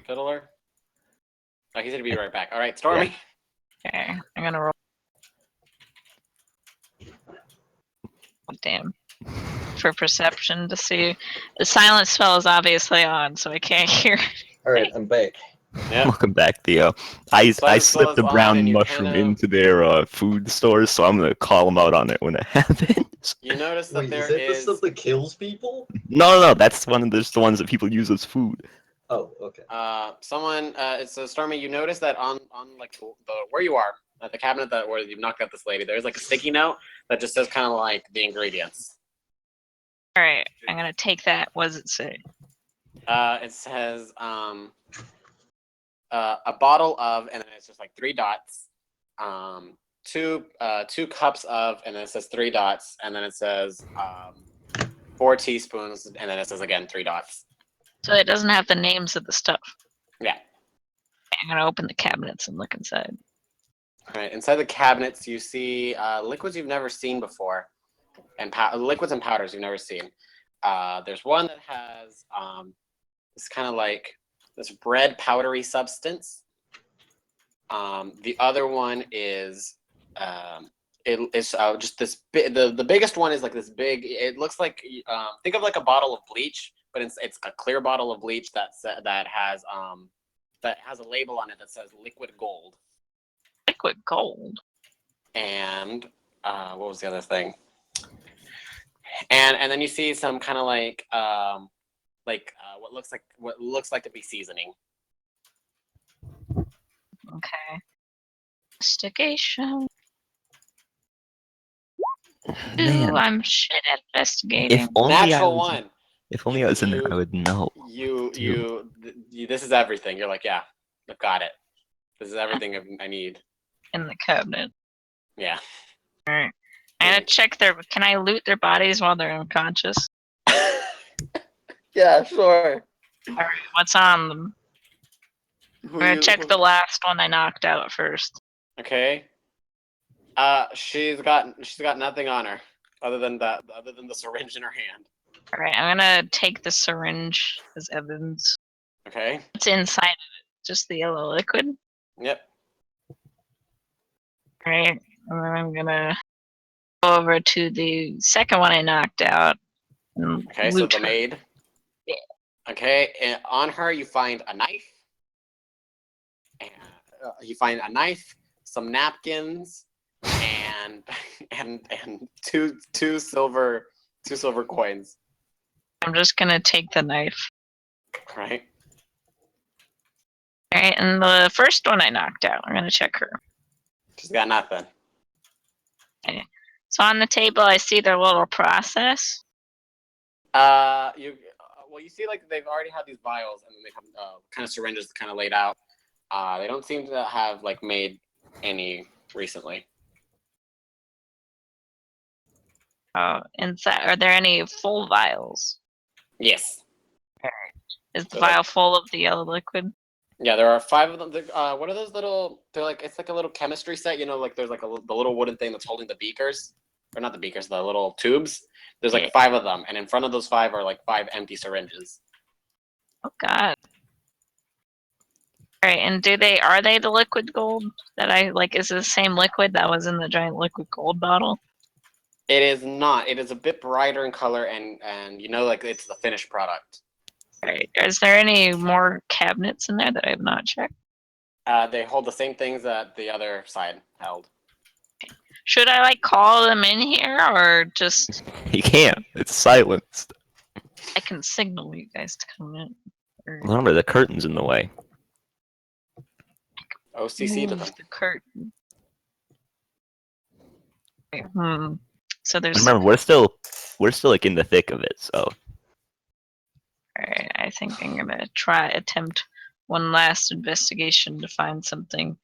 Fiddler. Oh, he said to be right back. All right, Stormy.
Okay, I'm gonna roll. Damn. For perception to see. The silence spell is obviously on, so I can't hear.
All right, I'm back.
Yeah.
Welcome back, Theo. I
Silence spell
slipped
is
the
on,
brown
and you
mushroom
kinda-
into their food stores, so I'm gonna call them out on it when it happens.
You notice that
Wait,
there
is that the
is.
stuff that kills people?
No, that's one of the ones that people use as food.
Oh, okay.
Someone. It's Stormy. You notice that on like the where you are at the cabinet that where you've knocked out this lady. There's like a sticky note that just says kind of like the ingredients.
Alright, I'm gonna take that. What does it say?
It says a bottle of, and then it's just like 3 dots. Two cups of, and then it says 3 dots, and then it says 4 teaspoons, and then it says again 3 dots.
So it doesn't have the names of the stuff.
Yeah.
I'm gonna open the cabinets and look inside.
All right. Inside the cabinets, you see liquids you've never seen before, and liquids and powders you've never seen. There's one that has this kind of like this red powdery substance. The other one is it's just this the biggest one is like this big. It looks like think of like a bottle of bleach, but it's a clear bottle of bleach that has a label on it that says liquid gold.
Liquid gold.
And what was the other thing? And then you see some kind of like what looks like to be seasoning.
Okay. Investigation.
Man,
I'm shit at investigating.
if only I
Natural
was,
one.
if only I was in there, I would know.
You. This is everything. You're like, yeah, I've got it. This is everything I need.
In the cabinet.
Yeah.
Alright. I'm gonna check their. Can I loot their bodies while they're unconscious?
Yeah, sure.
Alright, what's on them? I'm gonna check the last one I knocked out first.
Okay. She's got nothing on her other than the syringe in her hand.
Alright, I'm gonna take the syringe as evidence.
Okay.
What's inside of it? Just the yellow liquid?
Yep.
Alright, and then I'm gonna go over to the second one I knocked out. And
Okay, so
loot
the
her.
maid.
Yeah.
Okay, and on her you find a knife. And you find a knife, some napkins, and two silver coins.
I'm just gonna take the knife.
Right.
Alright, and the first one I knocked out, I'm gonna check her.
She's got nothing.
So on the table, I see their little process.
You see like they've already had these vials and then they have kind of syringes kind of laid out. They don't seem to have like made any recently.
Inside, are there any full vials?
Yes.
Is the
So,
vial full of the yellow liquid?
Yeah, there are 5 of them. What are those little? They're like it's like a little chemistry set. You know, like there's like the little wooden thing that's holding the beakers, or not the beakers, the little tubes. There's like 5 of them, and in front of those 5 are like 5 empty syringes.
Oh God. Alright, and are they the liquid gold that I like? Is it the same liquid that was in the giant liquid gold bottle?
It is not. It is a bit brighter in color, and you know, like it's the finished product.
Alright, is there any more cabinets in there that I have not checked?
They hold the same things that the other side held.
Should I like call them in here or just
You can't. It's silenced.
I can signal you guys to come in? Or
Remember, the curtain's in the way.
OCC to
move
them.
the curtain. Okay, So there's
Remember, we're still like in the thick of it. So
Alright, I think I'm gonna attempt one last investigation to find something.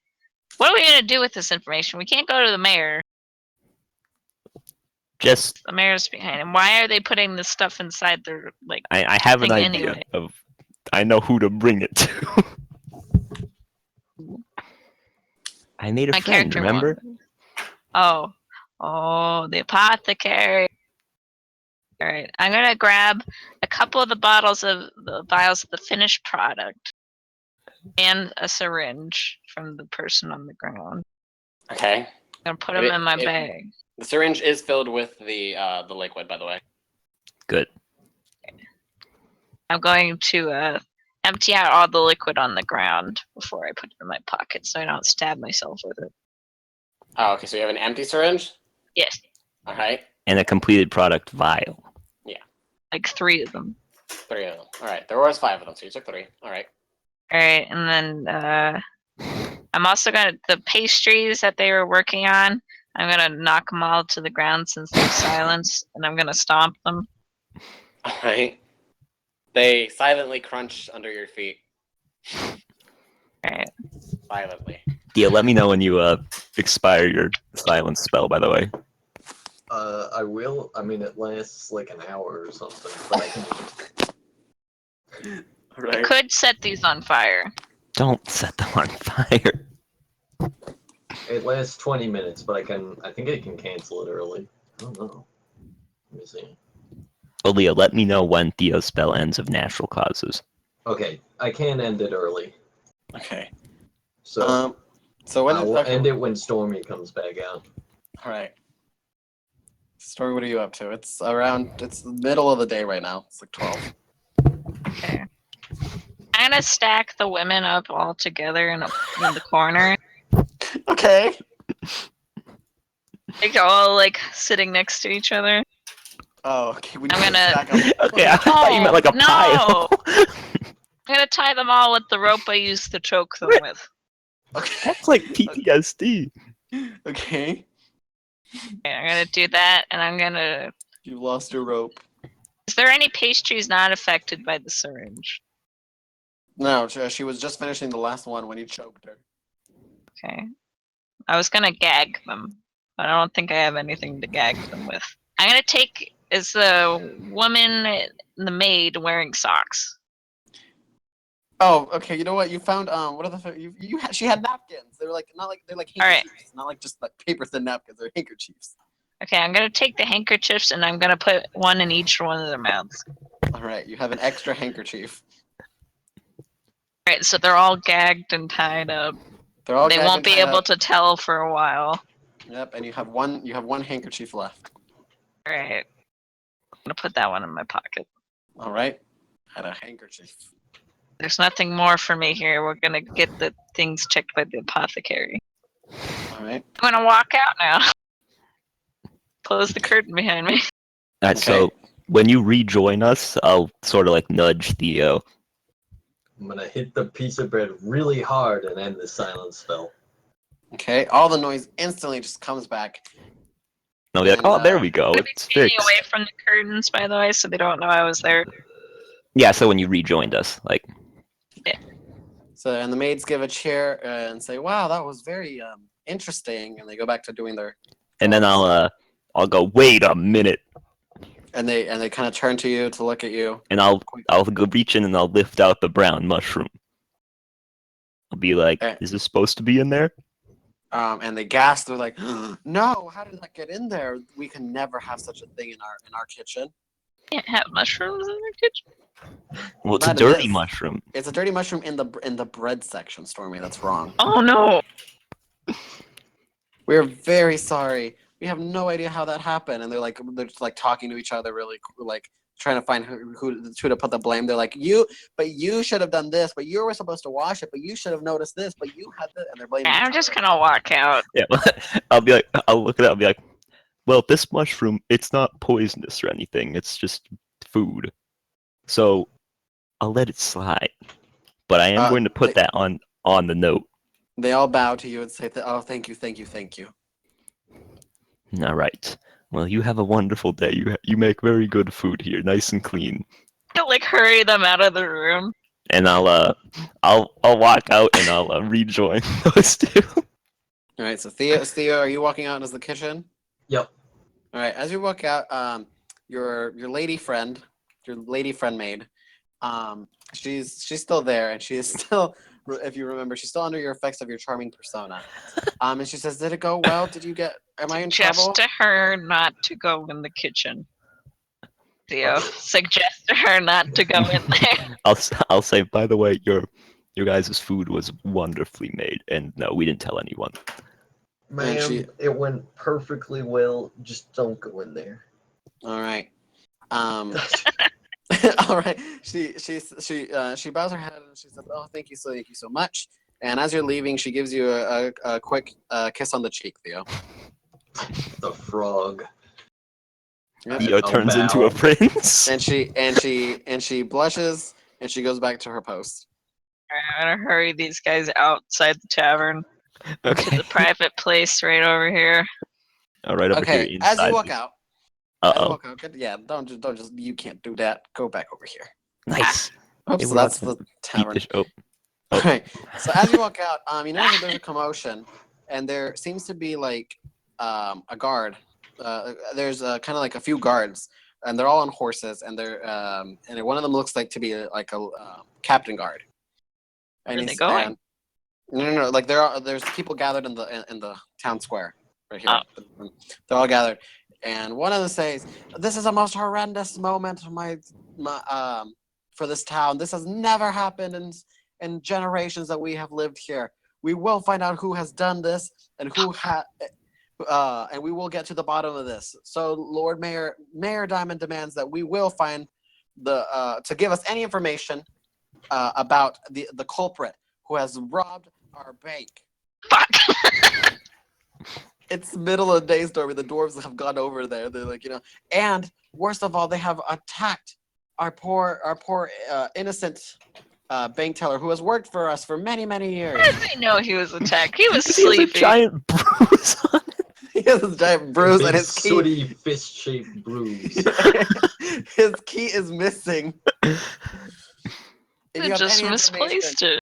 What are we gonna do with this information? We can't go to the mayor.
just
The mayor's behind. And why are they putting this stuff inside their like
I have an
thing
idea
anyway?
of. I know who to bring it to. I made a
My
friend.
character
Remember?
Oh, the apothecary. Alright, I'm gonna grab a couple of the vials of the finished product and a syringe from the person on the ground.
Okay.
I'm gonna put them in my bag.
The syringe is filled with the liquid, by the way.
Good.
I'm going to empty out all the liquid on the ground before I put it in my pocket so I don't stab myself with it.
Oh, okay. So you have an empty syringe.
Yes,
All right.
And a completed product vial.
like 3 of them.
3 of them. All right. There was 5 of them, so you took 3. All right.
Alright, and then I'm also the pastries that they were working on, I'm gonna knock them all to the ground since they're silenced, and I'm gonna stomp them.
All right. They silently crunch under your feet.
Alright.
Silently.
Dia, let me know when you expire your silence spell. By the way.
I will. I mean, it lasts like an hour or something. But I can...
I could set these on fire.
Don't set them on fire.
It lasts 20 minutes, but I think I can cancel it early. I don't know. Let me see.
Well, Leah, let me know when Theo's spell ends of natural causes.
Okay, I can end it early.
Okay.
So
when
I will end it when Stormy comes back out.
All right. Story, what are you up to? It's the middle of the day right now. It's like 12.
Okay. I'm gonna stack the women up all together in the corner.
Okay.
Like all like sitting next to each other.
Oh, okay.
I'm gonna.
Okay, I thought you meant like a
No!
pile.
I'm gonna tie them all with the rope I used to choke them with.
Okay.
That's like PTSD.
Okay.
Okay, I'm gonna do that, and I'm gonna.
You lost your rope.
Is there any pastries not affected by the syringe?
No, she was just finishing the last one when you choked her.
Okay. I was gonna gag them, but I don't think I have anything to gag them with. I'm gonna take. Is the woman, the maid, wearing socks?
Oh, okay. You know what? You found what are the she had napkins. They were like not like they're like
All right.
handkerchiefs, not like just like paper thin napkins. They're handkerchiefs.
Okay, I'm gonna take the handkerchiefs and I'm gonna put one in each one of their mouths.
All right, you have an extra handkerchief.
All right, so they're all gagged and tied up.
They're all
They
gagged
won't
and
be
tied
able
up.
to tell for a while.
Yep, and you have one handkerchief left.
All right, I'm gonna put that one in my pocket.
All right, had a handkerchief.
There's nothing more for me here. We're gonna get the things checked by the apothecary.
All right.
I'm gonna walk out now. Close the curtain behind me.
Alright, so when you rejoin us, I'll sort of like nudge Theo.
I'm gonna hit the piece of bread really hard and end the silence spell.
Okay. All the noise instantly just comes back.
And I'll be like,
And,
oh, there we go.
I'm gonna be
It's
standing
fixed.
away from the curtains, by the way, so they don't know I was there.
Yeah, so when you rejoined us, like,
So and the maids give a cheer and say, "Wow, that was very interesting," and they go back to doing their.
and then
jobs.
I'll go, wait a minute,
And they kind of turn to you to look at you.
and I'll go reach in and I'll lift out the brown mushroom. I'll be like, is this supposed to be in there?
And they gasp. They're like, "No! How did that get in there? We can never have such a thing in our kitchen."
Can't have mushrooms in their kitchen.
Well, it's a
That it
dirty
is.
mushroom.
It's a dirty mushroom in the bread section, Stormy. That's wrong.
Oh no!
We're very sorry. We have no idea how that happened. And they're just like talking to each other, really like trying to find who to put the blame. They're like, but you should have done this, but you were supposed to wash it, but you should have noticed this, but you had this, and they're blaming.
I'm
each
just
other.
gonna walk out.
Yeah, I'll be like, I'll look at it. I'll be like, well, this mushroom, it's not poisonous or anything. It's just food. So I'll let it slide. But I am going to put that on the note.
They all bow to you and say, "Oh, thank you, thank you, thank you."
All right. Well, you have a wonderful day. You make very good food here, nice and clean.
I'll like hurry them out of the room.
And I'll walk out and I'll rejoin those two.
All right. So Theo, are you walking out into the kitchen?
Yep.
All right. As you walk out, your lady friend maid, she's still there, and she is still, if you remember, she's still under your effects of your charming persona. And she says, "Did it go well? Am I in trouble?"
Suggest to her not to go in the kitchen. Theo, suggest to her not to go in there.
I'll say, by the way, your guys' food was wonderfully made, and no, we didn't tell anyone.
Ma'am, it went perfectly well. Just don't go in there.
All right. All right. She bows her head and she says, "Oh, thank you so much." And as you're leaving, she gives you a quick kiss on the cheek, Theo.
The frog.
Yep.
Theo turns into a prince.
And she blushes and she goes back to her post.
I'm gonna hurry these guys outside the tavern to
Okay.
the private place right over here.
Right over here
Okay.
inside.
As you walk out.
Uh-oh.
Yeah. Don't just. You can't do that. Go back over here.
Nice.
Oops.
Hey,
So
we're
that's
not
the
Eat
tavern.
this. Oh.
All right. So as you walk out, you notice that there's a commotion, and there seems to be like a guard. There's kind of like a few guards, and they're all on horses, and they're and one of them looks like to be like a captain guard. And
Where are they
he's
going?
no. Like there's people gathered in the town square right here. They're all gathered, and one of them says, "This is a most horrendous moment for this town. This has never happened in generations that we have lived here. We will find out who has done this and and we will get to the bottom of this. So Lord Mayor Diamond demands that we will find to give us any information about the culprit who has robbed our bank."
Fuck.
It's middle of the day, Stormy. The dwarves have gone over there. They're like, and worst of all, they have attacked our poor innocent bank teller who has worked for us for many, many years.
How did they know he was attacked? He was
He has a
sleeping.
giant bruise on it.
He has this giant bruise,
Big
and his key.
sooty fist-shaped bruise.
His key is missing. If
I
you have
just
any information,
misplaced it.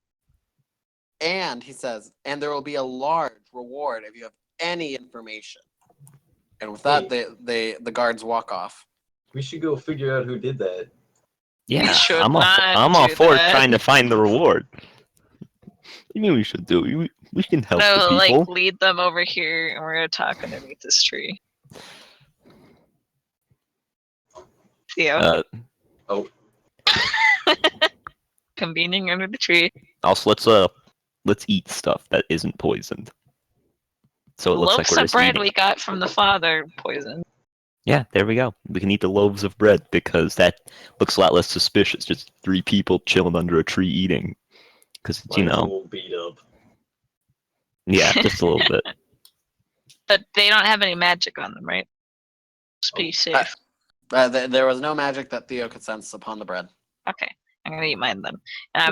and he says, and there will be a large reward if you have any information. And with that, the guards walk off.
We should go figure out who did that.
Yeah,
should
I'm all,
not
I'm all
do
for
that.
trying to find the reward. You mean we should do? We can help the
No,
people.
like lead them over here, and we're gonna talk underneath this tree. Theo,
Oh,
convening under the tree.
Also, let's eat stuff that isn't poisoned. So it looks like
Loaves
we're
of
just
bread
eating.
we got from the father poison.
Yeah, there we go. We can eat the loaves of bread because that looks a lot less suspicious. Just 3 people chilling under a tree eating. Because, you
mine's a
know,
little beat up.
yeah, just a little bit.
But they don't have any magic on them, right? Just be safe.
There was no magic that Theo could sense upon the bread.
Okay, I'm gonna eat mine then.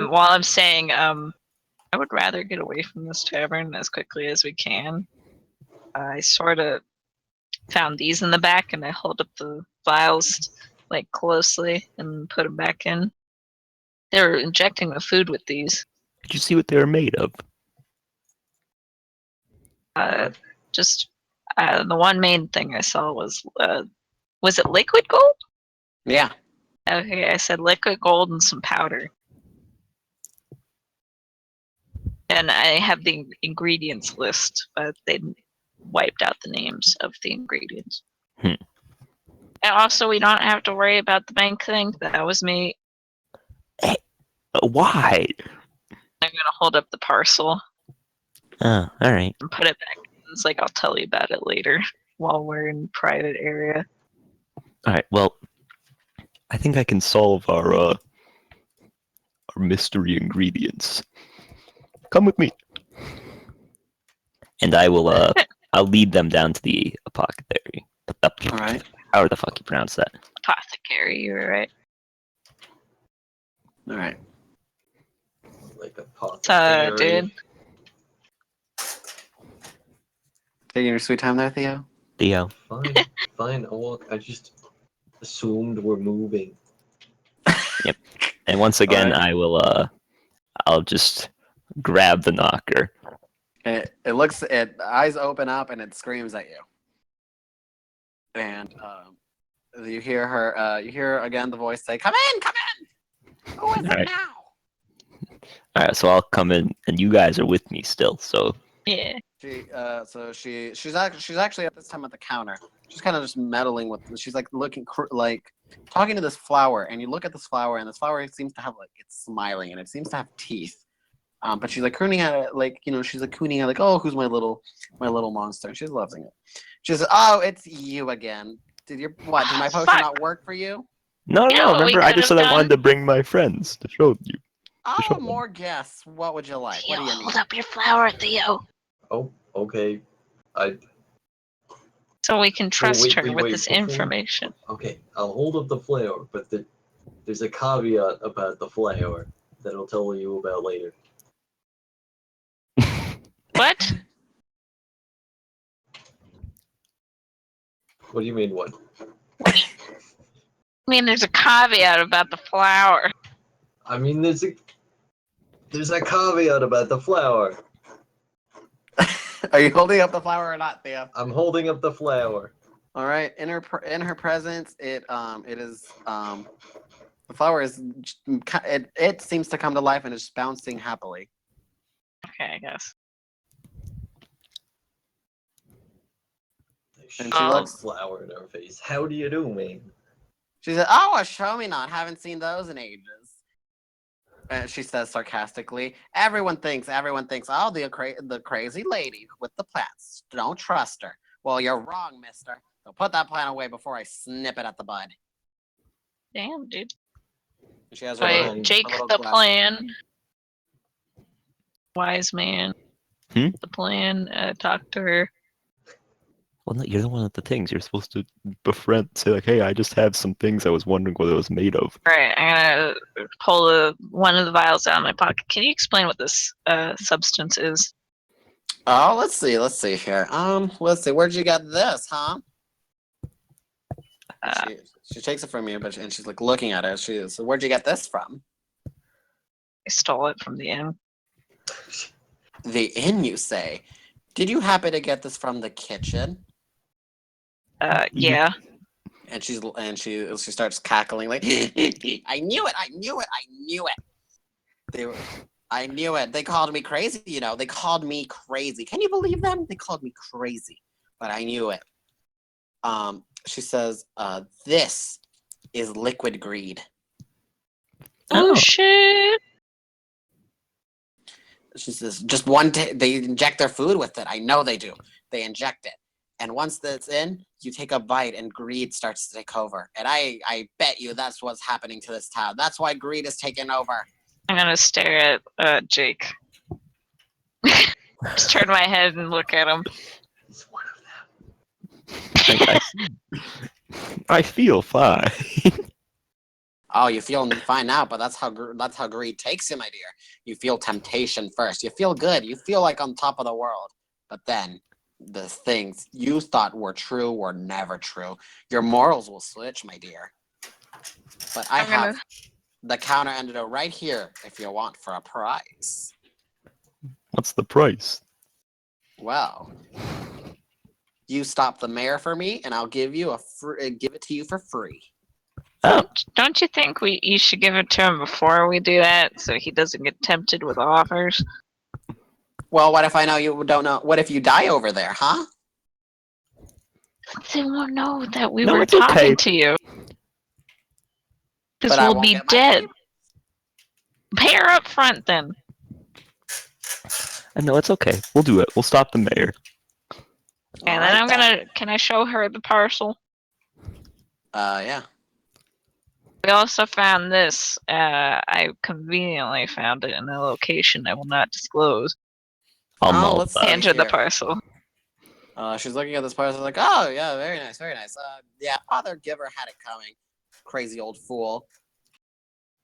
While I'm saying, I would rather get away from this tavern as quickly as we can. I sort of found these in the back, and I hold up the vials like closely and put them back in. They were injecting the food with these.
Did you see what they were made of?
Just the one main thing I saw was it liquid gold?
Yeah.
Okay, I said liquid gold and some powder. And I have the ingredients list, but they wiped out the names of the ingredients.
Hmm.
And also, we don't have to worry about the bank thing. That was me.
Why?
I'm gonna hold up the parcel
Oh, alright.
and put it back. It's like I'll tell you about it later while we're in private area.
Alright, well, I think I can solve our mystery ingredients. Come with me. And I will, I'll lead them down to the apothecary.
All right.
However the fuck you pronounce that.
Apothecary, you were right.
All right.
Like a pot.
Dude.
Taking your sweet time there, Theo?
Theo.
Fine, fine. I just assumed we're moving.
And once again,
Alright.
I will, I'll just grab the knocker.
It eyes open up and it screams at you. And you hear her. You hear again the voice say, "Come in, come in. Who is it
Alright.
now?"
Alright, so I'll come in, and you guys are with me still, so...
Yeah.
She's actually at this time at the counter. She's kind of just meddling with. She's like looking like talking to this flower, and you look at this flower, and this flower seems to have like it's smiling, and it seems to have teeth. But she's like crooning at it, like she's like crooning at like, "Oh, who's my little monster?" And she's loving it. She says, "Oh, it's you again. Did my potion
Fuck.
not work for you?
No,
No, we
remember, I just said
could've
I wanted to bring my friends to show you.
Oh,
Sure.
more guests. What would you like?
Theo,
What do you
hold
need?"
up your flower, Theo.
Oh, okay.
So we can trust her with
wait,
this
before-
information.
Okay, I'll hold up the flower, but there's a caveat about the flower that I'll tell you about later.
What?
What do you mean, what?
I mean, there's a caveat about the flower.
I mean, there's a caveat about the flower.
Are you holding up the flower or not, Theo?
I'm holding up the flower.
All right. In her presence, it is the flower is it seems to come to life and is bouncing happily.
Okay, I guess.
And
She
she
Oh.
looks.
flower in her face. How do you do, man?
She said, "Oh, show me not. Haven't seen those in ages." And she says sarcastically, everyone thinks, oh, the crazy lady with the plants. Don't trust her." "Well, you're wrong, mister. So put that plant away before I snip it at the bud."
Damn, dude.
And she has her
Wait,
little-
Jake
her little
the
glass-
plan. Wise man.
Hmm?
The plan. Talk to her.
Well, no, you're the one with the things. You're supposed to befriend, say like, "Hey, I just have some things I was wondering what it was made of."
Alright, I'm gonna pull one of the vials out of my pocket. Can you explain what this substance is?
Oh, let's see here. Let's see. Where'd you get this, huh?
Uh,
She takes it from you, and she's like looking at it. So where'd you get this from?
I stole it from the inn.
The inn, you say? Did you happen to get this from the kitchen?
Yeah.
And she starts cackling like, I knew it, I knew it, I knew it. I knew it. They called me crazy, you know. They called me crazy. Can you believe them? They called me crazy, but I knew it. She says, this is liquid greed.
Oh shit!
She says, just they inject their food with it. I know they do. They inject it. And once that's in, you take a bite and greed starts to take over. And I bet you that's what's happening to this town. That's why greed is taking over.
I'm gonna stare at Jake. Just turn my head and look at him.
He's one of them.
I feel fine.
Oh, you feel fine now, but that's how greed takes you, my dear. You feel temptation first. You feel good. You feel like on top of the world. But then the things you thought were true were never true. Your morals will switch, my dear. But I have the counter antidote right here if you want for a price.
What's the price?
Well, you stop the mayor for me, and I'll give it to you for free.
Oh,
Don't you think you should give it to him before we do that, so he doesn't get tempted with offers?
Well, what if I know you don't know? What if you die over there, huh?
They won't know that we
No,
were
it's okay.
talking to you. Because
But I
we'll
won't
be
get my
dead.
pay.
Pay her up front then.
no, it's okay. We'll do it. We'll stop the mayor.
And then I'm gonna. Can I show her the parcel?
Yeah.
We also found this. I conveniently found it in a location I will not disclose.
Let's see
Enter the
here.
parcel.
She's looking at this parcel like, oh yeah, very nice, very nice. Yeah, Father Giver had it coming. Crazy old fool.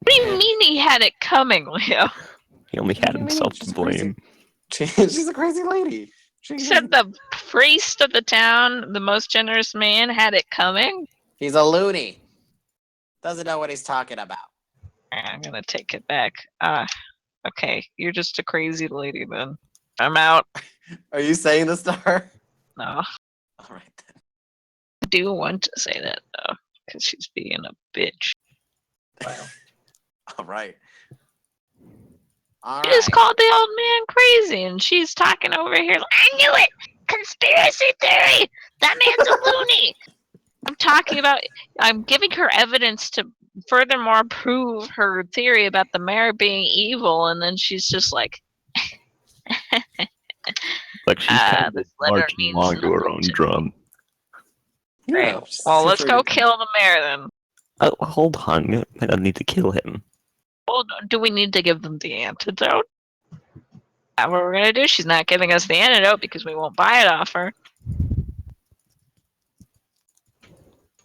What do you mean he had it coming, Leo?
He only had himself to blame.
She's a crazy lady.
You said the priest of the town, the most generous man, had it coming?
He's a loony. Doesn't know what he's talking about.
I'm gonna take it back. Okay, you're just a crazy lady then. I'm out.
Are you saying this to her?
No.
All right then.
I do want to say that though, because she's being a bitch.
Wow.
All right. All
You just
right.
called the old man crazy, and she's talking over here. I knew it! Conspiracy theory! That man's a loony! I'm giving her evidence to furthermore prove her theory about the mayor being evil, and then she's just like,
Like she's kind of
this letter
marching
means
along to her
nothing
own
to me.
drum.
Yeah.
Right. Well, let's go kill the mayor then.
Oh, hold on. I don't need to kill him.
Well, do we need to give them the antidote? That's what we're gonna do. She's not giving us the antidote because we won't buy it off her.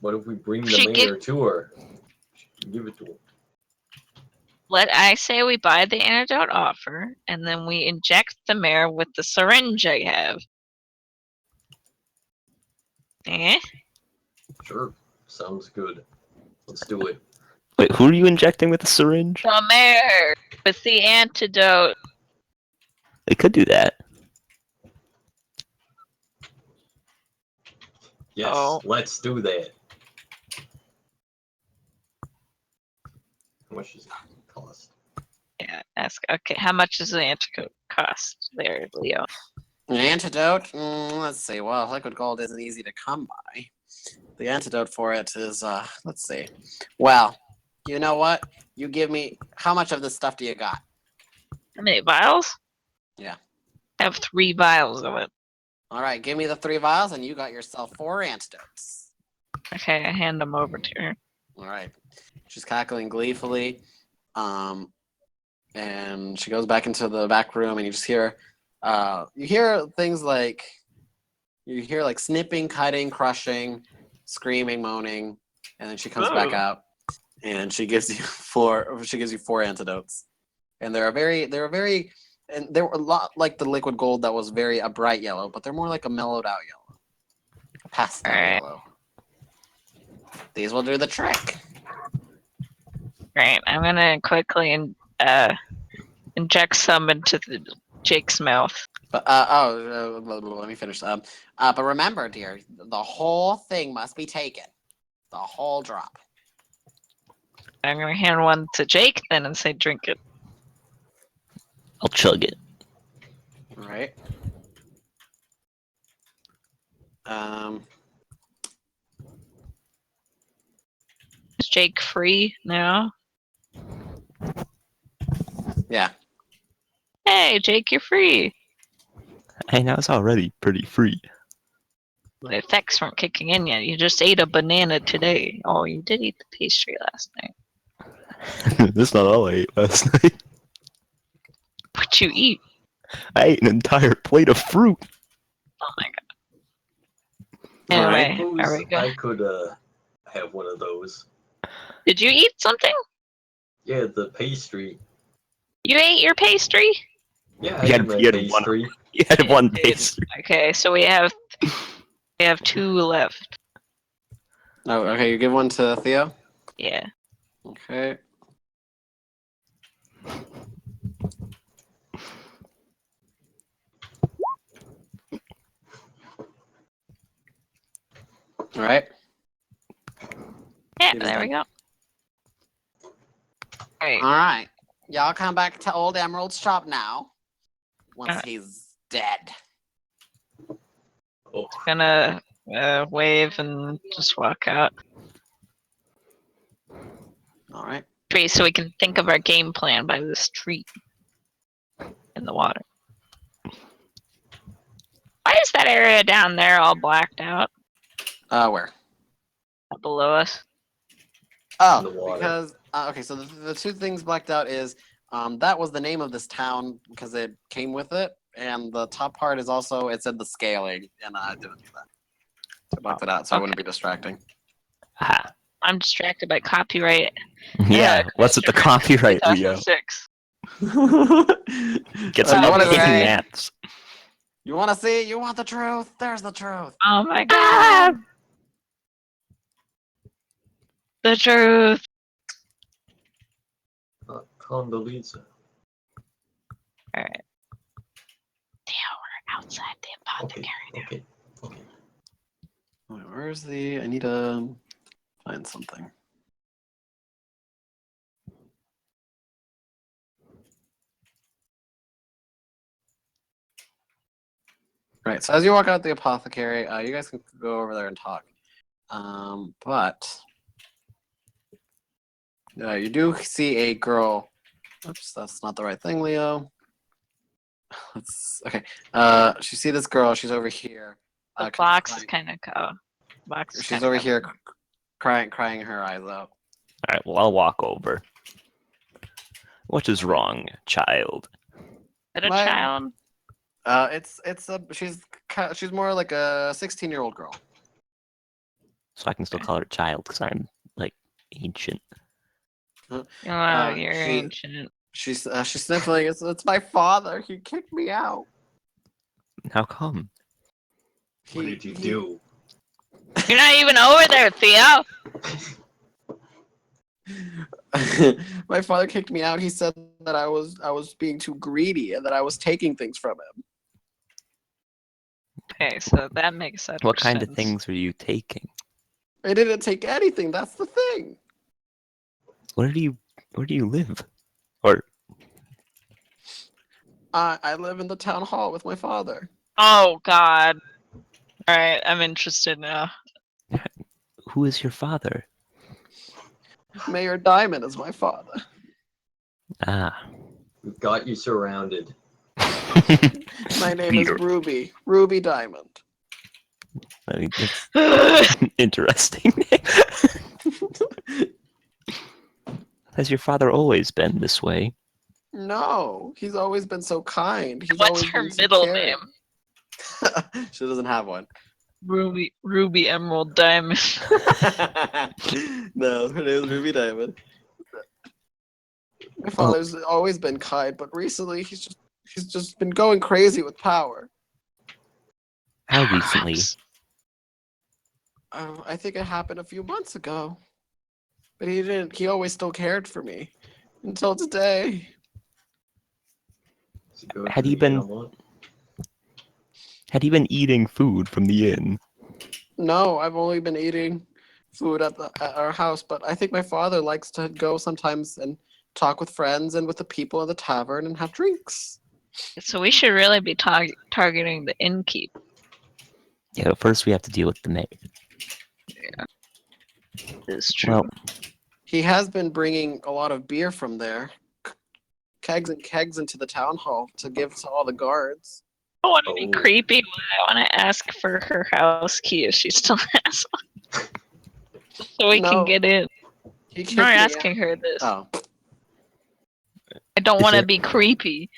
What if we bring the
She
mayor to her? Give it to her.
I say we buy the antidote off her, and then we inject the mayor with the syringe I have. Eh?
Sure. Sounds good. Let's do it.
Wait, who are you injecting with the syringe?
The mayor with the antidote.
They could do that.
Yes,
Oh.
let's do that. How much does it cost?
Yeah, ask. Okay, how much does the antidote cost there, Leo?
An antidote? Let's see. Well, liquid gold isn't easy to come by. The antidote for it is, let's see. Well, you know what? You give me, how much of this stuff do you got?
How many vials?
Yeah.
I have 3 vials of it.
All right, give me the 3 vials and you got yourself 4 antidotes.
Okay, I hand them over to her.
All right. She's cackling gleefully. And she goes back into the back room and you just hear, things like, you hear like snipping, cutting, crushing, screaming, moaning, and then she comes back out and she gives you 4 antidotes. And they're a very And they were a lot like the liquid gold that was very a bright yellow, but they're more like a mellowed out yellow, pastel
Alright.
yellow. These will do the trick.
Right, I'm gonna quickly inject some into Jake's mouth.
But let me finish. But remember, dear, the whole thing must be taken. The whole drop.
I'm gonna hand one to Jake then and say drink it.
I'll chug it.
All right.
Is Jake free now?
Yeah.
Hey, Jake, you're free.
Hey, now it's already pretty free.
The effects weren't kicking in yet. You just ate a banana today. Oh, you did eat the pastry last night.
That's not all I ate last night.
What'd you eat?
I ate an entire plate of fruit.
Oh my god.
All right.
Anyway, are we good?
I could have one of those.
Did you eat something?
Yeah, the pastry.
You ate your pastry?
Yeah,
You
I
had-
had my
you had one.
pastry.
You had one
did.
pastry.
Okay, so we have 2 left.
Oh, okay. You give one to Theo.
Yeah.
Okay. All right.
Yeah,
He was
there we
done.
go. Alright.
All right. Y'all come back to Old Emerald's shop now. Once he's dead.
Oh,
Gonna wave and just walk out.
All right.
Tree, so we can think of our game plan by this tree in the water. Why is that area down there all blacked out
Where?
below us?
Oh,
In the water.
because okay. So the two things blacked out is that was the name of this town because it came with it, and the top part is also it said the scaling, and I didn't do that. So I blacked it out so it wouldn't be distracting.
Ah.
I'm distracted by copyright.
Yeah, what's with the copyright, Leo?
2006.
Get
You
some
wanna
arcane
see?
maths.
You want to see? You want the truth? There's the truth.
Oh my god! The truth.
Condoleezza.
Alright. Theo, we're outside the apothecary now.
Okay.
Wait, where's the? I need to find something. Right. So as you walk out the apothecary, you guys can go over there and talk. But you do see a girl. Oops, that's not the right thing, Leo. Let's okay. You see this girl. She's over here.
The box is kind of
She's over here, crying her eyes out.
Alright, well, I'll walk over. What is wrong, child?
Is it a
My-
child?
She's more like a 16-year-old girl.
So I can still call her child because I'm, like, ancient.
Oh,
Uh,
you're
she-
ancient.
She's sniffling. It's my father. He kicked me out.
How come?
What did you do?
You're not even over there, Theo!
My father kicked me out. He said that I was being too greedy and that I was taking things from him.
Okay, so that makes sense.
What kind of things were you taking?
I didn't take anything. That's the thing.
Where do you live? Or
I live in the town hall with my father.
Oh god. Alright, I'm interested now.
who is your father?
Mayor Diamond is my father.
Ah.
We've got you surrounded.
My name
Peter.
is Ruby Diamond.
I mean, that's interesting. Has your father always been this way?
No, he's always been so kind. He's
What's
always
her
been so
middle
caring.
name?
She doesn't have one.
Ruby Emerald Diamond.
No, her name is Ruby Diamond. My father's always been kind, but recently he's just He's just been going crazy with power.
How recently?
I think it happened a few months ago. But he didn't. He always still cared for me until today.
Does he go
Had
to
he
the inn
been-
a lot?
Had he been eating food from the inn?
No, I've only been eating food at our house, but I think my father likes to go sometimes and talk with friends and with the people in the tavern and have drinks.
So we should really be targeting the innkeep.
Yeah, but first we have to deal with the mayor.
Is true.
Well,
He has been bringing a lot of beer from there, kegs and kegs into the town hall to give to all the guards.
I don't want to be
Oh.
creepy, but I want to ask for her house key if she still has one. So we
No.
can get in.
He
I'm
kicked
not
me
asking her this.
out. Oh,
I don't
Is
want to
there-
be creepy.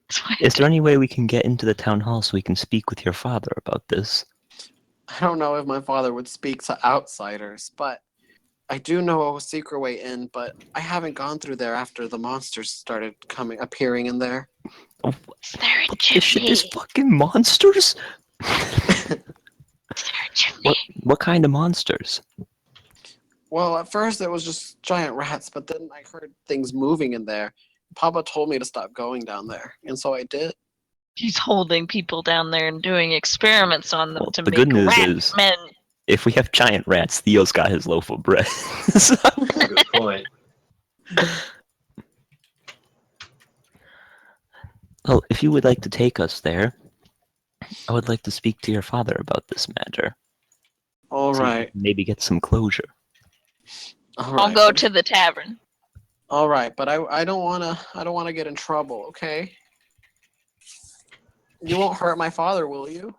That's why I
is there any way we can get into the town hall so we can speak with your father about this?
I don't know if my father would speak to outsiders, but I do know a secret way in. But I haven't gone through there after the monsters started appearing in there.
Oh,
Is there a
what the shit? There's
chimney?
fucking monsters?
Is there a chimney?
What kind of monsters?
Well, at first it was just giant rats, but then I heard things moving in there. Papa told me to stop going down there, and so I did.
He's holding people down there and doing experiments on them
Well,
to
the
make
good news
rat
is-
men.
If we have giant rats, Theo's got his loaf of bread.
That's a good point.
Well, if you would like to take us there, I would like to speak to your father about this matter.
All
So we
right,
can maybe get some closure.
all
I'll
right.
go
but-
to the tavern.
All right, but I don't wanna get in trouble. Okay. You won't hurt my father, will you?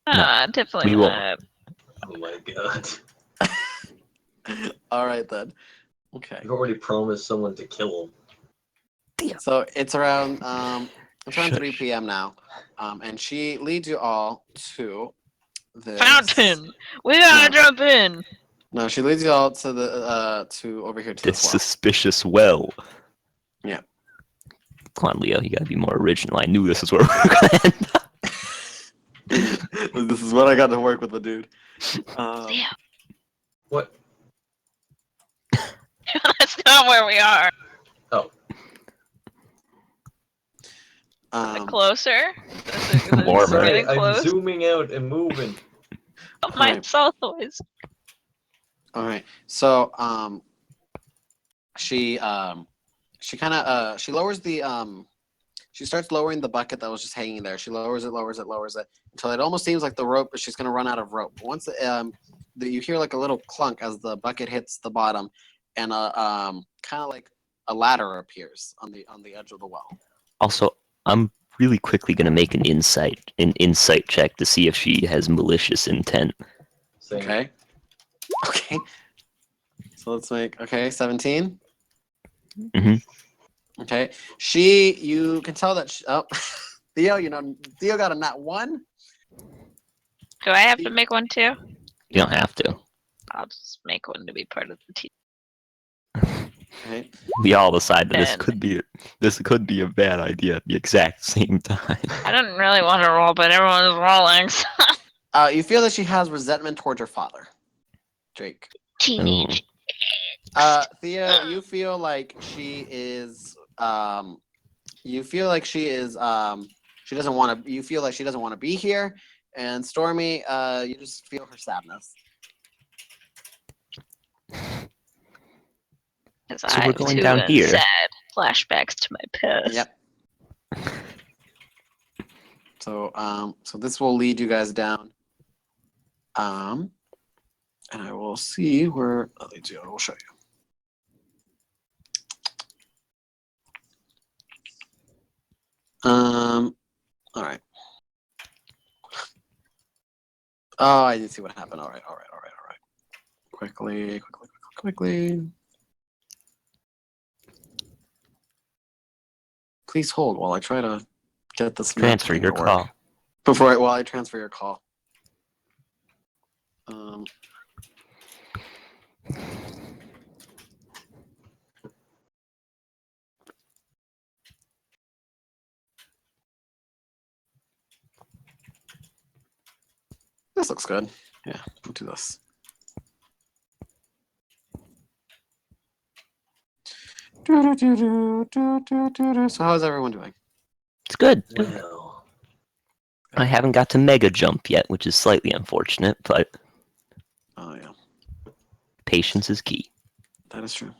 Definitely
we won't.
not.
Oh my god.
All right then. Okay.
You've already promised someone to kill him.
So it's around 3
Shush.
p.m. now, and she leads you all to this
Fountain! We gotta
No.
jump in!
No, she leads you all to the to over here to
This
this well.
suspicious well.
Yeah.
Come on, Leo, you gotta be more original. I knew this is where we were gonna end up.
This is what I got to work with the dude.
Leo,
What?
that's not where we are.
Oh,
Is it
Um,
closer? Is it
More,
is it
right?
getting
I'm
close?
zooming out and moving.
Of my
Alright.
southways.
all right. So she kind of she lowers the she starts lowering the bucket that was just hanging there. She lowers it until it almost seems like the rope, but she's gonna run out of rope. Once you hear like a little clunk as the bucket hits the bottom, and kind of like a ladder appears on the edge of the well.
Also, I'm really quickly gonna make an insight check to see if she has malicious intent.
Same.
Okay. Okay. So let's make 17.
Mhm.
Okay. You can tell that Theo, Theo got a nat 1.
Do I have to make one too?
You don't have to.
I'll just make one to be part of the team.
Okay.
We all decide that this
And-
could be a bad idea at the exact same time.
I didn't really want to roll, but everyone's rolling. So.
You feel that she has resentment towards her father, Drake.
Teenage.
Theo, you feel like she is. You feel like she is. She doesn't want to. You feel like she doesn't want to be here. And Stormy, you just feel her sadness.
Because
So we're
I
going
too
down
am
here.
sad. Flashbacks to my past.
Yep. So this will lead you guys down. And I will see where that leads you. I will show you. All right. Oh, I did see what happened. All right. Quickly. Please hold while I try to get this map
Transfer
thing
your
to work.
call.
While I transfer your call. This looks good. Yeah, we'll do this. So how's everyone doing?
It's good.
Well,
I haven't got to mega jump yet, which is slightly unfortunate, but
Oh yeah,
patience is key.
that is true.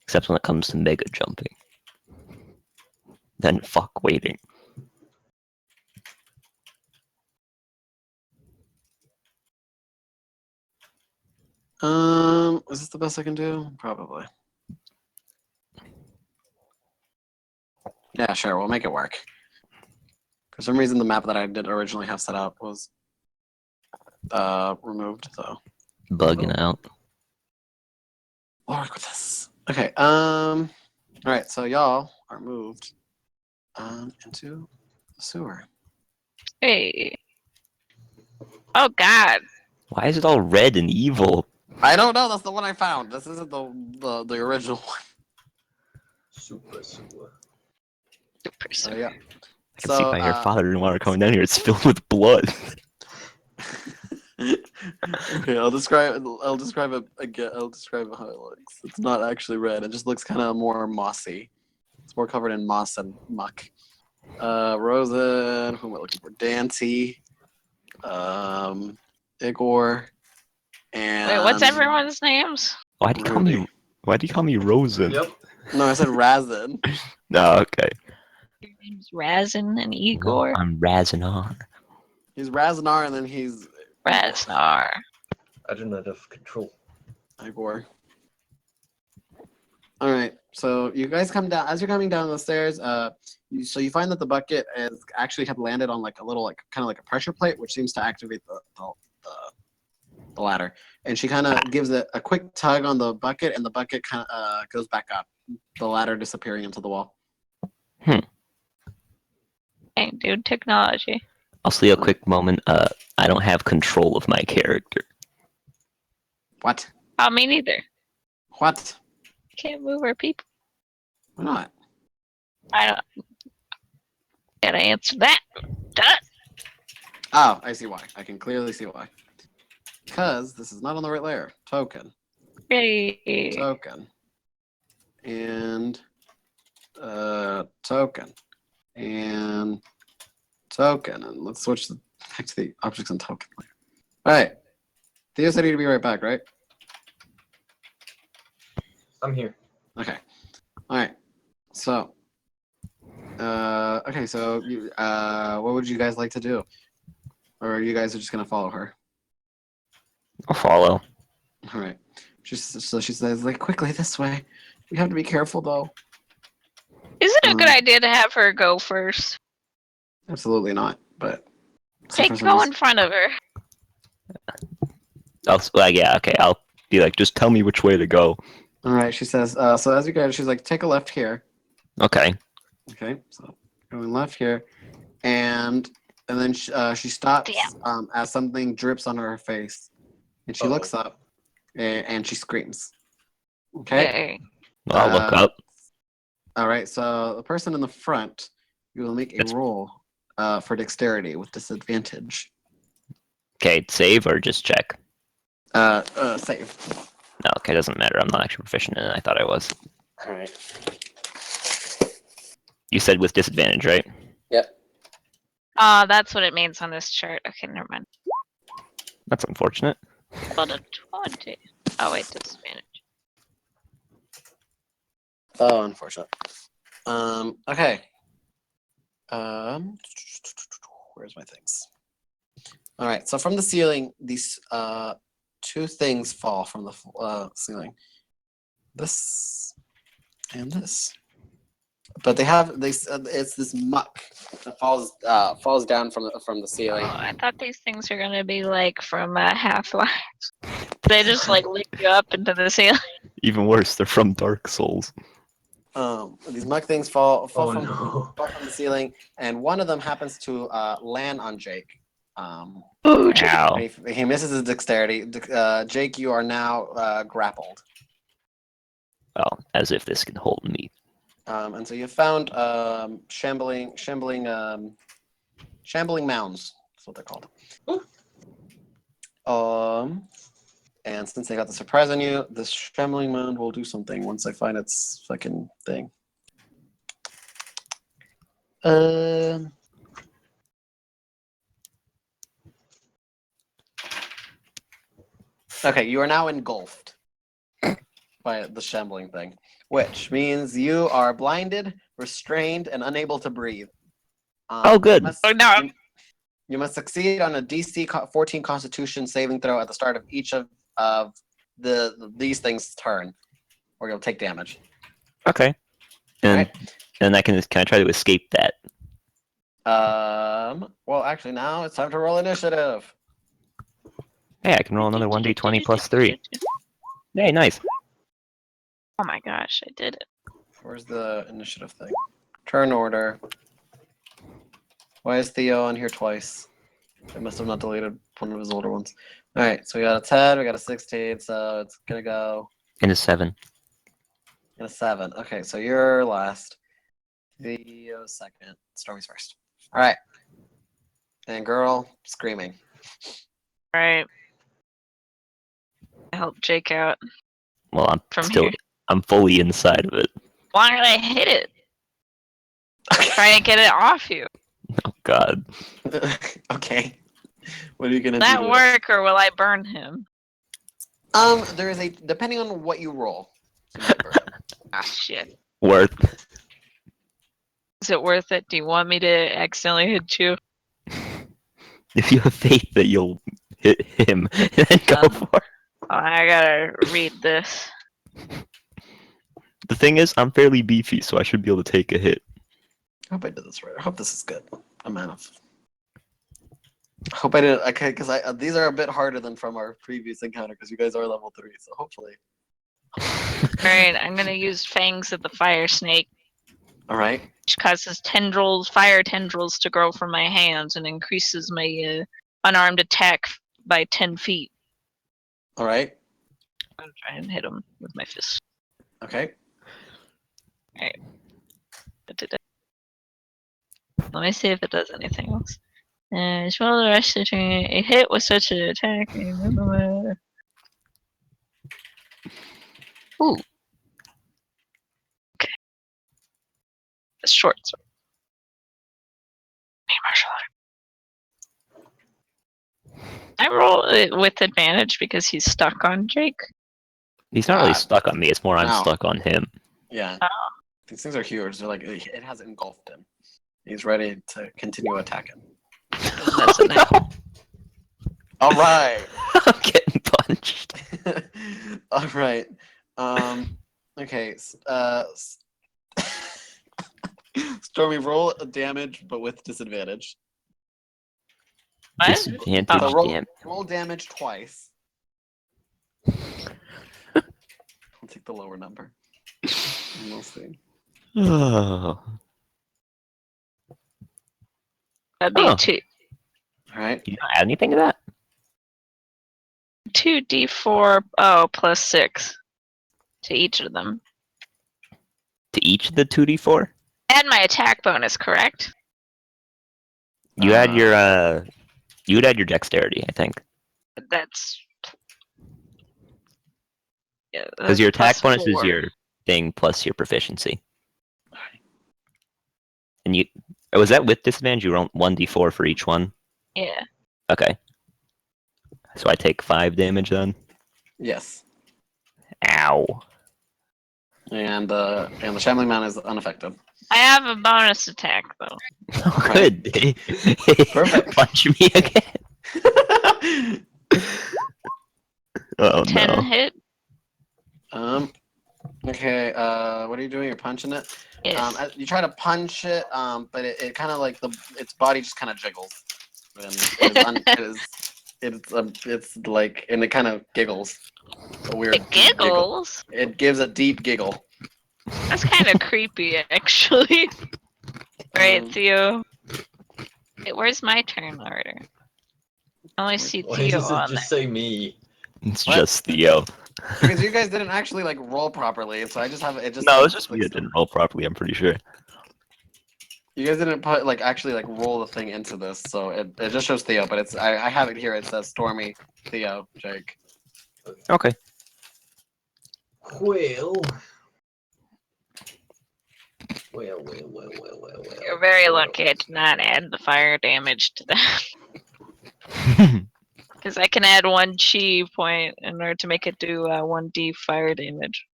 Except when it comes to mega jumping. Then fuck waiting.
Is this the best I can do? Probably. Yeah, sure. We'll make it work. For some reason, the map that I did originally have set up was removed. So
Bugging out.
we'll work with this. Okay. All right. So y'all are moved into the sewer.
Hey. Oh God.
Why is it all red and evil?
I don't know. That's the one I found. This isn't the original one.
super.
So yeah.
I can see why your
uh,
father didn't want her coming down here. It's filled with blood.
Okay, I'll describe it again. I'll describe how it looks. It's not actually red. It just looks kind of more mossy. It's more covered in moss and muck. Rosen, who am I looking for? Dante, Igor, and
Wait, what's everyone's names?
Why do you call me?
Rudy.
Why do you call me Rosen?
Yep.
No, I said Razin.
No, okay.
Your name's Razin and Igor.
I'm Razanar.
He's Razinar, and then he's
Raznar.
I do not have control.
Igor. All right, so you guys come down. As you're coming down the stairs, so you find that the bucket is actually had landed on like a little, like kind of like a pressure plate, which seems to activate the ladder. And she kind of gives it a quick tug on the bucket, and the bucket kind of goes back up. The ladder disappearing into the wall.
Hey, dude, technology.
Also, a quick moment. I don't have control of my character.
What?
Oh, me neither.
What?
Can't move our people.
Why not?
I don't. Gotta answer that. Duh.
Oh, I see why. I can clearly see why. Because this is not on the right layer. Token.
Hey.
Token. And token. And token. And let's switch back to the objects and token layer. Alright. Theo said he'd be right back, right?
I'm here.
Okay. Alright. So okay, so you what would you guys like to do? Or you guys are just gonna follow her?
I'll follow.
Alright. So she says, like, quickly this way. You have to be careful though.
Is it a good idea to have her go first?
Absolutely not, but
Jake, go in front of her.
Yeah, okay. I'll be like, just tell me which way to go.
All right, she says. So as you go, she's like, take a left here.
Okay.
Okay, so going left here, and then she stops as something drips on her face, and she looks up, and she screams. Okay.
Okay.
Well, I'll look up.
All right, so the person in the front, you will make a roll for dexterity with disadvantage.
Okay, save or just check?
Save.
No, okay, doesn't matter. I'm not actually proficient in it. I thought I was.
All right.
You said with disadvantage, right?
Yep.
That's what it means on this chart. Okay, never mind.
That's unfortunate.
Rolled a 20. Oh, wait, disadvantage.
Oh, unfortunate. Okay. Where's my things? All right. So from the ceiling, these two things fall from the ceiling. This and this. But they have it's this muck that falls down from the ceiling.
Oh, I thought these things were gonna be like from Half-Life. They just like lick you up into the ceiling.
Even worse, they're from Dark Souls.
These muck things fall
Oh
from
no.
the ceiling, and one of them happens to land on Jake.
Ooh, Jake.
Ow.
He misses his dexterity. Jake, you are now grappled.
Well, as if this can hold me.
And so you found shambling mounds. That's what they're called. And since I got the surprise on you, this shambling mound will do something once I find its fucking thing. Okay, you are now engulfed by the shambling thing, which means you are blinded, restrained, and unable to breathe.
Oh, good.
Oh, no.
You must succeed on a DC 14 Constitution saving throw at the start of each of these things' turn, or you'll take damage.
Okay. And
Right.
and can I try to escape that?
Well, actually, now it's time to roll initiative.
Hey, I can roll another 1d20 plus 3. Hey, nice.
Oh my gosh, I did it.
Where's the initiative thing? Turn order. Why is Theo on here twice? I must have not deleted one of his older ones. All right, so we got a 10, we got a 16, so it's gonna go
And a 7.
in a 7. Okay, so you're last. Theo second. Stormy's first. All right. And girl screaming.
Alright. I help Jake out
Well,
from here.
I'm fully inside of it.
Why did I hit it? Trying to get it off you.
Oh God.
Okay. What are you gonna
Will that
do?
work or will I burn him?
There is a depending on what you roll.
Ah, shit.
Worth.
Is it worth it? Do you want me to accidentally hit you?
If you have faith that you'll hit him, then go for it.
Oh, I gotta read this.
The thing is, I'm fairly beefy, so I should be able to take a hit.
I hope I did this right. I hope this is good. I hope I did. Okay, because these are a bit harder than from our previous encounter because you guys are level 3. So hopefully.
Alright, I'm gonna use Fangs of the Fire Snake,
All right.
which causes fire tendrils to grow from my hands and increases my unarmed attack by 10 feet.
All right.
I'm gonna try and hit him with my fist.
Okay.
Alright. Let me see if it does anything else. As well the rest of the turn, a hit with such an attack. Ooh. Okay. A short sword. Hey, martial art. I roll it with advantage because he's stuck on Jake.
He's not really stuck on me. It's more I'm
no.
stuck on him.
Yeah.
Oh.
These things are huge. They're like it has engulfed him. He's ready to continue attacking.
That's a no.
All right.
I'm getting punched.
All right. Okay. Stormy, roll a damage, but with disadvantage.
What?
Disadvantage.
So roll,
Damn.
roll damage twice. I'll take the lower number. And we'll see.
Oh.
That'd be
Oh.
a 2.
All right.
You don't add anything to that?
2d4 plus 6 to each of them.
To each of the 2d4?
Add my attack bonus, correct?
You add your you would add your dexterity, I think.
That's yeah.
Because your attack
plus
bonus is
4.
your thing plus your proficiency. And you was that with disadvantage? You roll 1d4 for each one?
Yeah.
Okay. So I take 5 damage then?
Yes.
Ow.
And the shambling man is unaffected.
I have a bonus attack though.
Oh, good.
Perfect.
Punch me again. Oh
10
no.
hit.
Okay. What are you doing? You're punching it.
Yes.
You try to punch it, but it kind of like its body just kind of jiggles, and it's like, and it kind of giggles. A weird
It
deep giggle.
giggles.
It gives a deep giggle.
That's kind of creepy, actually. Alright, Theo. Wait, where's my turn order? I only see
Why
Theo
does it
on
just say me?
It's
What?
just Theo.
Because you guys didn't actually like roll properly, so I just have it. Just
No,
like,
it's just we didn't roll properly, I'm pretty sure.
You guys didn't put actually roll the thing into this, so it just shows Theo, but it's I have it here. It says Stormy, Theo, Jake.
Okay.
Well.
You're very lucky I did not add the fire damage to that. Because I can add 1 chi point in order to make it do 1d fire damage.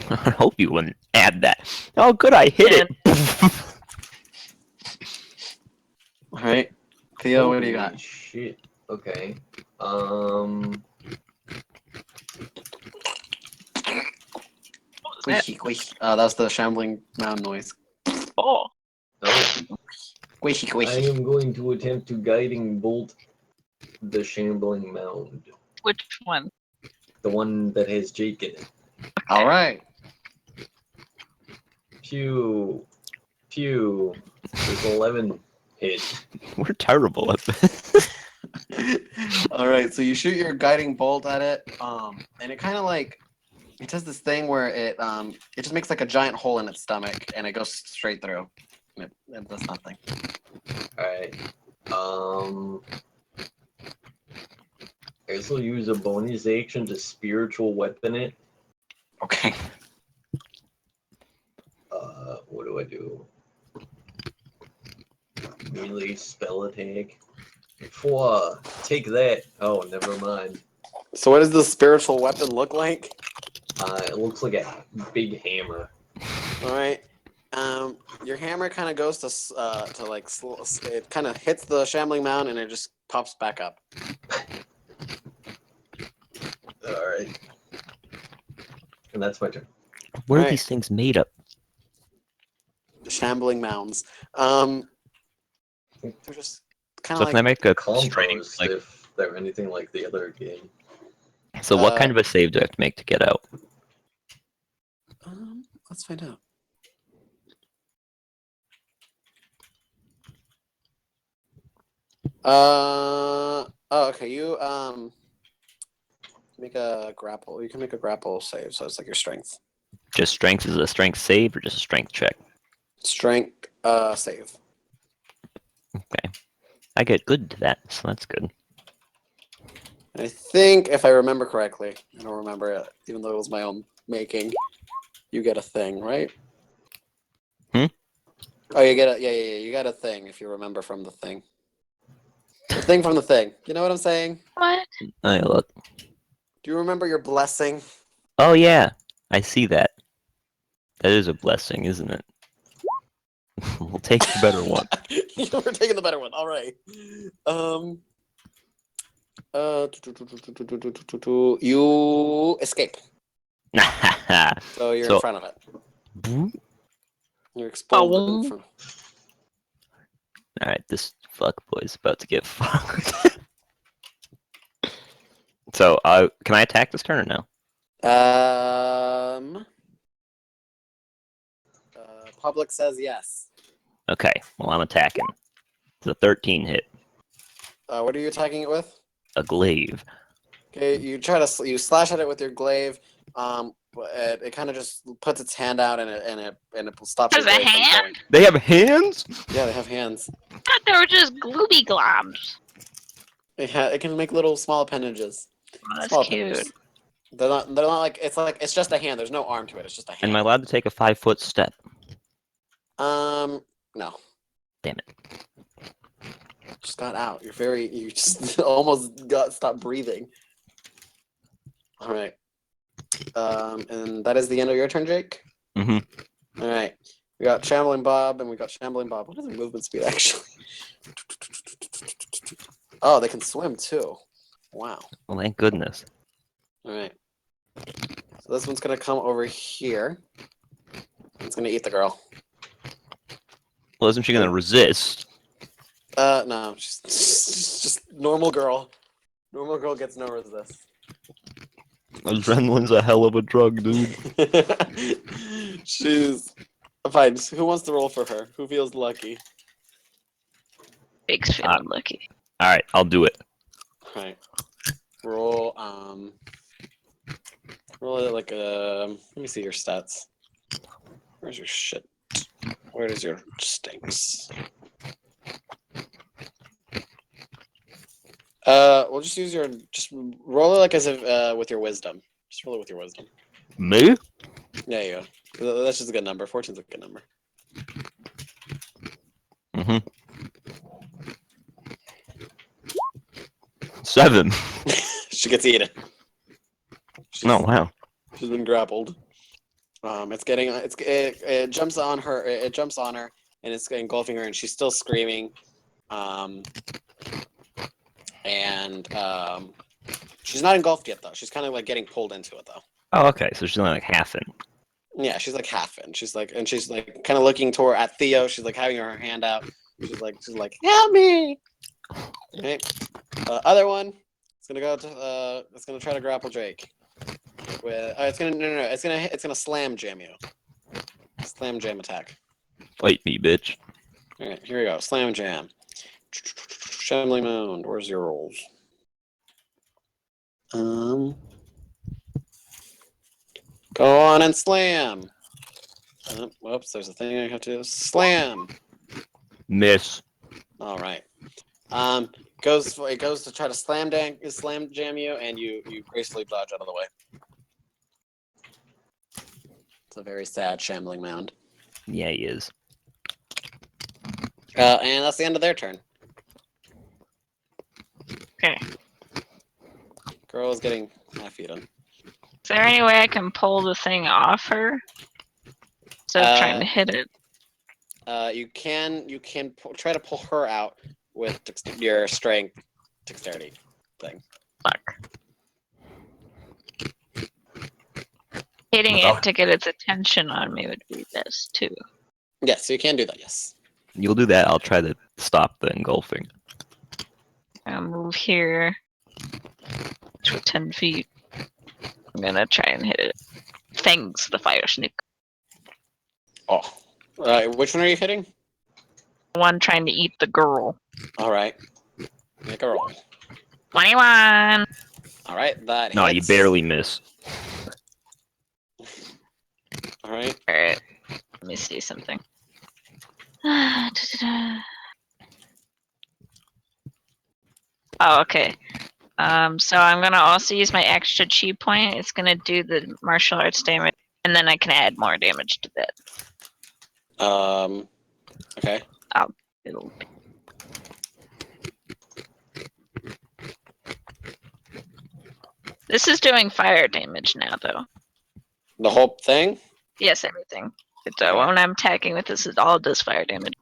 I hope you wouldn't add that. Oh, good, I hit it.
All right, Theo, what do you got?
Holy shit. Okay.
Squishy, squish. That's the shambling mound noise.
Oh,
No,
Squishy,
I
squishy.
am going to attempt to guiding bolt the shambling mound.
which one?
The one that has Jake in it.
All right.
Pew. Pew. There's 11 hit.
We're terrible at this.
All right, so you shoot your guiding bolt at it, and it kind of it does this thing where it just makes a giant hole in its stomach, and it goes straight through. And it does nothing.
Alright. I guess we'll use a bonus action to spiritual weapon it.
Okay.
What do I do? Melee spell attack. Take that. Oh, never mind.
So what does the spiritual weapon look like?
It looks like a big hammer.
All right. Your hammer kind of goes to it kind of hits the shambling mound, and it just pops back up.
Alright. And that's my turn.
What are
Right.
these things made of?
Shambling mounds. They're just kind
So
of
can I make a strength?
Compost,
Like,
if they're anything like the other game.
so what kind of a save do I have to make to get out?
Let's find out. Okay. You make a grapple. You can make a grapple save, so it's like your strength.
Just strength is a strength save or just a strength check?
Strength save.
Okay. I get good to that, so that's good.
I think if I remember correctly, I don't remember it, even though it was my own making. You get a thing, right?
Hmm?
Oh, you get a yeah. You got a thing if you remember from the thing. The thing from the thing. You know what I'm saying?
what?
Oh, look.
Do you remember your blessing?
Oh yeah, I see that. That is a blessing, isn't it? We'll take the better one.
We're taking the better one. All right. You escape. So you're in
So,
front of it.
all
You're exposed in front.
right, this fuck boy's about to get fucked. So, can I attack this turn or no?
Public says yes.
Okay, well I'm attacking. It's a 13 hit.
What are you attacking it with?
A glaive.
Okay, you you slash at it with your glaive. It kind of just puts its hand out and it stops your
Has a
glaive from
hand?
going.
They have hands?
Yeah, they have hands.
I thought they were just glooby globs.
It can make little small appendages.
Oh, that's
Small
cute.
appendages. They're not it's just a hand. There's no arm to it. It's just a
Am I
hand.
allowed to take a 5-foot step?
No.
Damn it.
Just got out. You just almost stopped breathing. All right. And that is the end of your turn, Jake?
Mm-hmm.
All right. We got Shambling Bob and we got Shambling Bob. What is the movement speed actually? Oh, they can swim too. Wow.
Well, thank goodness.
All right. So this one's gonna come over here. It's gonna eat the girl.
Well, isn't she gonna resist?
No, just normal girl. Normal girl gets no resist.
Adrenaline's a hell of a drug, dude.
She's fine. Who wants to roll for her? Who feels lucky?
Big's feeling lucky.
All right, I'll do it.
All right. Roll. Roll it like a. Let me see your stats. Where's your shit? Where does your stinks? We'll just use your roll it like as if with your wisdom. Just roll it with your wisdom.
Me?
Yeah, you go. That's just a good number. 14's a good number.
Mm-hmm. 7.
She gets eaten.
Oh wow.
She's been grappled. It jumps on her. It jumps on her, and it's engulfing her, and she's still screaming. She's not engulfed yet though. She's kind of like getting pulled into it though.
Oh okay. So she's only like half in.
Yeah, she's like half in. She's like kind of looking toward at Theo. She's like having her hand out. She's like help me. Okay. Other one. It's gonna go to. It's gonna try to grapple Drake. With it's gonna no. It's gonna slam jam you. Slam jam attack.
Fight me, bitch.
All right, here we go. Slam jam. Shambling Mound. Where's your rolls? Go on and slam. Whoops, there's a thing I have to do. Slam.
Miss.
All right. It goes to try to slam jam you, and you gracefully dodge out of the way. It's a very sad shambling mound.
Yeah, he is.
And that's the end of their turn.
Okay.
Girl is getting half eaten.
Is there any way I can pull the thing off her instead of trying to hit it?
You can try to pull her out with your strength dexterity thing.
Fuck. Hitting it to get its attention on me would be best too.
Yes, so you can do that. Yes.
You'll do that. I'll try to stop the engulfing.
I'll move here to 10 feet. I'm gonna try and hit it. Thanks, the fire snake.
Oh. Which one are you hitting?
One trying to eat the girl.
All right. Make a roll.
21!
All right, that
No,
hits.
you barely miss.
All right.
Alright, let me see something. Oh, okay. So I'm gonna also use my extra chi point. It's gonna do the martial arts damage, and then I can add more damage to that.
Okay.
It'll be... This is doing fire damage now, though.
The whole thing.
Yes, everything. It's,
Okay.
when I'm attacking with this, it all does fire damage.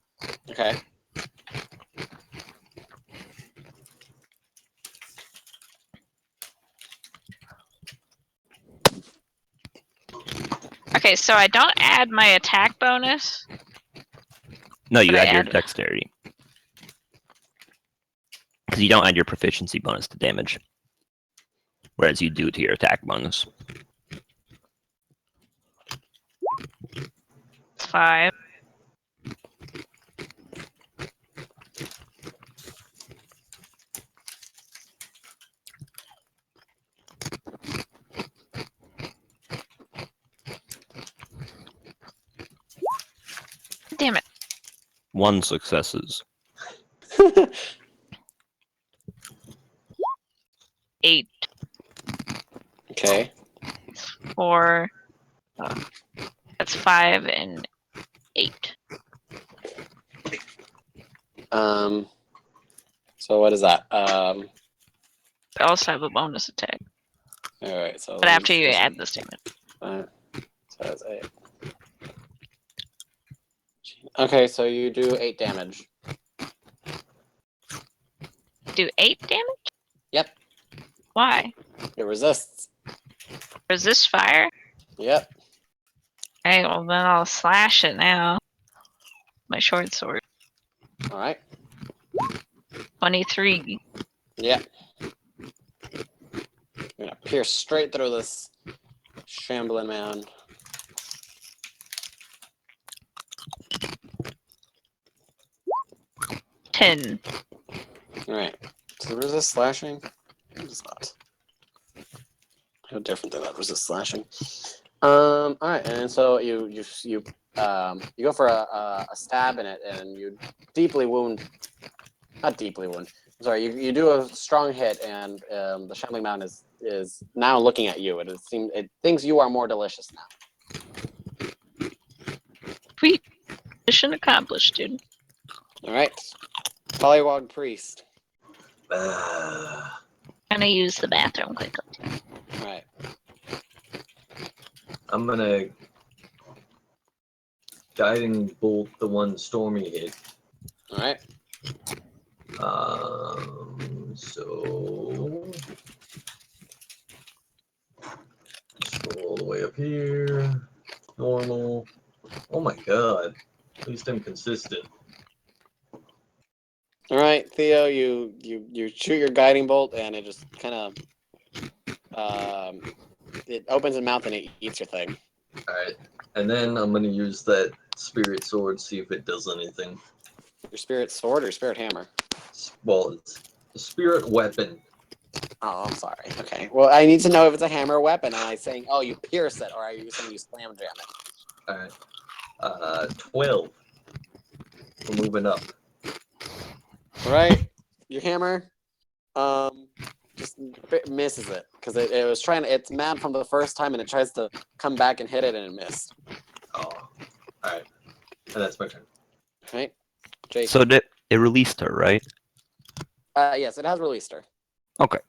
Okay.
Okay, so I don't add my attack bonus.
No, you
But I
add your
add-
dexterity. Because you don't add your proficiency bonus to damage. Whereas you do to your attack bonus.
5. Damn it.
1 successes.
8,
Okay.
4. That's 5 and 8.
So what is that?
I also have a bonus attack.
All right. So.
But after you add this damage.
So that's 8. Okay, so you do 8 damage.
Do 8 damage?
Yep.
Why?
It resists.
Resist fire?
Yep.
Okay, well then I'll slash it now. My short sword.
All right.
23.
Yep. I'm gonna pierce straight through this shambling man.
Ten.
All right. So resist slashing. It's not. How different than that resist slashing. All right, and so you You go for a stab in it, and you deeply wound. Not deeply wound. Sorry, you do a strong hit, and the shambling mound is now looking at you. It thinks you are more delicious now.
Sweet. Mission accomplished, dude.
All right, Pollywog Priest.
Gonna use the bathroom quickly.
All right.
I'm gonna guiding bolt the one Stormy hit.
All right.
So scroll all the way up here. Normal. Oh my god. At least I'm consistent.
All right, Theo. You shoot your guiding bolt, and it just kind of it opens its mouth and it eats your thing.
Alright. And then I'm gonna use that spirit sword, see if it does anything.
Your spirit sword or spirit hammer?
Well, it's a spirit weapon.
Oh, I'm sorry. Okay. Well, I need to know if it's a hammer or weapon. Am I saying, oh, you pierce it, or are you saying you slam jam it?
Alright. 12. We're moving up.
All right. Your hammer, just misses it because it was trying to. It's mad from the first time, and it tries to come back and hit it, and it missed.
Oh. Alright. And that's my turn.
All right, Jake.
So it released her, right?
Yes, it has released her.
Okay.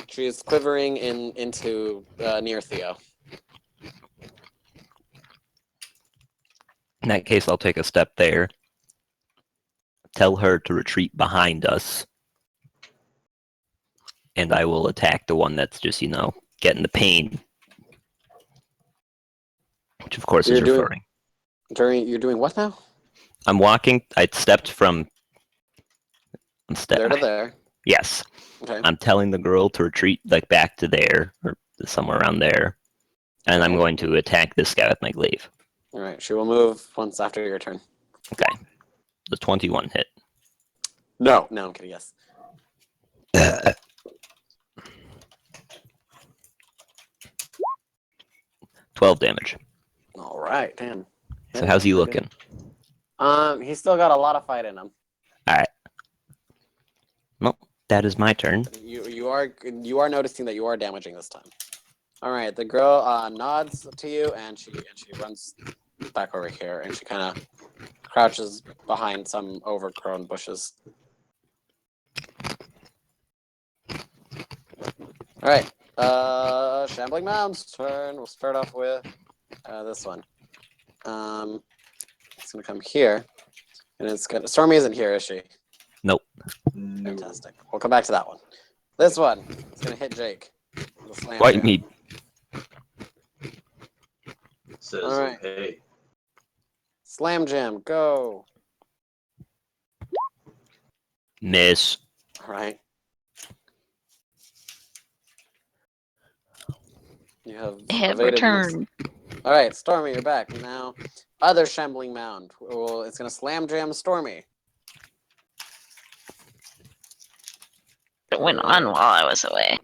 She is quivering into near Theo.
In that case, I'll take a step there. Tell her to retreat behind us. And I will attack the one that's just, getting the pain. Which, of course, is referring.
You're doing what now?
I'm walking. I stepped from...
There to there.
Yes.
Okay.
I'm telling the girl to retreat back to there, or somewhere around there. And I'm going to attack this guy with my glaive.
All right. She will move once after your turn.
Okay. The 21 hit.
No, I'm kidding. Yes.
12 damage.
All right, damn.
So how's he looking?
He's still got a lot of fight in him.
All right. Well, that is my turn.
You are noticing that you are damaging this time. All right, the girl nods to you, and she runs back over here, and she kind of crouches behind some overgrown bushes. All right, Shambling Mound's turn. We'll start off with this one. It's gonna come here, and it's gonna. Stormy isn't here, is she?
Nope.
No.
Fantastic. We'll come back to that one. This one is gonna hit Jake.
White meat.
Says
All right.
okay.
Slam jam, go.
Miss.
All right. You have
Hit
evaded
return.
All right, Stormy, you're back now. Other Shambling Mound. Well, it's gonna slam jam Stormy.
It went on while I was away.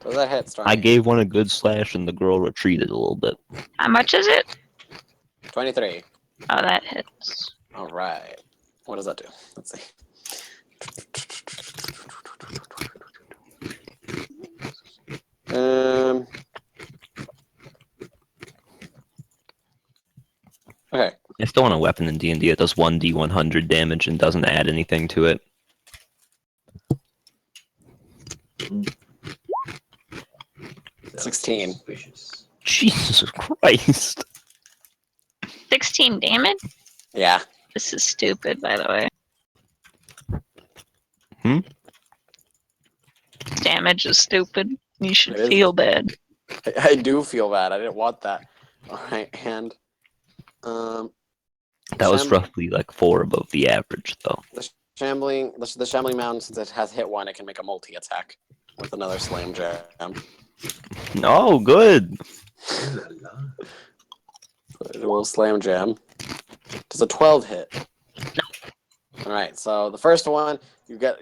Does that hit, Stormy?
I gave one a good slash and the girl retreated a little bit.
How much is it?
23.
Oh, that hits.
All right. What does that do? Let's see. Okay.
I still want a weapon in D&D. It does 1d100 damage and doesn't add anything to it.
Sounds
16.
suspicious.
Jesus Christ.
16 damage?
Yeah.
This is stupid, by the way.
Hmm?
Damage is stupid. You should
It is.
feel bad.
I do feel bad. I didn't want that. All right, and
That was
Sham-
roughly 4 above the average, though.
the Shambling Mound, since it has hit one, it can make a multi-attack with another slam jam.
No, good.
Ooh la la.
It will slam jam. Does a 12 hit?
No.
All right. So the first one, you get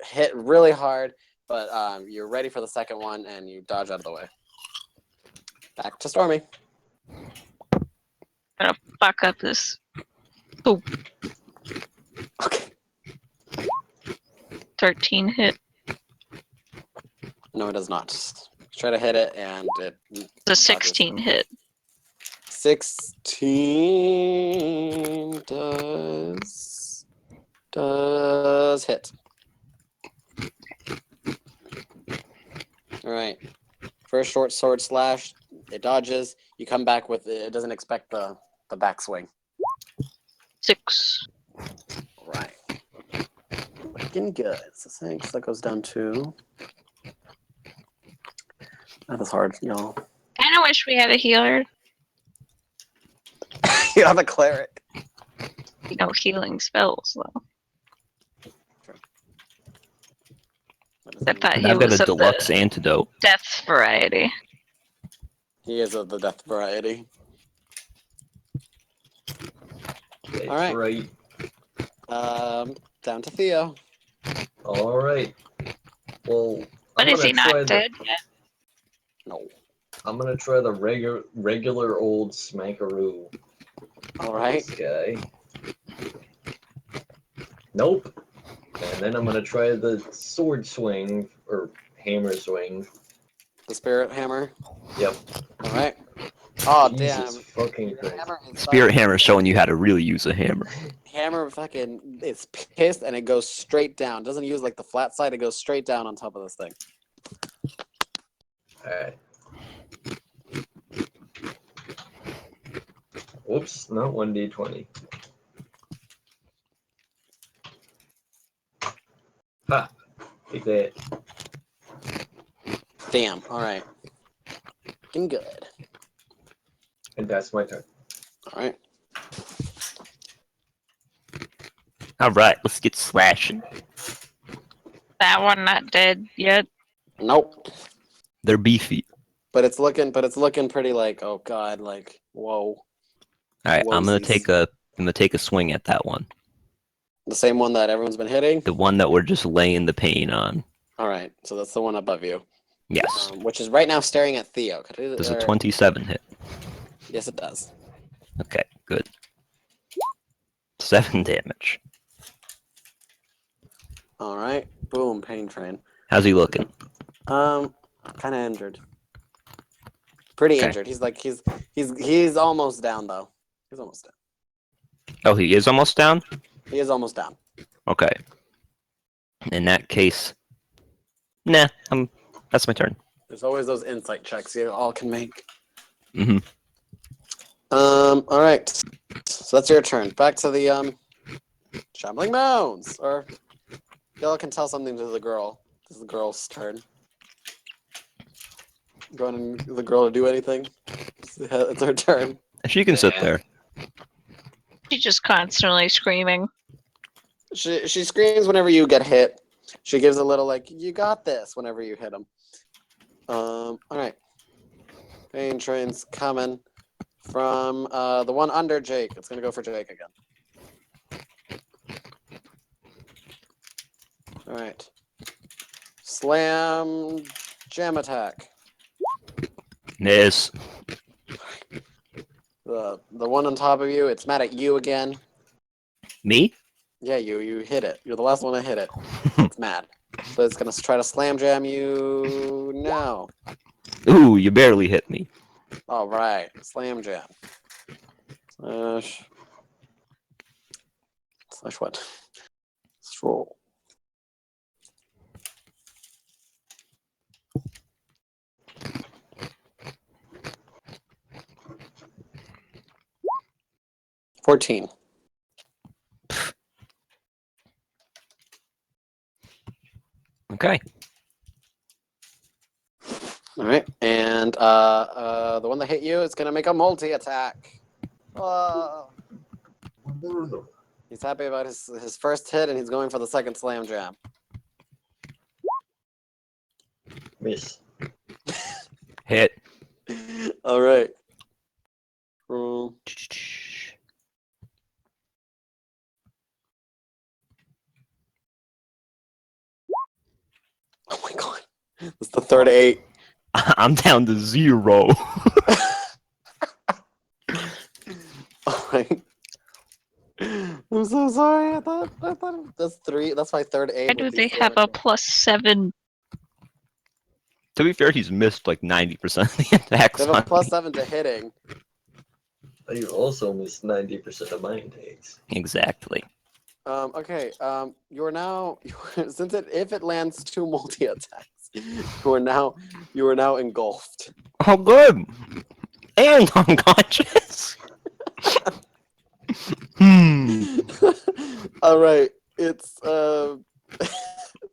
hit really hard, But you're ready for the second one, and you dodge out of the way. Back to Stormy.
Gonna fuck up this. Oh,
Okay.
13 hit.
No, it does not. Try to hit it, and it
The 16 hit.
16 does hit. All right. First short sword slash. It dodges. You come back with it. It doesn't expect the backswing.
6.
All right. Looking good. So thanks. That goes down to. That is hard, y'all.
Kinda wish we had a healer.
You have a cleric.
Healing spells, though.
What is
I
he?
thought
And
he
I've got
was
a
of
deluxe
the
antidote.
death variety.
He is of the death variety.
That's
All right.
right.
Down to Theo.
All right. Well,
But
I'm
is
gonna
he
try
not dead yet?
No.
I'm gonna try the regular old smackaroo.
All right.
This guy. Nope. And then I'm gonna try the sword swing or hammer swing.
The spirit hammer.
Yep.
All right. Oh
Jesus
damn.
fucking
Your
Christ.
hammer is
Spirit
fucking-
hammer showing you how to really use a hammer.
Hammer fucking it's pissed and it goes straight down. Doesn't use like the flat side. It goes straight down on top of this thing.
Alright. Whoops, not 1d20. Ha! Take that.
Damn. All right. Looking good.
And that's my turn.
All right.
All right, let's get slashing.
That one not dead yet.
Nope.
They're beefy.
But it's looking pretty like oh god like whoa.
All right, I'm gonna
Whoa-sies.
take a swing at that one.
The same one that everyone's been hitting.
The one that we're just laying the pain on.
All right. So that's the one above you.
Yes.
Which is right now staring at Theo.
Does a 27 hit?
Yes, it does.
Okay, good. 7 damage.
All right. Boom. Pain train.
How's he looking?
Kind of injured. Pretty
Okay.
injured. He's almost down though. He's almost down.
Oh, he is almost down?
He is almost down.
Okay. In that case, nah, that's my turn.
There's always those insight checks you all can make.
Mm-hmm.
All right. So that's your turn. Back to the Shambling Mounds. Or y'all can tell something to the girl. This is the girl's turn. Go on and the girl to do anything. It's her turn.
She can sit
Yeah.
there.
She's just constantly screaming.
She screams whenever you get hit. She gives a little like you got this whenever you hit him. All right. Pain train's coming from the one under Jake. It's gonna go for Jake again. All right. Slam jam attack.
Miss.
The one on top of you, it's mad at you again.
Me?
Yeah, you hit it. You're the last one to hit it. It's mad. So it's gonna try to slam jam you now.
Ooh, you barely hit me.
All right, slam jam. Slash what? Let's roll. $14.
Okay.
All right, and the one that hit you is gonna make a multi attack. He's happy about his first hit, and he's going for the second slam jam.
Miss.
Hit.
All right. Roll. Oh my god. third 8.
I'm down to 0.
Oh my. I'm so sorry. I thought that's 3. That's my third 8.
Why do they have a +7?
To be fair, he's missed like 90% of the attacks.
They have a
on me.
+7 to hitting.
You also missed 90% of my intakes.
Exactly.
Okay. You're now since if it lands 2 multi attacks, you are now engulfed.
Oh, good. And unconscious.
All right. It's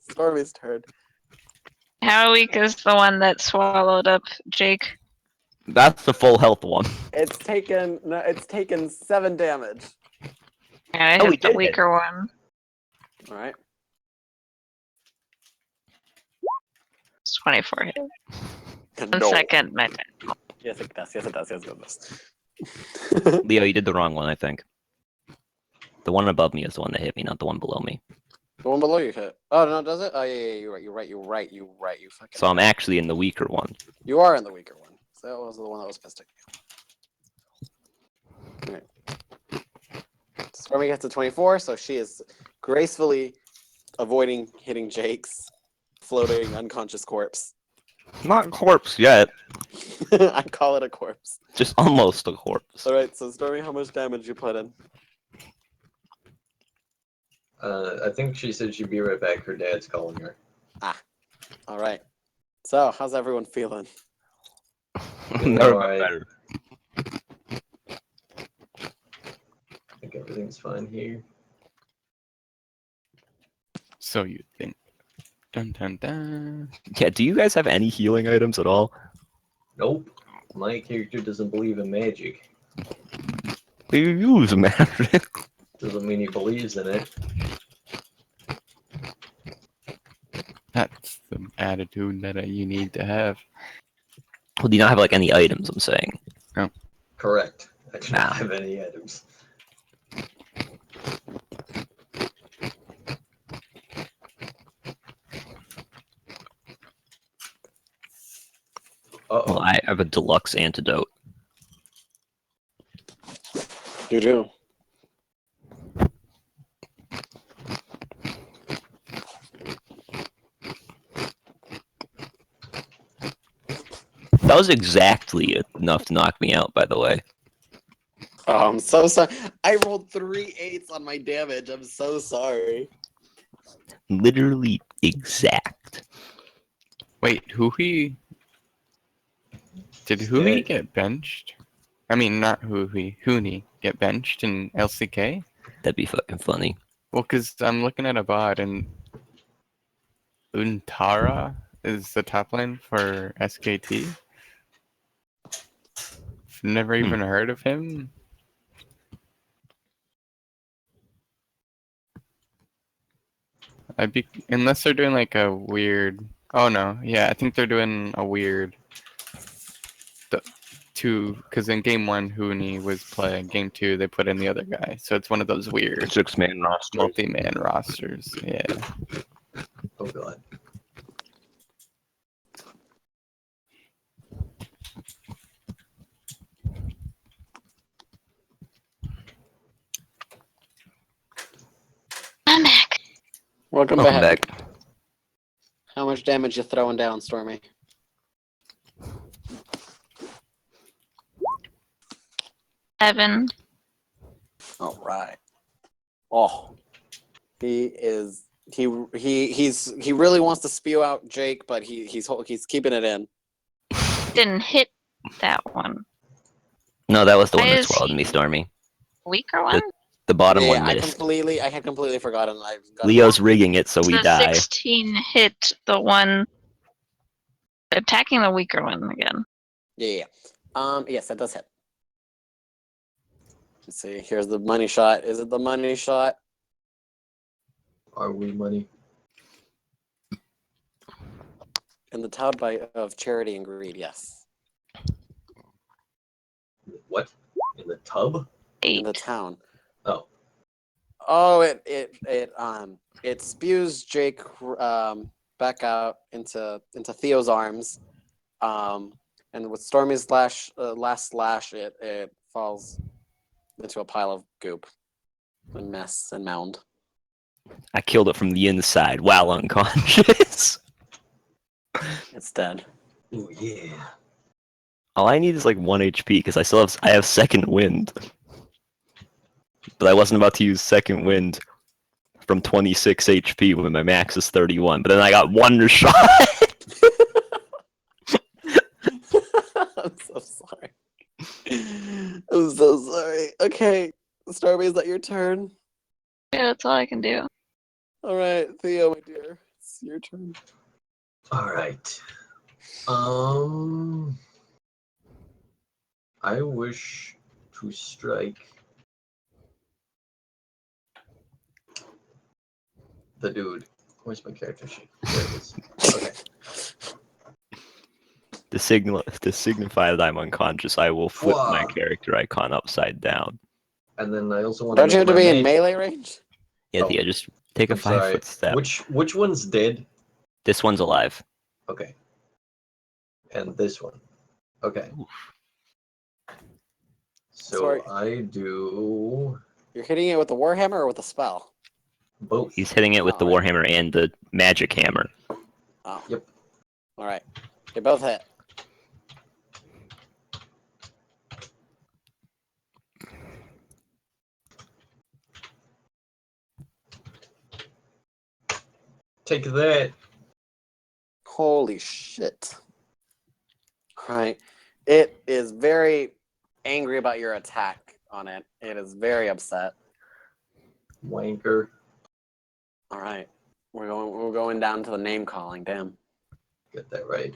Stormy's turn.
How weak is the one that swallowed up Jake?
That's the full health one.
It's taken 7 damage.
And I
Oh, we
hit the
did hit.
weaker one.
All right.
It's 24 hit. 1
No.
second, my turn.
Yes, it does. Yes, it does. Yes, it does.
Leo, you did the wrong one, I think. The one above me is the one that hit me, not the one below me.
The one below you hit. Oh no, does it? Oh yeah, you're right. You're right. You fucking.
So I'm actually in the weaker one.
You are in the weaker one. So that was the one that was pissed at you. Alright. Stormy gets to 24, so she is gracefully avoiding hitting Jake's floating unconscious corpse.
Not corpse yet.
I call it a corpse.
Just almost a corpse.
Alright, so Stormy, how much damage you put in?
I think she said she'd be right back. Her dad's calling her.
Alright. So, how's everyone feeling?
Never
Alright.
better.
I think everything's fine here.
So you think. Dun dun dun.
Yeah, do you guys have any healing items at all?
Nope. My character doesn't believe in magic.
You use magic.
Doesn't mean he believes in it.
That's the attitude that you need to have.
Well, do you not have like any items, I'm saying?
Correct. I do
Nah.
not have any items. Uh-oh.
Well, I have a deluxe antidote.
You do.
That was exactly enough to knock me out, by the way.
Oh, I'm so sorry. I rolled 3 8s on my damage. I'm so sorry.
Literally exact.
Wait, Did
He's
Hui
dead.
get benched? I mean, not Huni get benched in LCK?
That'd be fucking funny.
Well, because I'm looking at a bot and Untara is the top lane for SKT. Never even heard of him. Unless they're doing like a weird. Oh no, yeah, I think they're doing a weird. Because in game 1, Huni was playing. Game 2, they put in the other guy. So it's one of those weird
6-man roster.
multi-man rosters. Yeah.
Oh god.
I'm back.
Welcome
Welcome
back.
back.
How much damage you throwing down, Stormy?
Seven.
All right. Oh, he really wants to spew out Jake, but he's keeping it in.
Didn't hit that one.
No, that was the
Why
one that
is
swallowed
he-
me, Stormy.
Weaker one?
The bottom
Yeah,
one
I
missed.
had completely forgotten. I got
Leo's rigging it so we
The
die.
16 hit the one attacking the weaker one again.
Yeah. Yes, that does hit. Let's see. Here's the money shot. Is it the money shot?
Are we money?
In the town of charity and greed, yes.
What? In the tub?
In
8.
the town.
Oh.
Oh, it spews Jake back out into Theo's arms. And with Stormy's last slash, it falls into a pile of goop and mess and mound.
I killed it from the inside while unconscious.
It's dead.
Ooh, yeah.
All I need is like 1 HP because I have second wind. But I wasn't about to use second wind from 26 HP when my max is 31. But then I got one shot.
I'm so sorry. I'm so sorry. Okay, Stormy, is that your turn?
Yeah, that's all I can do.
All right, Theo, my dear, it's your turn.
All right. I wish to strike the dude. Where's my character sheet? There it is. Okay.
To signify that I'm unconscious, I will flip my
Whoa.
character icon upside down.
And then I also want
Don't
to
you have
make
to
my
be in
man.
melee range?
Yeah,
Oh,
Thea, just take a
I'm sorry.
5-foot step.
Which one's dead?
This one's alive.
Okay. And this one. Okay. So
Sorry.
I do
You're hitting it with the warhammer or with a spell?
both.
He's hitting it with the
Oh, right.
warhammer and the magic hammer.
Oh.
Yep.
All right. They both hit.
Take that.
Holy shit. All right. It is very angry about your attack on it. It is very upset.
Wanker.
All right. We're going down to the name calling. Damn.
Get that right.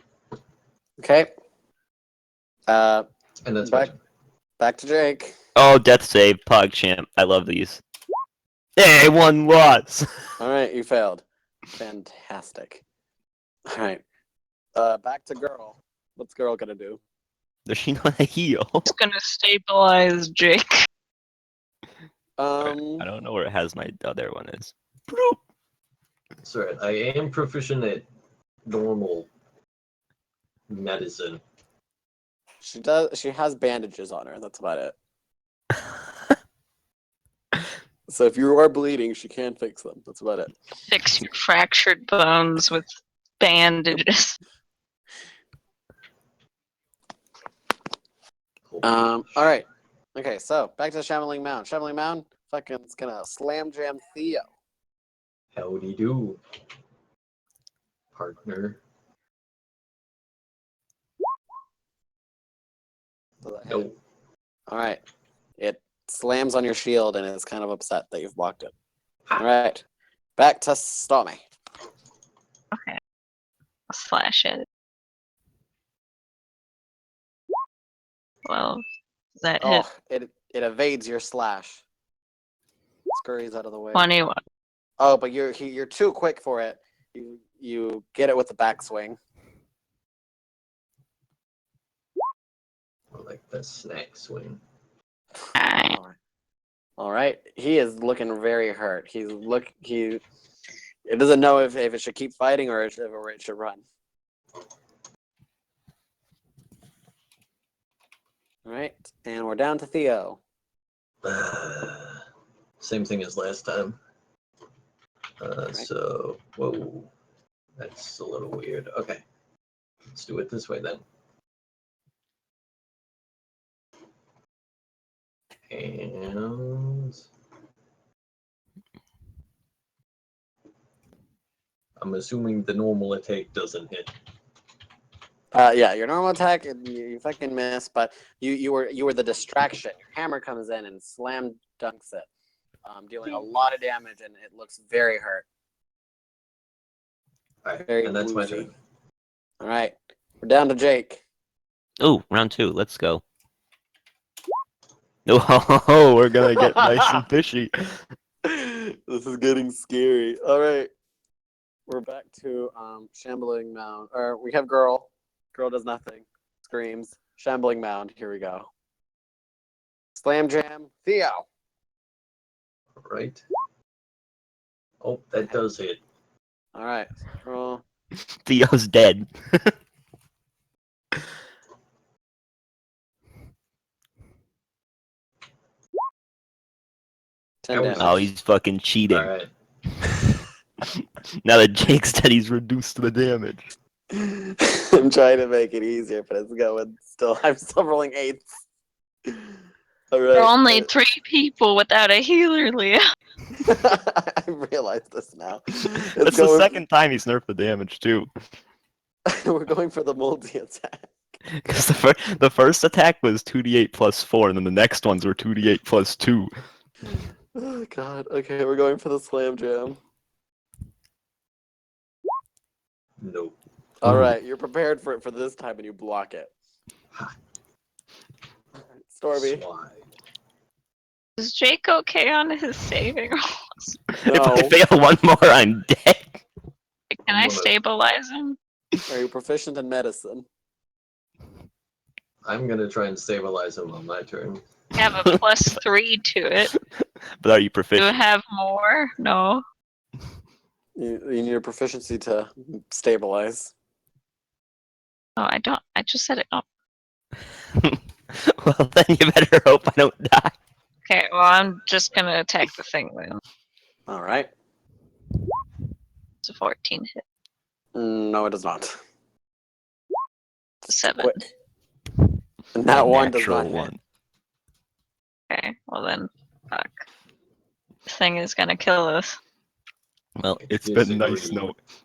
Okay.
And that's my
Back
turn.
back to Jake.
Oh, death save, PogChamp. I love these. Hey, one loss.
All right, you failed. Fantastic. All right. Back to girl. What's girl gonna do?
Does she not heal?
It's gonna stabilize Jake.
I don't know where it has my other one is. Bloop.
Sorry, I am proficient at normal medicine.
She does. She has bandages on her. That's about it. So if you are bleeding, she can fix them. That's about it.
Fix your fractured bones with bandages.
All right. Okay. So back to Shambling Mound. Shambling Mound. Fucking, it's gonna slam jam Theo.
Howdy do, partner.
Does that hit?
Nope.
All right. It slams on your shield and is kind of upset that you've blocked it. All right. Back to Stormy.
Okay. I'll slash it. Well, does that hit
Oh, it evades your slash. Scurries out of the way.
21?
Oh, but you're too quick for it. You get it with the backswing.
I like the snack swing.
Alright.
All right. He is looking very hurt. He it doesn't know if it should keep fighting or if it should run. All right, and we're down to Theo.
Same thing as last time. So, whoa, that's a little weird. Okay, let's do it this way then. And I'm assuming the normal attack doesn't hit.
Yeah, your normal attack, you fucking miss, but you were the distraction. Your hammer comes in and slam dunks it, dealing a lot of damage, and it looks very hurt.
All right,
Very
and that's my
woozy.
turn.
All right, we're down to Jake.
Oh, round 2. Let's go. Oh, we're gonna get nice and fishy.
This is getting scary. All right, we're back to Shambling Mound. Or we have girl. Girl does nothing. Screams. Shambling Mound. Here we go. Slam jam. Theo.
Right. Oh, that does hit.
All right. Roll.
Theo's dead.
10
That was-
Oh,
damage.
he's fucking cheating.
Alright.
Now that Jake's dead, he's reduced the damage.
I'm trying to make it easier, but it's going still. I'm still rolling 8s. All right.
There are only 3 people without a healer, Leo.
I realized this now.
That's
It's
the
going,
second time he's nerfed the damage too.
we're going for the multi attack.
Because the first attack was 2d8 plus 4, and then the next ones were 2d8 plus 2.
Oh god. Okay, we're going for the slam jam.
No.
All
Ooh.
right, you're prepared for it for this time, and you block it. Stormy.
Slide.
Is Jake okay on his saving rolls?
If I
No.
fail one more, I'm dead.
Can
I'm
I
gonna-
stabilize him?
Are you proficient in medicine?
I'm gonna try and stabilize him on my turn.
I have a +3 to it.
But are you
Do I
proficient?
have more? No.
You need a proficiency to stabilize.
No, I don't. I just said it. Oh.
Well, then you better hope I don't die.
Okay, well, I'm just gonna attack the thing then.
All right.
It's a 14 hit.
No, it does not.
It's a 7.
Quick. And that
A
one does
natural
not hit.
one.
Okay, well then, fuck. This thing is gonna kill us.
Well, it's
Disagree.
been nice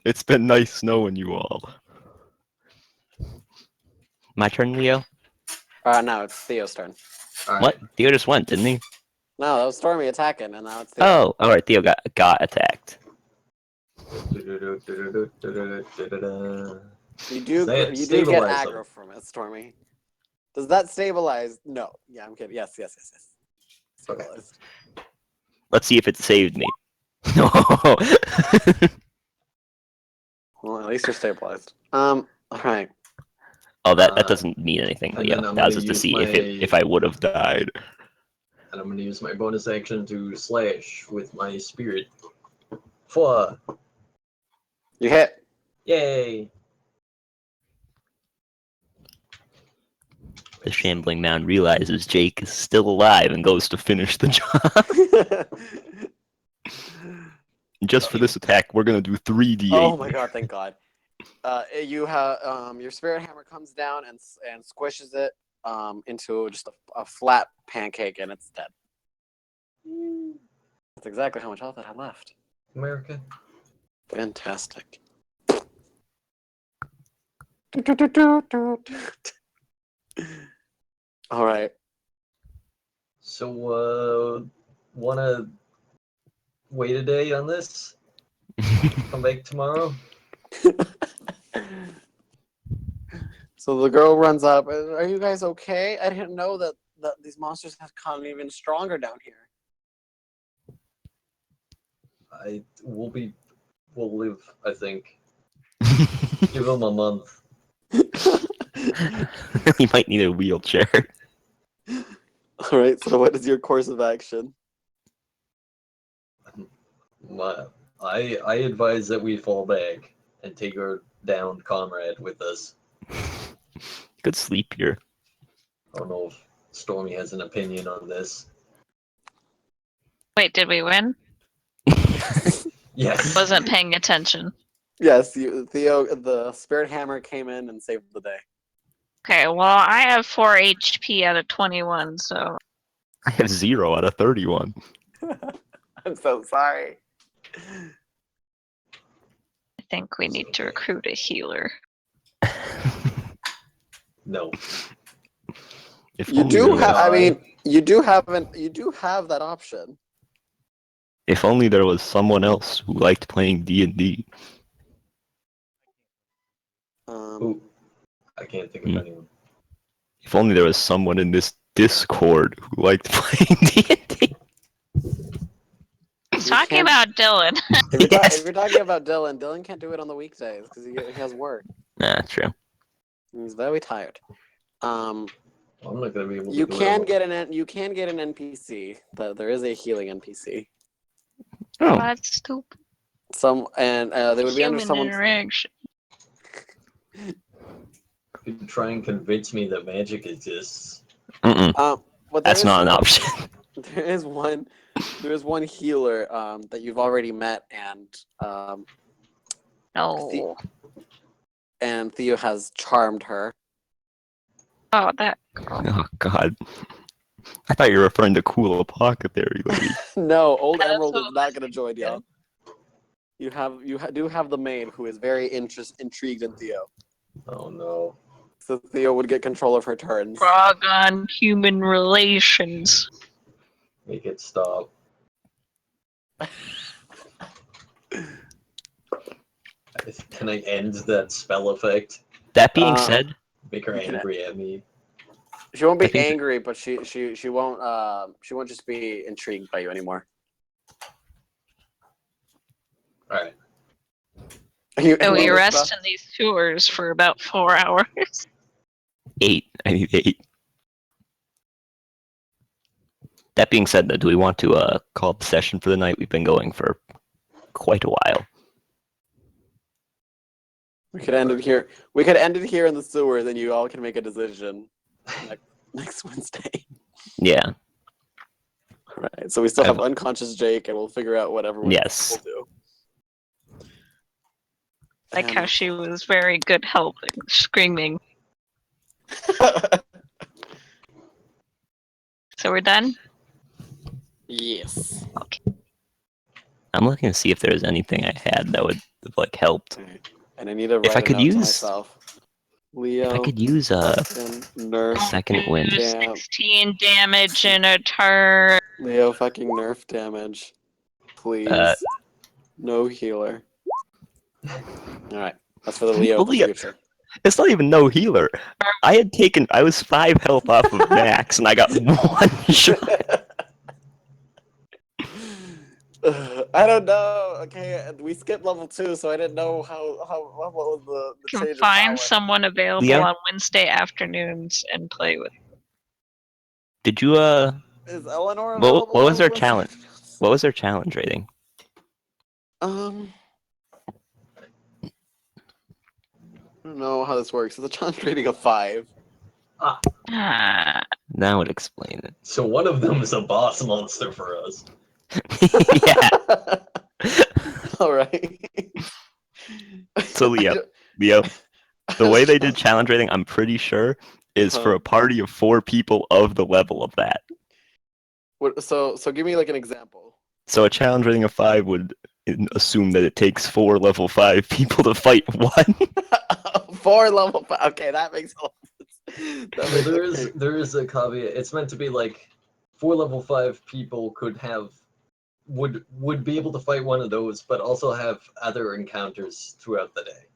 It's been nice knowing you all. My turn, Leo?
No, it's Theo's turn.
Alright.
What? Theo just went, didn't he?
No, that was Stormy attacking, and now it's Theo.
Oh, alright, Theo got attacked.
You
Does
do
that
get
stabilize
aggro
them?
from it, Stormy. Does that stabilize? No. Yeah, I'm kidding. Yes.
Okay.
Stabilized.
Let's see if it saved me. No.
Well, at least you're stabilized. All right.
Oh, that doesn't mean anything,
and
Leo.
then I'm
That was
gonna
just to
use
see if I would have died.
And I'm gonna use my bonus action to slash with my spirit. Fwa!
You hit.
Yay!
The shambling mound realizes Jake is still alive and goes to finish the job. Just for this attack, we're gonna do 3d8.
Oh my god! Thank God. You have your spirit hammer comes down and squishes it into just a flat pancake, and it's dead. That's exactly how much health it had left.
America.
Fantastic. All right.
So, wanna wait a day on this? Come back tomorrow?
So the girl runs up. Are you guys okay? I didn't know that these monsters have come even stronger down here.
We'll live, I think. Give them a month.
He might need a wheelchair.
All right. So what is your course of action?
I advise that we fall back and take our downed comrade with us.
Good sleep here.
I don't know if Stormy has an opinion on this.
Wait, did we win?
Yes.
Wasn't paying attention.
Yes, Theo. The spirit hammer came in and saved the day.
Okay, well, I have 4 HP out of 21, so
I have 0 out of 31.
I'm so sorry.
I think we need to recruit a healer.
No.
If
You
only
do
there was-
have. I mean, you do have that option.
If only there was someone else who liked playing D&D.
Ooh, I can't think of anyone.
If only there was someone in this Discord who liked playing D&D.
Talking
can't-
about Dylan.
If you're talking about Dylan can't do it on the weekdays because he has work.
Nah, true.
He's very tired.
I'm not gonna be able to
You
do
can
it.
get an NPC. There is a healing NPC.
Oh,
That's stupid.
They would be under
Human
someone's.
interaction.
You can try and convince me that magic exists.
Mm-mm,
But
that's not an option.
there is one healer that you've already met, and
No.
and Theo has charmed her.
Oh, that girl.
Oh God. I thought you were referring to Cool Apothecary Lady.
No, Old
That's
Emerald
what
is
I
not
was
going to join
thinking.
y'all. Do have the maid who is very intrigued in Theo.
Oh no.
So Theo would get control of her turns.
Frog on human relations.
Make it stop. Can I end that spell effect?
That being
Uh,
said,
Make her
You can-
angry at me.
She won't
I
be
think that-
angry, but she won't just be intrigued by you anymore.
Alright.
So we
Well,
rest in these tours for about 4 hours.
8. I need 8. That being said, though, do we want to call the session for the night? We've been going for quite a while.
We could end it here. We could end it here in the sewer, then you all can make a decision next Wednesday.
Yeah.
All right. So we still have unconscious Jake, and we'll figure out whatever we'll
Yes.
do.
Like how she was very good helping, screaming. So we're done?
Yes.
I'm looking to see if there's anything I had that would have like helped.
Alright. And I need to
If I
write a
could
note to
use-
myself. Leo.
If I could use a
fucking nerf.
second wind.
Do
Damn.
16 damage in a turn.
Leo fucking nerf damage. Please. No healer. Alright. That's for the Leo of the
Leo.
future.
It's not even no healer. I was 5 health off of max, and I got 1 shot.
I don't know. Okay, we skipped level 2, so I didn't know what was the
Can
change in
find
power.
someone available
Leo?
on Wednesday afternoons and play with.
Did you
Is Eleanor
What
available?
was
on
their challenge?
Wednesday?
What was their challenge rating?
I don't know how this works. It's a challenge rating of 5.
Ah,
That would explain it.
So one of them is a boss monster for us.
Yeah.
All right.
So Leo, the way they did challenge rating, I'm pretty sure, is for a party of 4 people of the level of that.
So give me like an example.
So a challenge rating of 5 would assume that it takes 4 level 5 people to fight 1.
4 level 5. Okay, that makes a lot of sense. That
Well,
makes
there is a caveat. It's meant to be like 4 level 5 people would be able to fight one of those, but also have other encounters throughout the day.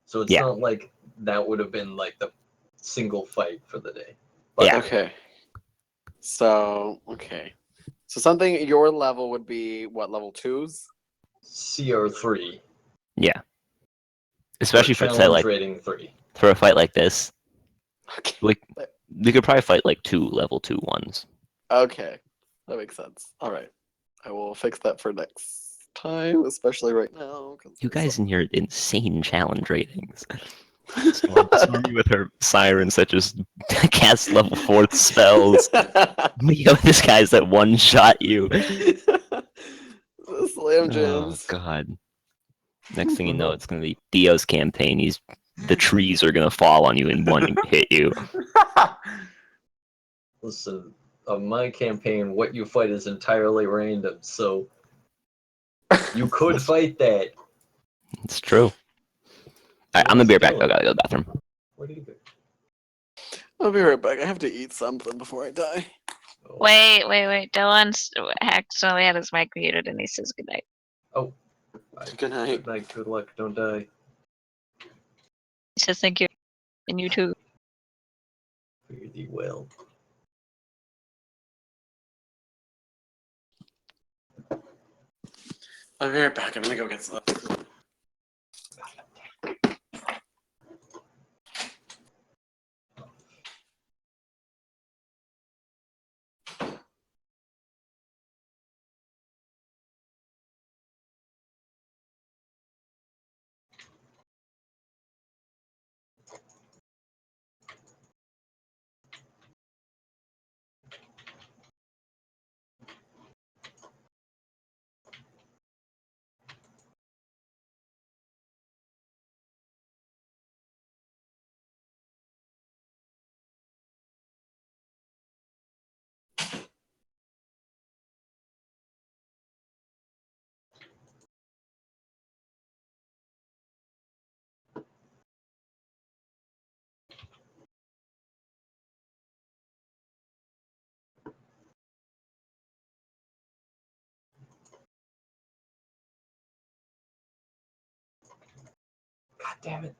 So it's
Yeah.
not like that would have been like the single fight for the day. But
Yeah.
Okay. So something your level would be what, level 2s?
CR3.
Yeah. Especially for
challenge rating 3.
a fight like this,
Okay.
we could probably fight like 2 level 2 ones.
Okay. That makes sense. All right. I will fix that for next time, especially right now.
You guys in your insane challenge ratings. Stormy with her sirens that just cast level 4 spells. This guy's that one shot you.
Slam
Oh
jams.
God. Next thing you know, it's gonna be Theo's campaign. The trees are gonna fall on you and one hit you.
Listen, on my campaign, what you fight is entirely random, so you could fight that.
It's true. Alright, I'm gonna be right back. I gotta go to the bathroom.
What do you do?
I'll be right back. I have to eat something before I die.
Oh.
wait. Dylan's accidentally had his mic muted and he says goodnight.
Oh.
Good night.
Good night. Good luck. Don't die.
He says thank you. And you too.
Fare thee well.
I'll be right back. I'm gonna go get some.
damn it.